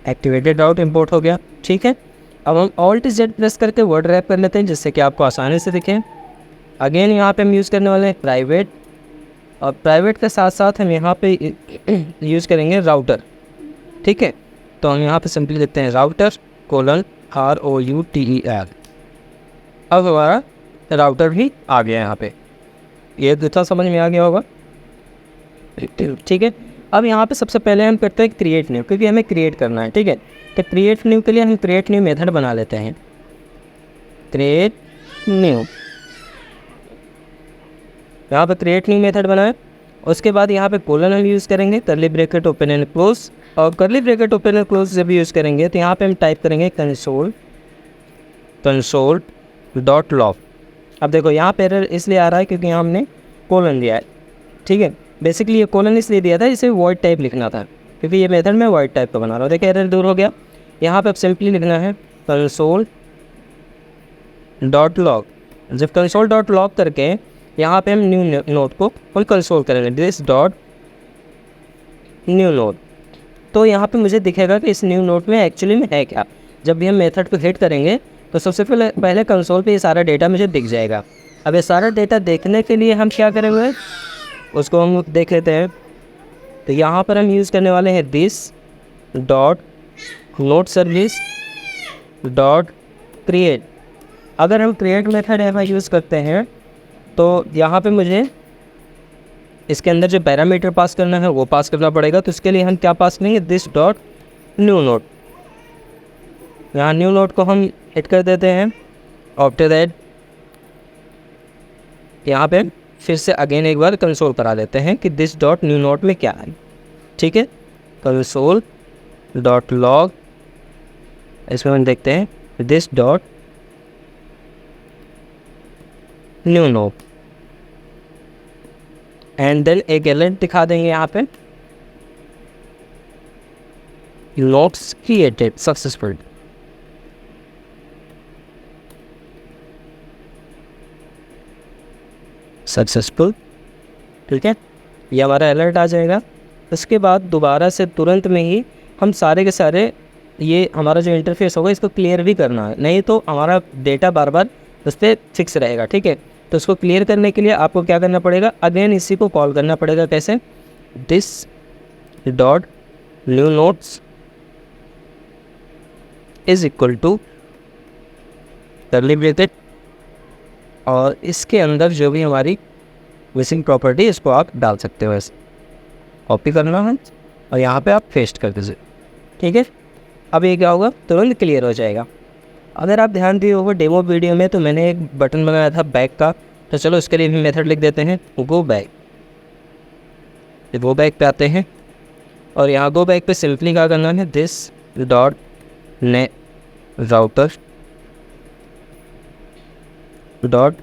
एक्टिवेटेड राउट इंपोर्ट हो गया, ठीक है। अब हम Alt+Z प्रेस करके वर्ड रैप कर लेते हैं जिससे कि आपको आसानी से दिखे। अगेन यहाँ पे हम यूज़ करने वाले हैं प्राइवेट, और प्राइवेट के साथ साथ हम यहाँ पे यूज़ करेंगे राउटर, ठीक है। तो हम यहाँ पे सिंपली लिखते हैं राउटर कोलन ROUTER। अब हमारा राउटर भी आ गया यहाँ पे, ये दूसरा समझ में आ गया होगा, ठीक है। अब यहाँ पे सबसे पहले हम करते हैं क्रिएट न्यू, क्योंकि हमें क्रिएट करना है, ठीक है। तो क्रिएट न्यू के लिए हम क्रिएट न्यू मेथड बना लेते हैं, क्रिएट न्यू। यहाँ पे क्रिएट न्यू मेथड बनाए, उसके बाद यहाँ पे कोलन हम यूज़ करेंगे, करली ब्रैकेट ओपन एंड क्लोज, और करली ब्रैकेट ओपन एंड क्लोज जब यूज़ करेंगे तो यहाँ पे हम टाइप करेंगे console.log। अब देखो यहाँ पे एरर इसलिए आ रहा है क्योंकि यहाँ हमने कोलन दिया है, ठीक है। बेसिकली ये कोलन इसलिए दिया था, इसे वॉइड टाइप लिखना था, क्योंकि ये मेथड मैं वॉइड टाइप का बना रहा हूँ। देखिए एरर दूर हो गया। यहाँ पे अब सिंपली लिखना है console.log। जब console.log करके यहाँ पे हम न्यू नोट को फुल कंसोल करेंगे, दिस डॉट न्यू नोट, तो यहाँ पे मुझे दिखेगा कि इस न्यू नोट में एक्चुअली में है क्या। जब भी हम मेथड को हिट करेंगे तो सबसे पहले कंसोल पे ये सारा डेटा मुझे दिख जाएगा। अब ये सारा डेटा देखने के लिए हम क्या करेंगे, उसको हम देख लेते हैं। तो यहाँ पर हम यूज़ करने वाले हैं this dot note service dot create. अगर हम क्रिएट मेथड यहाँ यूज़ करते हैं तो यहाँ पे मुझे इसके अंदर जो पैरामीटर पास करना है वो पास करना पड़ेगा। तो इसके लिए हम क्या पास करेंगे, दिस डॉट न्यू नोट। यहाँ न्यू नोट को हम हिट कर देते हैं। आफ्टर दैट यहाँ पे फिर से अगेन एक बार कंसोल करा लेते हैं कि दिस डॉट न्यू नोट में क्या है, ठीक है। कंसोल डॉट लॉग, इसमें हम देखते हैं this dot new note, and then एक अलर्ट दिखा देंगे यहाँ पे, नोट्स क्रिएटेड सक्सेसफुल। सक्सेसफुल, ठीक है, ये हमारा अलर्ट आ जाएगा। उसके बाद दोबारा से तुरंत में ही हम सारे के सारे ये हमारा जो इंटरफेस होगा इसको क्लियर भी करना है, नहीं तो हमारा डेटा बार बार उस पर फिक्स रहेगा, ठीक है। तो इसको क्लियर करने के लिए आपको क्या करना पड़ेगा, अगेन इसी को कॉल करना पड़ेगा। कैसे, this dot new notes is equal to curly bracket, और इसके अंदर जो भी हमारी मिसिंग प्रॉपर्टी इसको आप डाल सकते हो। ऐसे कॉपी करना है और यहाँ पे आप पेस्ट कर दीजिए, ठीक है। अब ये क्या होगा, तुरंत क्लियर हो जाएगा। अगर आप ध्यान दिए होगा डेमो वीडियो में, तो मैंने एक बटन बनाया था बैक का, तो चलो इसके लिए भी मेथड लिख देते हैं, गो बैक। गो बैक पे आते हैं और यहाँ गो बैक पे सिंपली क्या करना है, दिस डॉट ने राउटर डॉट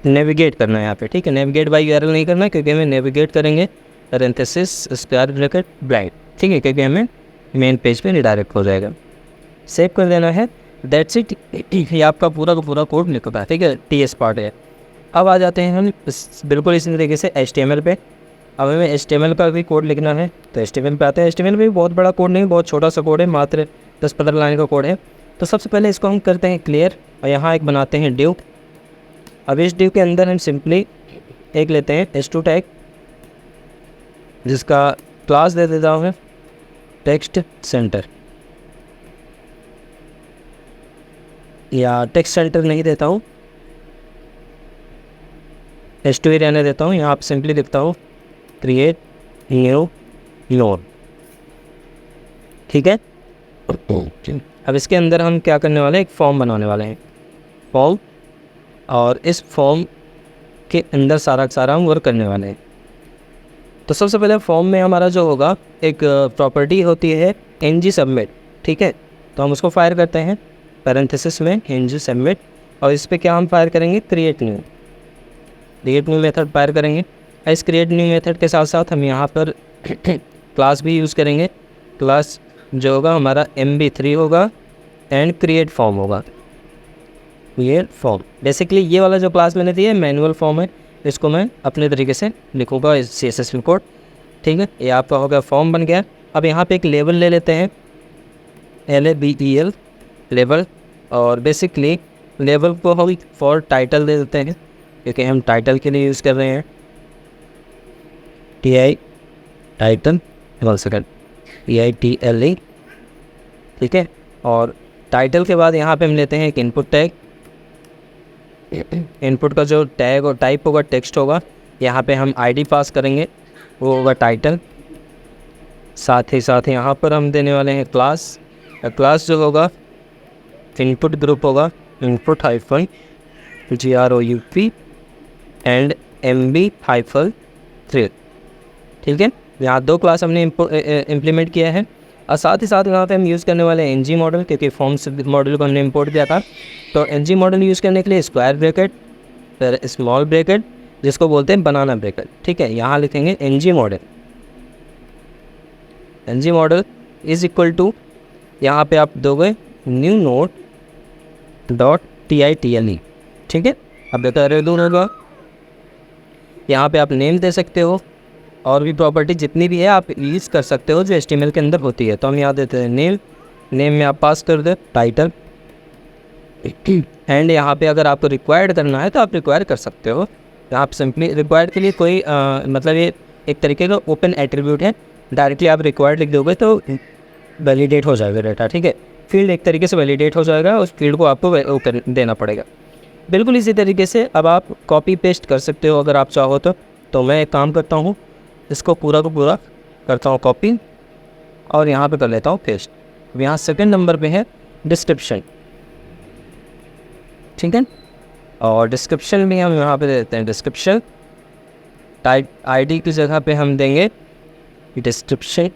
नेविगेट करना है यहाँ पे, ठीक है। नेविगेट बाई यूआरएल नहीं करना क्योंकि हमें नेविगेट करेंगे पैरेंथेसिस स्क्वायर ब्रैकेट ब्लैंक, ठीक है, क्योंकि हमें मेन पेज पे रिडायरेक्ट हो जाएगा। सेव कर देना है, दैट्स इट। ये आपका पूरा का पूरा कोड निकलता है, ठीक है, TS पार्ट है। अब आ जाते हैं हम बिल्कुल इसी तरीके से HTML पे। अब हमें HTML का भी कोड लिखना है, तो HTML पे आते हैं। HTML भी बहुत बड़ा कोड नहीं, बहुत छोटा सा कोड है, मात्र 10-15 लाइन का कोड है। तो सबसे पहले इसको हम करते हैं क्लियर और यहाँ एक बनाते हैं डिव। अब इस डिव के अंदर हम सिंपली एक लेते हैं h2 टैग, जिसका क्लास दे देता हूँ टेक्स्ट सेंटर, या टेक्स्ट सेंटर नहीं देता हूँ, h2 ही रहने देता हूँ। यहाँ पर सिंपली लिखता हूँ क्रिएट न्यू नोड, ठीक है। अब इसके अंदर हम क्या करने वाले हैं, एक फॉर्म बनाने वाले हैं, फॉर्म, और इस फॉर्म के अंदर सारा सारा हम वर्क करने वाले हैं। तो सबसे पहले फॉर्म में हमारा जो होगा एक प्रॉपर्टी होती है ng सबमिट, ठीक है। तो हम उसको फायर करते हैं पैरेंथेसिस में ng सबमिट, और इस पे क्या हम फायर करेंगे, क्रिएट न्यू मेथड फायर करेंगे। इस क्रिएट न्यू मेथड के साथ साथ हम यहाँ पर क्लास भी यूज़ करेंगे। क्लास जो होगा हमारा MB3 होगा एंड क्रिएट फॉर्म होगा। ये फॉर्म बेसिकली ये वाला जो क्लास मैंने दिया है मैनुअल फॉर्म है, इसको मैं अपने तरीके से लिखूँगा CSS कोड, ठीक है। ये आपका हो गया फॉर्म बन गया। अब यहाँ पे एक लेबल ले लेते हैं, LABEL लेबल, और बेसिकली लेबल को हम फॉर टाइटल दे देते हैं क्योंकि हम टाइटल के लिए यूज़ कर रहे हैं, TI टाइटल 1 सेकेंड TITLE, ठीक है। और टाइटल के बाद यहाँ पे हम लेते हैं एक इनपुट टैग। इनपुट का जो टैग और टाइप होगा टेक्स्ट होगा, यहाँ पे हम ID पास करेंगे, वो होगा टाइटल। साथ ही यहाँ पर हम देने वाले हैं क्लास। क्लास जो होगा इनपुट ग्रुप होगा, input hyphen GROUP and MB-3, ठीक है। यहाँ 2 क्लास हमने इम्प्लीमेंट किया है। और साथ ही यहाँ पे हम यूज़ करने वाले हैं ng मॉडल, क्योंकि फॉर्म्स मॉडल को हमने इंपोर्ट किया था। तो ng मॉडल यूज़ करने के लिए स्क्वायर ब्रैकेट फिर स्मॉल ब्रैकेट, जिसको बोलते हैं बनाना ब्रैकेट, ठीक है। यहाँ लिखेंगे ng model is equal to, यहाँ पे आप दोगे न्यू नोड डॉट TITLE, ठीक है। अब बेटा दूर होगा, यहाँ पे आप नेम दे सकते हो, और भी प्रॉपर्टी जितनी भी है आप यूज़ कर सकते हो जो HTML के अंदर होती है। तो हम यहाँ देते हैं नेम में आप पास कर दे टाइटल, एंड यहाँ पे अगर आपको रिक्वायर्ड करना है तो आप रिक्वायर कर सकते हो। यहाँ आप सिंपली रिक्वायर्ड के लिए कोई मतलब ये एक तरीके का ओपन एट्रीब्यूट है, डायरेक्टली आप रिक्वायर्ड लिख दोगे तो वैलिडेट हो जाएगा डेटा, ठीक है। फील्ड एक तरीके से वैलिडेट हो जाएगा, उस फील्ड को आपको देना पड़ेगा। बिल्कुल इसी तरीके से अब आप कॉपी पेस्ट कर सकते हो अगर आप चाहो तो मैं एक काम करता हूँ, इसको पूरा को पूरा करता हूँ कॉपी, और यहाँ पे कर लेता हूँ पेस्ट। यहाँ सेकंड नंबर पे है डिस्क्रिप्शन, ठीक है। और डिस्क्रिप्शन भी हम यहाँ पे दे देते हैं डिस्क्रिप्शन। टाइप आईडी की जगह पे हम देंगे डिस्क्रिप्शन।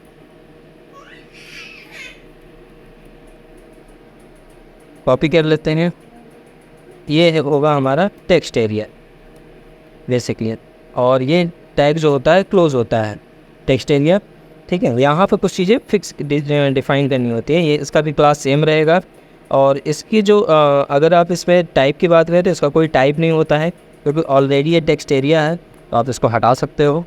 कॉपी कर लेते हैं। ये होगा हमारा टेक्स्ट एरिया बेसिकली, और ये टैग जो होता है क्लोज होता है टेक्स्ट एरिया। ठीक है, यहाँ पर कुछ चीज़ें फिक्स डिफाइन करनी होती है। ये इसका भी क्लास सेम रहेगा। और इसकी जो अगर आप इसमें टाइप की बात करें तो इसका कोई टाइप नहीं होता है, क्योंकि ऑलरेडी ये टेक्स्ट एरिया है, तो आप इसको हटा सकते हो।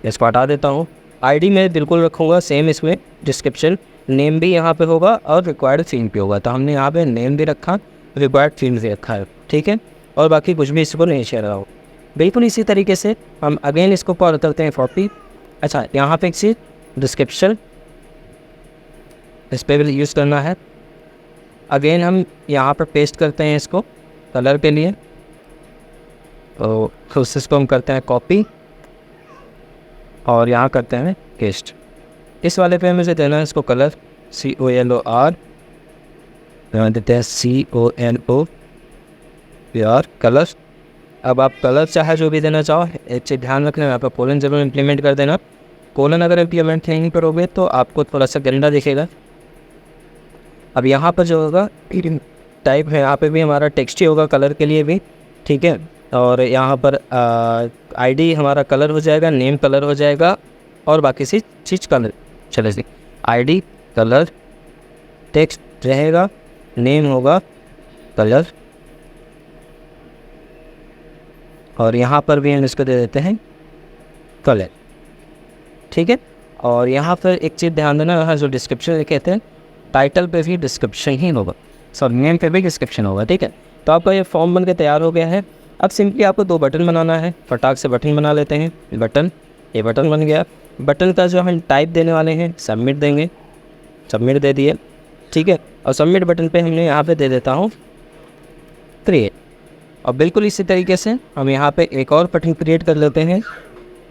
इसको हटा देता हूँ। आईडी मैं बिल्कुल रखूँगा सेम इसमें। डिस्क्रिप्शन नेम भी यहाँ पे होगा और रिक्वायर्ड फील्ड भी होगा, तो हमने यहाँ पे नेम भी रखा, रिक्वायर्ड फील्ड भी रखा है। ठीक है, और बाकी कुछ भी इसको नहीं शेयर रहा हो। बिल्कुल इसी तरीके से हम अगेन इसको कॉल करते हैं कॉपी। अच्छा, यहाँ पे एक चीज़ डिस्क्रिप्शन, इस पर भी यूज़ करना है। अगेन हम यहाँ पर पेस्ट करते हैं इसको कलर के लिए, तो उस इसको हम करते हैं कॉपी और यहाँ करते हैं पेस्ट। इस वाले पे मुझे देना है इसको कलर COLOR, देते हैं COLOR कलर। अब आप कलर चाहे जो भी देना चाहो, एक चीज़ ध्यान रखना है, यहाँ पर कोलन जरूर इम्प्लीमेंट कर देना। कोलन अगर इम्प्लीमेंट नहीं करोगे तो आपको थोड़ा सा गंदा दिखेगा। अब यहाँ पर जो होगा टाइप है, यहाँ पे भी हमारा टेक्स्ट ही होगा कलर के लिए भी। ठीक है, और यहाँ पर आईडी हमारा कलर हो जाएगा, नेम कलर हो जाएगा, और बाकी सी चीज़ कलर। चले जी, आईडी कलर, टेक्स्ट रहेगा, नेम होगा कलर, और यहाँ पर भी हम इसको दे देते हैं कलर। ठीक है, और यहाँ पर एक चीज़ ध्यान देना, यहाँ जो डिस्क्रिप्शन कहते हैं, टाइटल पे भी डिस्क्रिप्शन ही होगा, सॉरी नेम पे भी डिस्क्रिप्शन होगा। ठीक है, तो आपका ये फॉर्म बन के तैयार हो गया है। अब सिंपली आपको 2 बटन बनाना है। फटाक से बटन बना लेते हैं। बटन, ये बटन बन गया। बटन का जो हम टाइप देने वाले हैं सबमिट देंगे, सबमिट दे दिए। ठीक है, और सबमिट बटन पे हमने यहाँ पे दे देता हूँ क्रिएट। और बिल्कुल इसी तरीके से हम यहाँ पे एक और बटन क्रिएट कर लेते हैं।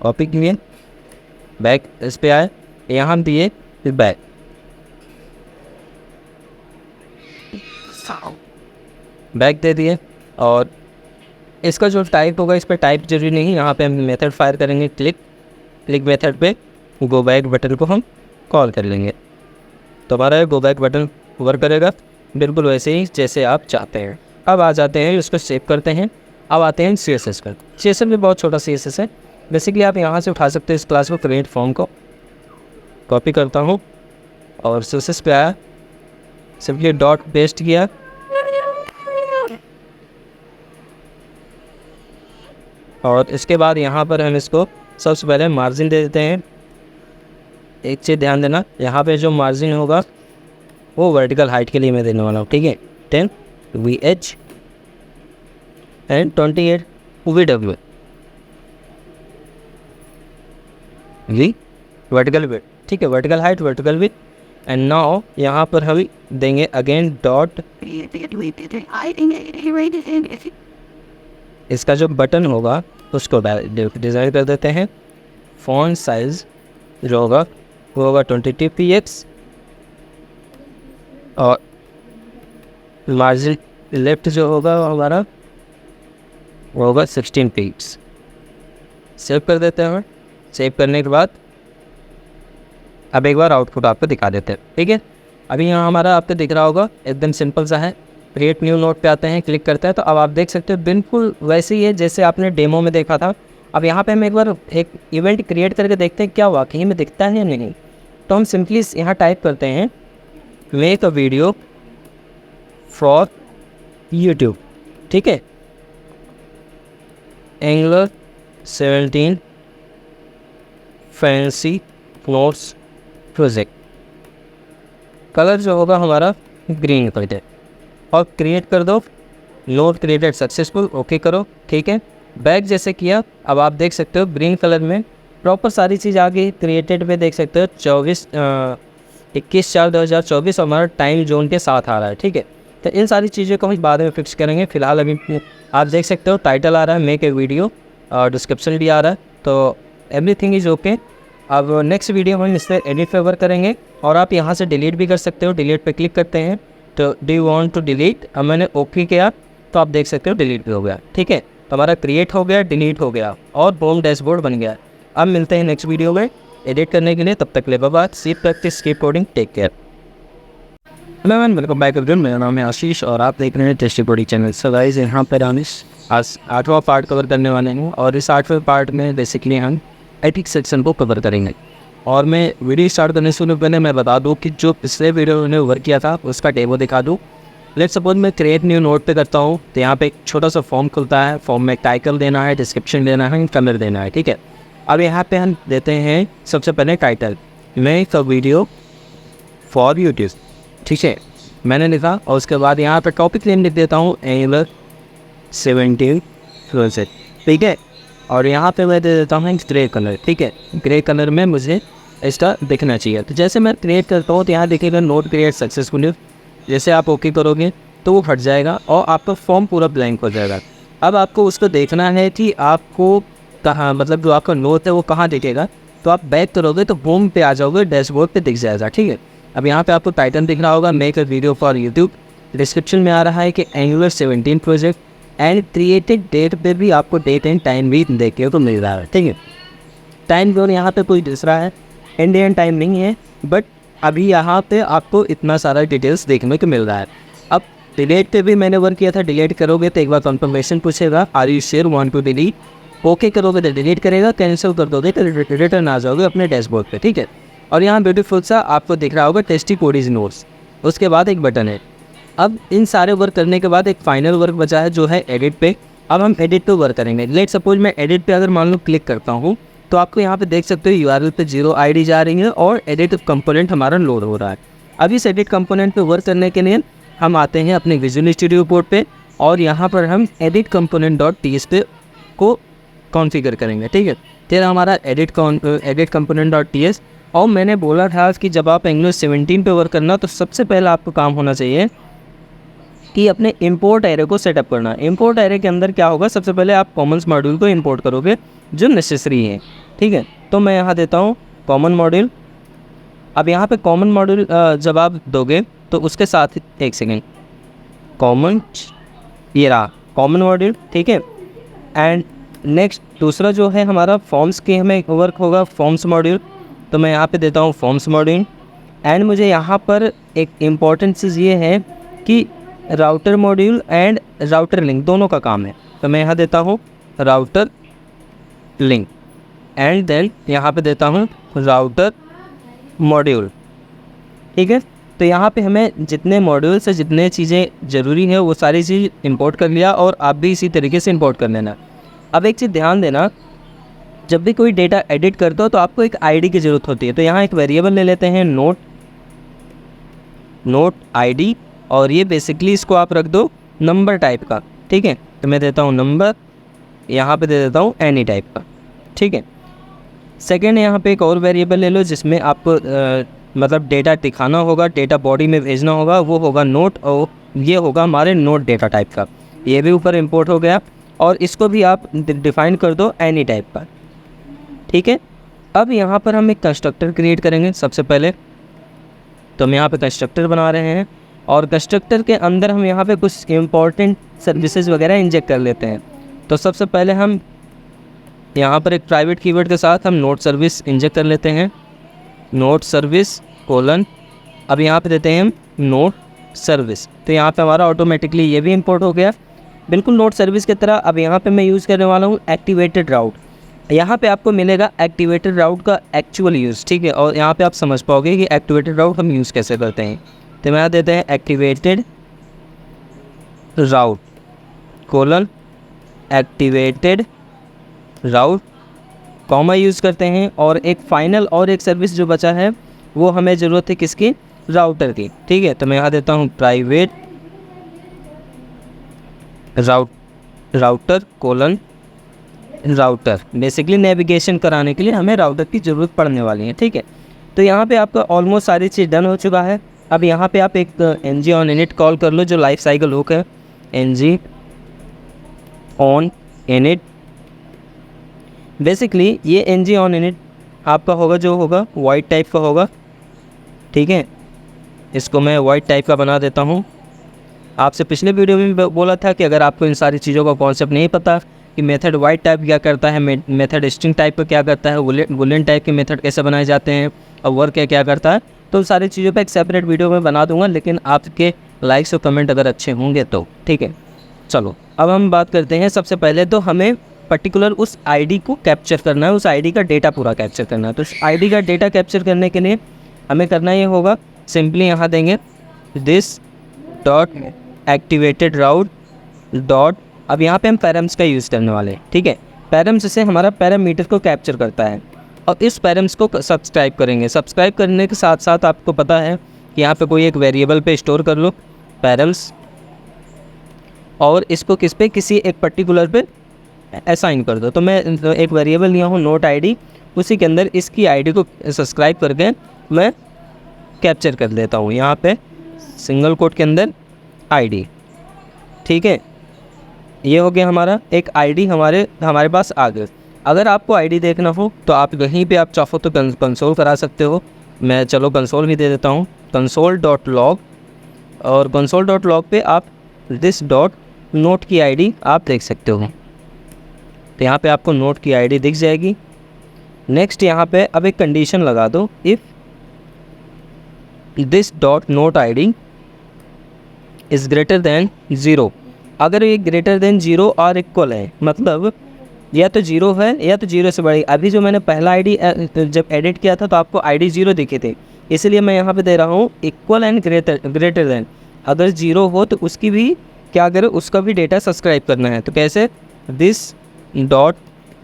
कॉपी किए, बैक इस पे आए, यहाँ हम दिए फिर बैक, बैक दे दिए। और इसका जो टाइप होगा, इस पर टाइप जरूरी नहीं, यहाँ पे हम मेथड फायर करेंगे क्लिक मेथड पे गो बैक बटन को हम कॉल कर लेंगे, तो हमारा गो बैक बटन वर्क करेगा बिल्कुल वैसे ही जैसे आप चाहते हैं। अब आ जाते हैं, उसको सेव करते हैं। अब आते हैं CSS पर। CSS भी बहुत छोटा CSS है, बेसिकली आप यहाँ से उठा सकते हैं इस क्लास को, क्रिएट फॉर्म को। कॉपी करता हूँ और CSS पे आया, सिंपली डॉट पेस्ट किया, और इसके बाद यहाँ पर हम इसको सबसे पहले मार्जिन दे देते हैं। एक चीज़ ध्यान देना, यहाँ पे जो मार्जिन होगा वो वर्टिकल हाइट के लिए मैं देने वाला हूँ। ठीक है, 10 VH and 28 VW vertical width. ठीक है, vertical height, vertical width. And now यहाँ पर हम देंगे अगेन डॉट, इसका जो बटन होगा उसको डिज़ाइन कर देते हैं। फॉन्ट साइज़ जो होगा वो होगा 22 px, और मार्जिन लेफ्ट जो होगा हमारा वो होगा 16 px। सेव कर देते हैं। सेव करने के बाद अब एक बार आउटपुट आपको दिखा देते हैं। ठीक है, अभी यहाँ हमारा आपको दिख रहा होगा, एकदम सिंपल सा है। क्रिएट न्यू नोट पे आते हैं, क्लिक करते हैं, तो अब आप देख सकते हो बिल्कुल वैसे ही है जैसे आपने डेमो में देखा था। अब यहाँ पे हम एक बार एक इवेंट क्रिएट करके देखते हैं क्या वाकई में दिखता है या नहीं। तो हम सिंपली यहाँ टाइप करते हैं make a video for YouTube. ठीक है, angular 17 fancy notes project, colour जो होगा हमारा ग्रीन कर दे, और क्रिएट कर दो। नोट क्रिएटेड सक्सेसफुल, ओके करो। ठीक है, बैक जैसे किया, अब आप देख सकते हो ग्रीन कलर में प्रॉपर सारी चीज़ आ गई। क्रिएटेड पे देख सकते हो 21/4/2024 हमारा टाइम जोन के साथ आ रहा है। ठीक है, तो इन सारी चीज़ों को हम बाद में फिक्स करेंगे। फिलहाल अभी आप देख सकते हो टाइटल आ रहा है मेक ए वीडियो, और डिस्क्रिप्शन भी आ रहा है, तो एवरीथिंग इज़ ओके। अब नेक्स्ट वीडियो में इससे एडिट पे वर्क करेंगे, और आप यहाँ से डिलीट भी कर सकते हो। डिलीट पे क्लिक करते हैं तो do you want to delete, अब मैंने ओके किया, तो आप देख सकते हो डिलीट भी हो गया। ठीक है, तो हमारा क्रिएट हो गया, डिलीट हो गया और होम डैशबोर्ड बन गया। अब मिलते हैं नेक्स्ट वीडियो में एडिट करने के लिए, तब तक ले bye, see practice, keep coding, take care. Hello man, welcome back again. मेरा नाम है आशीष और आप देख रहे हैं tasty coding channel. So guys, यहाँ पर हम आज 8वां पार्ट कवर करने वाले हैं और इस 8वें पार्ट में बेसिकली हम एथिक्स सेक्शन को कवर करेंगे। और मैं वीडियो स्टार्ट करने से पहले मैं बता दूं कि जो पिछले वीडियो मैंने वर्क किया था उसका डेमो दिखा दूं। लेट्स सपोज मैं क्रिएट न्यू नोट पे करता हूँ, तो यहाँ पे एक छोटा सा फॉर्म खुलता है। फॉर्म में टाइटल देना है, डिस्क्रिप्शन देना है, कलर देना है। ठीक है, अब यहाँ पे हम देते हैं सबसे पहले title, make a video for YouTube. ठीक है, मैंने लिखा और उसके बाद यहाँ पे टॉपिक नेम लिख देता हूँ एंगुलर 17 प्रोजेक्ट। ठीक है, और यहाँ पे मैं दे देता हूँ ग्रे कलर। ठीक है, ग्रे कलर में मुझे इसका दिखना चाहिए। तो जैसे मैं क्रिएट करता हूँ तो यहाँ देखिएगा नोट क्रिएट सक्सेसफुली। जैसे आप ओके करोगे तो वो हट जाएगा और आपका फॉर्म पूरा ब्लैंक हो जाएगा। अब आपको उसको देखना है कि आपको कहाँ, मतलब जो आपका नोट है वो कहाँ दिखेगा। तो आप बैक करोगे तो होम पे आ जाओगे, डैशबोर्ड पे दिख जाएगा। ठीक है, अब यहाँ पे आपको टाइटल दिख रहा होगा make a video for YouTube. Description में आ रहा है कि Angular 17 project and created date पे भी आपको डेट एंड टाइम भी देखने को मिल रहा है। ठीक है, टाइम जोन यहाँ पे कोई दूसरा है, इंडियन टाइम नहीं है, बट अभी यहाँ पे आपको इतना सारा डिटेल्स देखने को मिल रहा है। अब डिलीट पे भी मैंने वर्क किया था। डिलीट करोगे तो एक बार कंफर्मेशन पूछेगा, are you sure want to delete. Okay करोगे तो डिलीट करेगा, कैंसिल कर दोगे तो रिटर्न आ जाओगे अपने डैशबोर्ड पे। ठीक है, और यहाँ ब्यूटीफुल सा आपको दिख रहा होगा टेस्टी कोडिंग नोट्स, उसके बाद एक बटन है। अब इन सारे वर्क करने के बाद एक फाइनल वर्क बचा है जो है एडिट पे। अब हम एडिट पे वर्क करेंगे। लेट सपोज मैं एडिट पे अगर मान लो क्लिक करता हूँ तो आपको यहाँ पे देख सकते हो URL पे 0 ID जा रही है और एडिट कंपोनेंट हमारा लोड हो रहा है। अब इस एडिट कंपोनेंट पे वर्क करने के लिए हम आते हैं अपने विजुअल स्टूडियो पोर्ट पे और यहाँ पर हम एडिट component.ts पे को कॉन्फ़िगर करेंगे। ठीक है, फिर हमारा एडिट component.ts। और मैंने बोला था कि जब आप एंगुलर 17 पे वर्क करना तो सबसे पहला आपको काम होना चाहिए कि अपने इंपोर्ट एरे को सेटअप करना। इंपोर्ट एरे के अंदर क्या होगा, सबसे पहले आप कॉमन्स मॉड्यूल को इंपोर्ट करोगे जो नेसेसरी है। ठीक है, तो मैं यहाँ देता हूँ कॉमन मॉड्यूल। अब यहाँ पे कॉमन मॉड्यूल जब आप दोगे तो उसके साथ एक सेकेंड कॉमन, ये रहा कॉमन मॉड्यूल। ठीक है, एंड नेक्स्ट दूसरा जो है हमारा फॉर्म्स के हमें वर्क होगा, फॉर्म्स मॉड्यूल। तो मैं यहाँ पे देता हूँ फॉर्म्स मॉड्यूल। एंड मुझे यहाँ पर एक इम्पॉर्टेंट चीज़ ये है कि router module and router link दोनों का काम है। तो मैं यहाँ देता हूँ राउटर लिंक एंड देन यहाँ पे देता हूँ राउटर मॉड्यूल। ठीक है, तो यहाँ पे हमें जितने मॉड्यूल से जितने चीज़ें ज़रूरी है वो सारी चीज़ इंपोर्ट कर लिया और आप भी इसी तरीके से इंपोर्ट कर लेना। अब एक चीज़ ध्यान देना, जब भी कोई डेटा एडिट करते हो तो आपको एक आईडी की ज़रूरत होती है। तो यहाँ एक वेरिएबल ले लेते हैं नोट आईडी और ये बेसिकली इसको आप रख दो नंबर टाइप का। ठीक है, तो मैं देता हूँ नंबर, यहाँ पे दे देता हूँ एनी टाइप का। ठीक है, सेकेंड यहाँ पे एक और वेरिएबल ले लो जिसमें आपको मतलब डेटा दिखाना होगा, डेटा बॉडी में भेजना होगा, वो होगा नोट और ये होगा हमारे नोट डेटा टाइप का। ये भी ऊपर इंपोर्ट हो गया और इसको भी आप डिफाइन कर दो एनी टाइप का। ठीक है, अब यहाँ पर हम एक कंस्ट्रक्टर क्रिएट करेंगे सबसे पहले। तो हम यहाँ पे कंस्ट्रक्टर बना रहे हैं और कंस्ट्रक्टर के अंदर हम यहाँ पे कुछ इम्पॉर्टेंट सर्विसेज वगैरह इंजेक्ट कर लेते हैं। तो सबसे पहले हम यहाँ पर एक प्राइवेट कीवर्ड के साथ हम नोट सर्विस इंजेक्ट कर लेते हैं, नोट सर्विस कोलन। अब यहाँ पे देते हैं हम नोट सर्विस। तो यहाँ पे हमारा ऑटोमेटिकली ये भी इंपोर्ट हो गया बिल्कुल नोट सर्विस की तरह। अब यहाँ पे मैं यूज़ करने वाला हूँ एक्टिवेटेड राउट। यहाँ पे आपको मिलेगा एक्टिवेटेड राउट का एक्चुअल यूज़। ठीक है, और यहाँ पे आप समझ पाओगे कि एक्टिवेटेड राउट हम यूज़ कैसे करते हैं। तो मैं यहाँ देते हैं एक्टिवेटेड राउट कोलन एक्टिवेटेड राउट कॉमा यूज़ करते हैं। और एक फाइनल और एक सर्विस जो बचा है वो हमें ज़रूरत है किसकी, राउटर की। ठीक है, तो मैं यहाँ देता हूँ private router colon router. Basically navigation कराने के लिए हमें राउटर की ज़रूरत पड़ने वाली है। ठीक है, तो यहाँ पे आपका ऑलमोस्ट सारी चीज़ डन हो चुका है। अब यहाँ पे आप एक ng on init कॉल कर लो जो लाइफ साइकिल हुक है, ng on init। बेसिकली ये ng on init आपका होगा जो होगा वाइट टाइप का होगा। ठीक है, इसको मैं वाइट टाइप का बना देता हूँ। आपसे पिछले वीडियो में भी बोला था कि अगर आपको इन सारी चीज़ों का कॉन्सेप्ट नहीं पता कि मेथड वाइड टाइप क्या करता है, मेथड स्ट्रिंग टाइप का क्या करता है, बुलियन टाइप के मेथड कैसे बनाए जाते हैं और वर्क क्या करता है, तो उन सारी चीज़ों पे एक सेपरेट वीडियो में बना दूंगा, लेकिन आपके लाइक्स और कमेंट अगर अच्छे होंगे तो ठीक है। चलो अब हम बात करते हैं। सबसे पहले तो हमें पर्टिकुलर उस आईडी को कैप्चर करना है, उस आईडी का डेटा पूरा कैप्चर करना है। तो उस आईडी का डेटा कैप्चर करने के लिए हमें करना ये होगा, सिंपली यहाँ देंगे this dot activated route dot, अब यहाँ पे हम पैरम्स का यूज़ करने वाले हैं, ठीक है। पैरम्स से हमारा पैरामीटर को कैप्चर करता है और इस पैरम्स को सब्सक्राइब करेंगे। सब्सक्राइब करने के साथ साथ आपको पता है कि यहाँ पे कोई एक वेरिएबल पे स्टोर कर लो पैरम्स, और इसको किस पे, किसी एक पर्टिकुलर पे असाइन कर दो। तो मैं एक वेरिएबल लिया हूँ नोट आईडी, उसी के अंदर इसकी आईडी को सब्सक्राइब करके मैं कैप्चर कर देता हूँ यहाँ पे सिंगल कोट के अंदर आईडी, ठीक है। ये हो गया हमारा एक आईडी हमारे पास आ गया। अगर आपको आईडी देखना हो तो आप यहीं पे आप चाहो तो कंसोल करा सकते हो। मैं चलो कंसोल भी दे देता हूँ, कंसोल डॉट लॉग, और कंसोल डॉट लॉग पे आप दिस डॉट नोट की आईडी आप देख सकते हो। तो यहाँ पे आपको नोट की आईडी दिख जाएगी। नेक्स्ट यहाँ पे अब एक कंडीशन लगा दो, if this dot note ID is greater than 0। अगर ये ग्रेटर देन 0 और इक्वल है, मतलब या तो 0 है या तो 0 से बड़ी। अभी जो मैंने पहला आईडी जब एडिट किया था तो आपको आईडी 0 दिखे थे, इसलिए मैं यहाँ पे दे रहा हूँ इक्वल एंड ग्रेटर देन। अगर 0 हो तो उसकी भी क्या करें, उसका भी डेटा सब्सक्राइब करना है। तो कैसे, this dot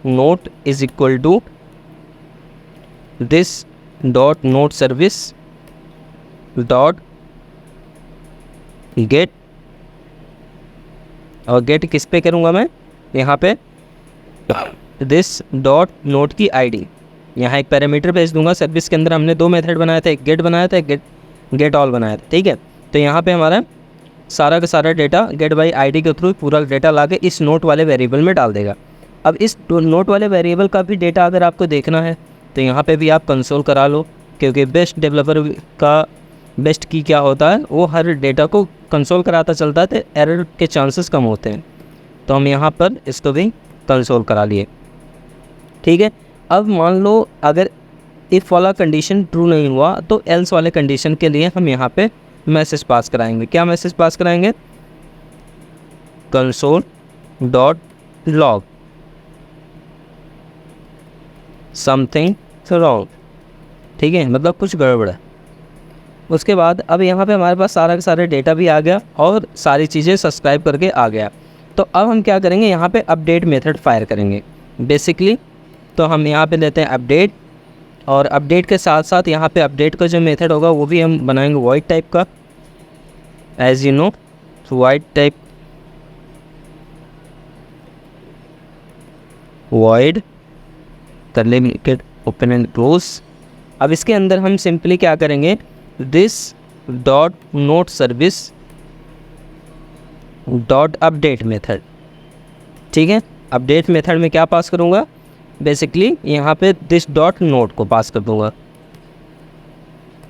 note is equal to this dot note service dot get, और गेट किस पे करूँगा मैं, यहाँ पे दिस डॉट नोट की आईडी, यहाँ एक पैरामीटर भेज दूंगा। सर्विस के अंदर हमने 2 मेथड बनाया था, एक गेट बनाया था, एक गेट ऑल बनाया था, ठीक है। तो यहाँ पे हमारा सारा का सारा डेटा गेट बाई आईडी के थ्रू पूरा डेटा ला के इस नोट वाले वेरिएबल में डाल देगा। अब इस नोट वाले वेरिएबल का भी डेटा अगर आपको देखना है तो यहाँ पे भी आप कंसोल करा लो, क्योंकि बेस्ट डेवलपर का बेस्ट की क्या होता है, वो हर डेटा को कंसोल कराता चलता है, तो एरर के चांसेस कम होते हैं। तो हम यहाँ पर इसको भी कंसोल करा लिए, ठीक है। अब मान लो अगर इफ़ वाला कंडीशन ट्रू नहीं हुआ तो एल्स वाले कंडीशन के लिए हम यहाँ पे मैसेज पास कराएंगे। क्या मैसेज पास कराएंगे, console dot log something wrong, ठीक है, मतलब कुछ गड़बड़ है। उसके बाद अब यहाँ पे हमारे पास सारा का सारा डेटा भी आ गया और सारी चीज़ें सब्सक्राइब करके आ गया। तो अब हम क्या करेंगे, यहाँ पे अपडेट मेथड फायर करेंगे बेसिकली। तो हम यहाँ पे लेते हैं अपडेट, और अपडेट के साथ साथ यहाँ पे अपडेट का जो मेथड होगा वो भी हम बनाएंगे वॉइड टाइप का, as you know void type, void curly bracket open and close. अब इसके अंदर हम सिंपली क्या करेंगे, this dot note service dot update method, ठीक है। अपडेट मेथड में क्या पास करूँगा, बेसिकली यहाँ पे दिस डॉट नोट को पास कर दूँगा।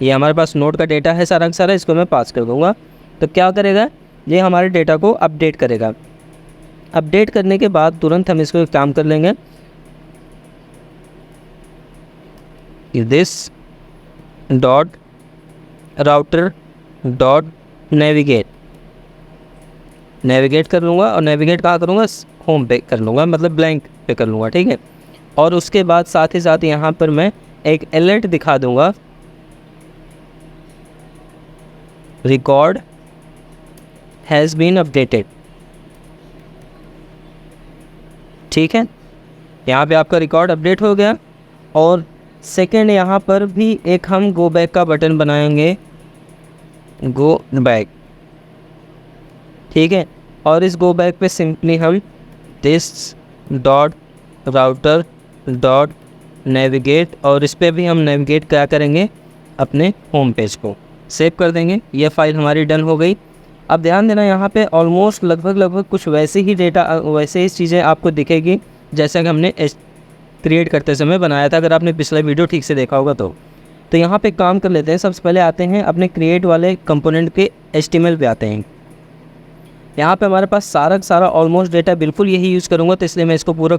ये हमारे पास नोट का डेटा है सारा का सारा, इसको मैं पास कर दूँगा। तो क्या करेगा, ये हमारे डेटा को अपडेट करेगा। अपडेट करने के बाद तुरंत हम इसको एक काम कर लेंगे, this dot router dot navigate, navigate कर लूँगा, और नेविगेट कहाँ करूँगा, होम पे कर लूँगा, मतलब ब्लैंक पे कर लूँगा, ठीक है। और उसके बाद साथ ही साथ यहाँ पर मैं एक अलर्ट दिखा दूँगा, रिकॉर्ड हैज़ बीन अपडेटेड, ठीक है। यहाँ पे आपका रिकॉर्ड अपडेट हो गया। और सेकंड यहाँ पर भी एक हम गो बैक का बटन बनाएंगे, गो बैक, ठीक है। और इस गो बैक पे सिंपली हम this dot router dot navigate, और इस पर भी हम नेविगेट क्या करेंगे, अपने होम पेज को सेव कर देंगे। ये फाइल हमारी डन हो गई। अब ध्यान देना, यहाँ पे ऑलमोस्ट लगभग कुछ वैसे ही डेटा, वैसे ही चीज़ें आपको दिखेगी जैसा कि हमने क्रिएट करते समय बनाया था, अगर आपने पिछला वीडियो ठीक से देखा होगा तो यहाँ पे काम कर लेते हैं। सबसे पहले आते हैं अपने क्रिएट वाले कंपोनेंट के HTML पे आते हैं। यहाँ पे हमारे पास सारा का सारा ऑलमोस्ट डेटा बिल्कुल यही यूज़ करूँगा, तो इसलिए मैं इसको पूरा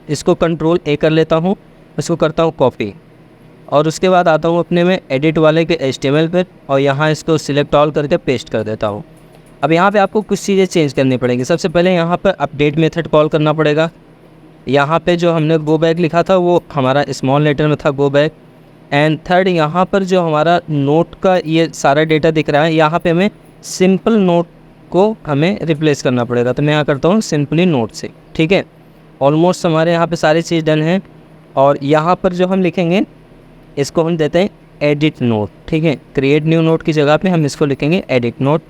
इसको कंट्रोल ए कर लेता हूँ, इसको करता हूँ कॉपी और उसके बाद आता हूँ अपने में एडिट वाले के HTML पर और यहाँ इसको सिलेक्ट ऑल करके पेस्ट कर देता हूँ। अब यहाँ पे आपको कुछ चीज़ें चेंज करनी पड़ेंगी। सबसे पहले यहाँ पर अपडेट मेथड कॉल करना पड़ेगा। यहाँ पे जो हमने गो बैक लिखा था वो हमारा स्मॉल लेटर में था गो बैक। एंड थर्ड, यहाँ पर जो हमारा नोट का ये सारा डेटा दिख रहा है, यहाँ पे हमें सिंपल नोट को हमें रिप्लेस करना पड़ेगा। तो मैं यहाँ करता हूँ सिंपली नोट से। ठीक है, ऑलमोस्ट हमारे यहाँ पे सारी चीज़ डन है। और यहाँ पर जो हम लिखेंगे इसको हम देते हैं एडिट नोट। ठीक है, क्रिएट न्यू नोट की जगह पे हम इसको लिखेंगे एडिट नोट,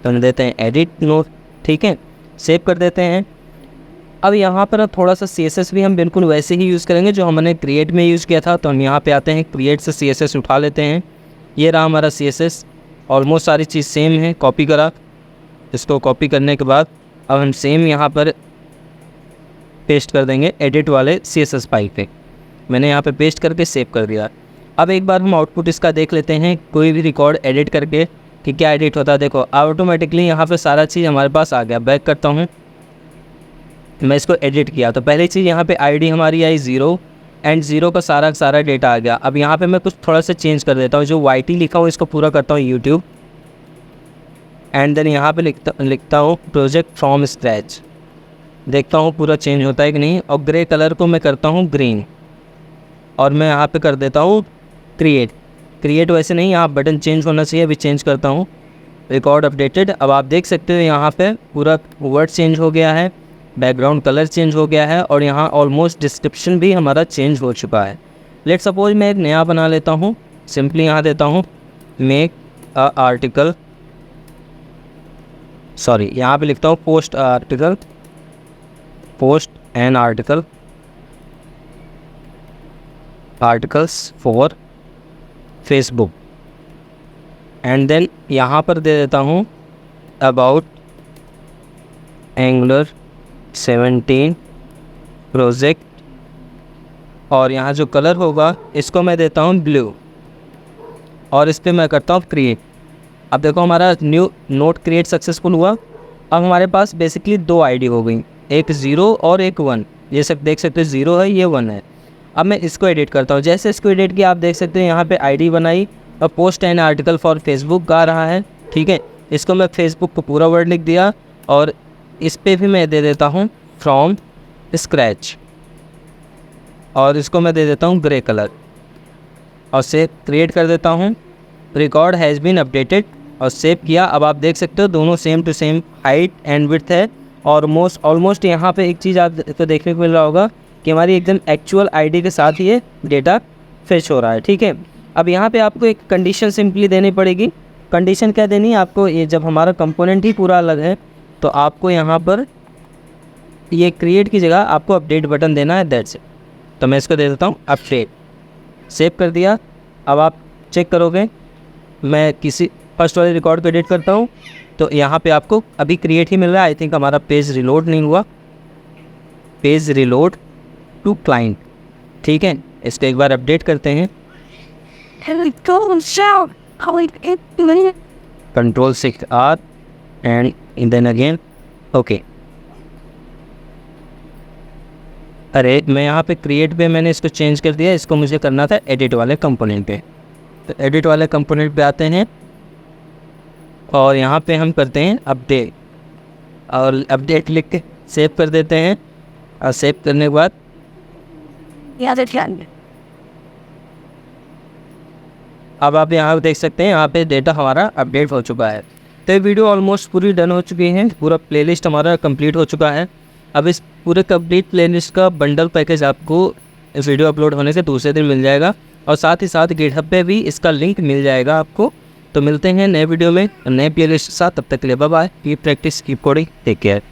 तो हम देते हैं एडिट नोट। ठीक है, सेव कर देते हैं। अब यहाँ पर थोड़ा सा CSS भी हम बिल्कुल वैसे ही यूज़ करेंगे जो हमने क्रिएट में यूज़ किया था। तो हम यहाँ पे आते हैं, क्रिएट से CSS उठा लेते हैं। ये रहा हमारा CSS, ऑलमोस्ट सारी चीज़ सेम है, कॉपी करा। इसको कॉपी करने के बाद अब हम सेम यहाँ पर पेस्ट कर देंगे एडिट वाले CSS फाइल पे। मैंने यहाँ पे पेस्ट करके सेव कर दिया। अब एक बार हम आउटपुट इसका देख लेते हैं, कोई भी रिकॉर्ड एडिट करके कि क्या एडिट होता है। देखो ऑटोमेटिकली यहाँ पे सारा चीज़ हमारे पास आ गया। बैक करता हूँ, मैं इसको एडिट किया तो पहली चीज़ यहाँ पे ID हमारी आई 0 एंड 0 का सारा डेटा आ गया। अब यहाँ पे मैं कुछ थोड़ा सा चेंज कर देता हूँ, जो YT लिखा हूँ इसको पूरा करता हूँ YouTube एंड देन यहाँ पे लिखता हूँ प्रोजेक्ट फ्रॉम स्क्रैच। देखता हूँ पूरा चेंज होता है कि नहीं। और ग्रे कलर को मैं करता हूँ ग्रीन और मैं यहाँ पे कर देता हूँ क्रिएट वैसे नहीं, यहाँ बटन चेंज होना चाहिए, अभी चेंज करता हूँ रिकॉर्ड अपडेटेड। अब आप देख सकते हो यहाँ पे पूरा वर्ड चेंज हो गया है, बैकग्राउंड कलर चेंज हो गया है और यहाँ ऑलमोस्ट डिस्क्रिप्शन भी हमारा चेंज हो चुका है। लेट सपोज मैं एक नया बना लेता हूँ, सिंपली यहाँ देता हूँ मेक अ आर्टिकल, सॉरी यहाँ पे लिखता हूँ post an articles for Facebook and then यहाँ पर दे देता हूँ अबाउट एंगुलर 17 प्रोजेक्ट और यहाँ जो कलर होगा इसको मैं देता हूँ ब्लू और इस पर मैं करता हूँ क्रिएट। अब देखो हमारा न्यू नोट क्रिएट सक्सेसफुल हुआ। अब हमारे पास बेसिकली 2 ID हो गई, एक 0 और एक 1। ये सब देख सकते हो 0 है, ये 1 है। अब मैं इसको एडिट करता हूँ। जैसे इसको एडिट किया आप देख सकते हो यहाँ पे ID बनाई और post an article for Facebook आ रहा है। ठीक है, इसको मैं फेसबुक को पूरा वर्ड लिख दिया और इस पे भी मैं दे देता हूँ फ्रॉम स्क्रैच और इसको मैं दे देता हूँ ग्रे कलर और सेव क्रिएट कर देता हूँ। रिकॉर्ड हैज़ बीन अपडेटेड और सेव किया। अब आप देख सकते हो दोनों same to same height and width है और ऑलमोस्ट यहाँ पे एक चीज़ आपको देखने को मिल रहा होगा कि हमारी एकदम एक्चुअल ID के साथ ये डेटा फेच हो रहा है। ठीक है, अब यहाँ पे आपको एक कंडीशन सिंपली देनी पड़ेगी। कंडीशन क्या देनी है आपको, ये जब हमारा कंपोनेंट ही पूरा अलग है तो आपको यहाँ पर ये क्रिएट की जगह आपको अपडेट बटन देना है, दैट्स इट। तो मैं इसको दे देता हूँ अपडेट, सेव कर दिया। अब आप चेक करोगे, मैं किसी फर्स्ट वाले रिकॉर्ड को एडिट करता हूँ तो यहाँ पे आपको अभी क्रिएट ही मिल रहा है। आई थिंक हमारा पेज रिलोड नहीं हुआ, पेज रिलोड टू क्लाइंट। ठीक है, इसको एक बार अपडेट करते हैं। Ctrl+6R and then again okay. अरे मैं यहाँ पे क्रिएट पे मैंने इसको चेंज कर दिया, इसको मुझे करना था एडिट वाले कंपोनेंट पे। तो एडिट वाले कंपोनेंट पे आते हैं और यहाँ पे हम करते हैं अपडेट और अपडेट लिख के सेव कर देते हैं और सेव करने के बाद अब आप यहाँ देख सकते हैं यहाँ पे डेटा हमारा अपडेट हो चुका है। तो ये वीडियो ऑलमोस्ट पूरी डन हो चुकी है, पूरा प्लेलिस्ट हमारा कंप्लीट हो चुका है। अब इस पूरे कंप्लीट प्लेलिस्ट का बंडल पैकेज आपको इस वीडियो अपलोड होने से दूसरे दिन मिल जाएगा और साथ ही साथ गिटहब पे भी इसका लिंक मिल जाएगा आपको। तो मिलते हैं नए वीडियो में नए प्लेलिस्ट के साथ, तब तक के लिए bye bye. Keep practice, keep coding, take care.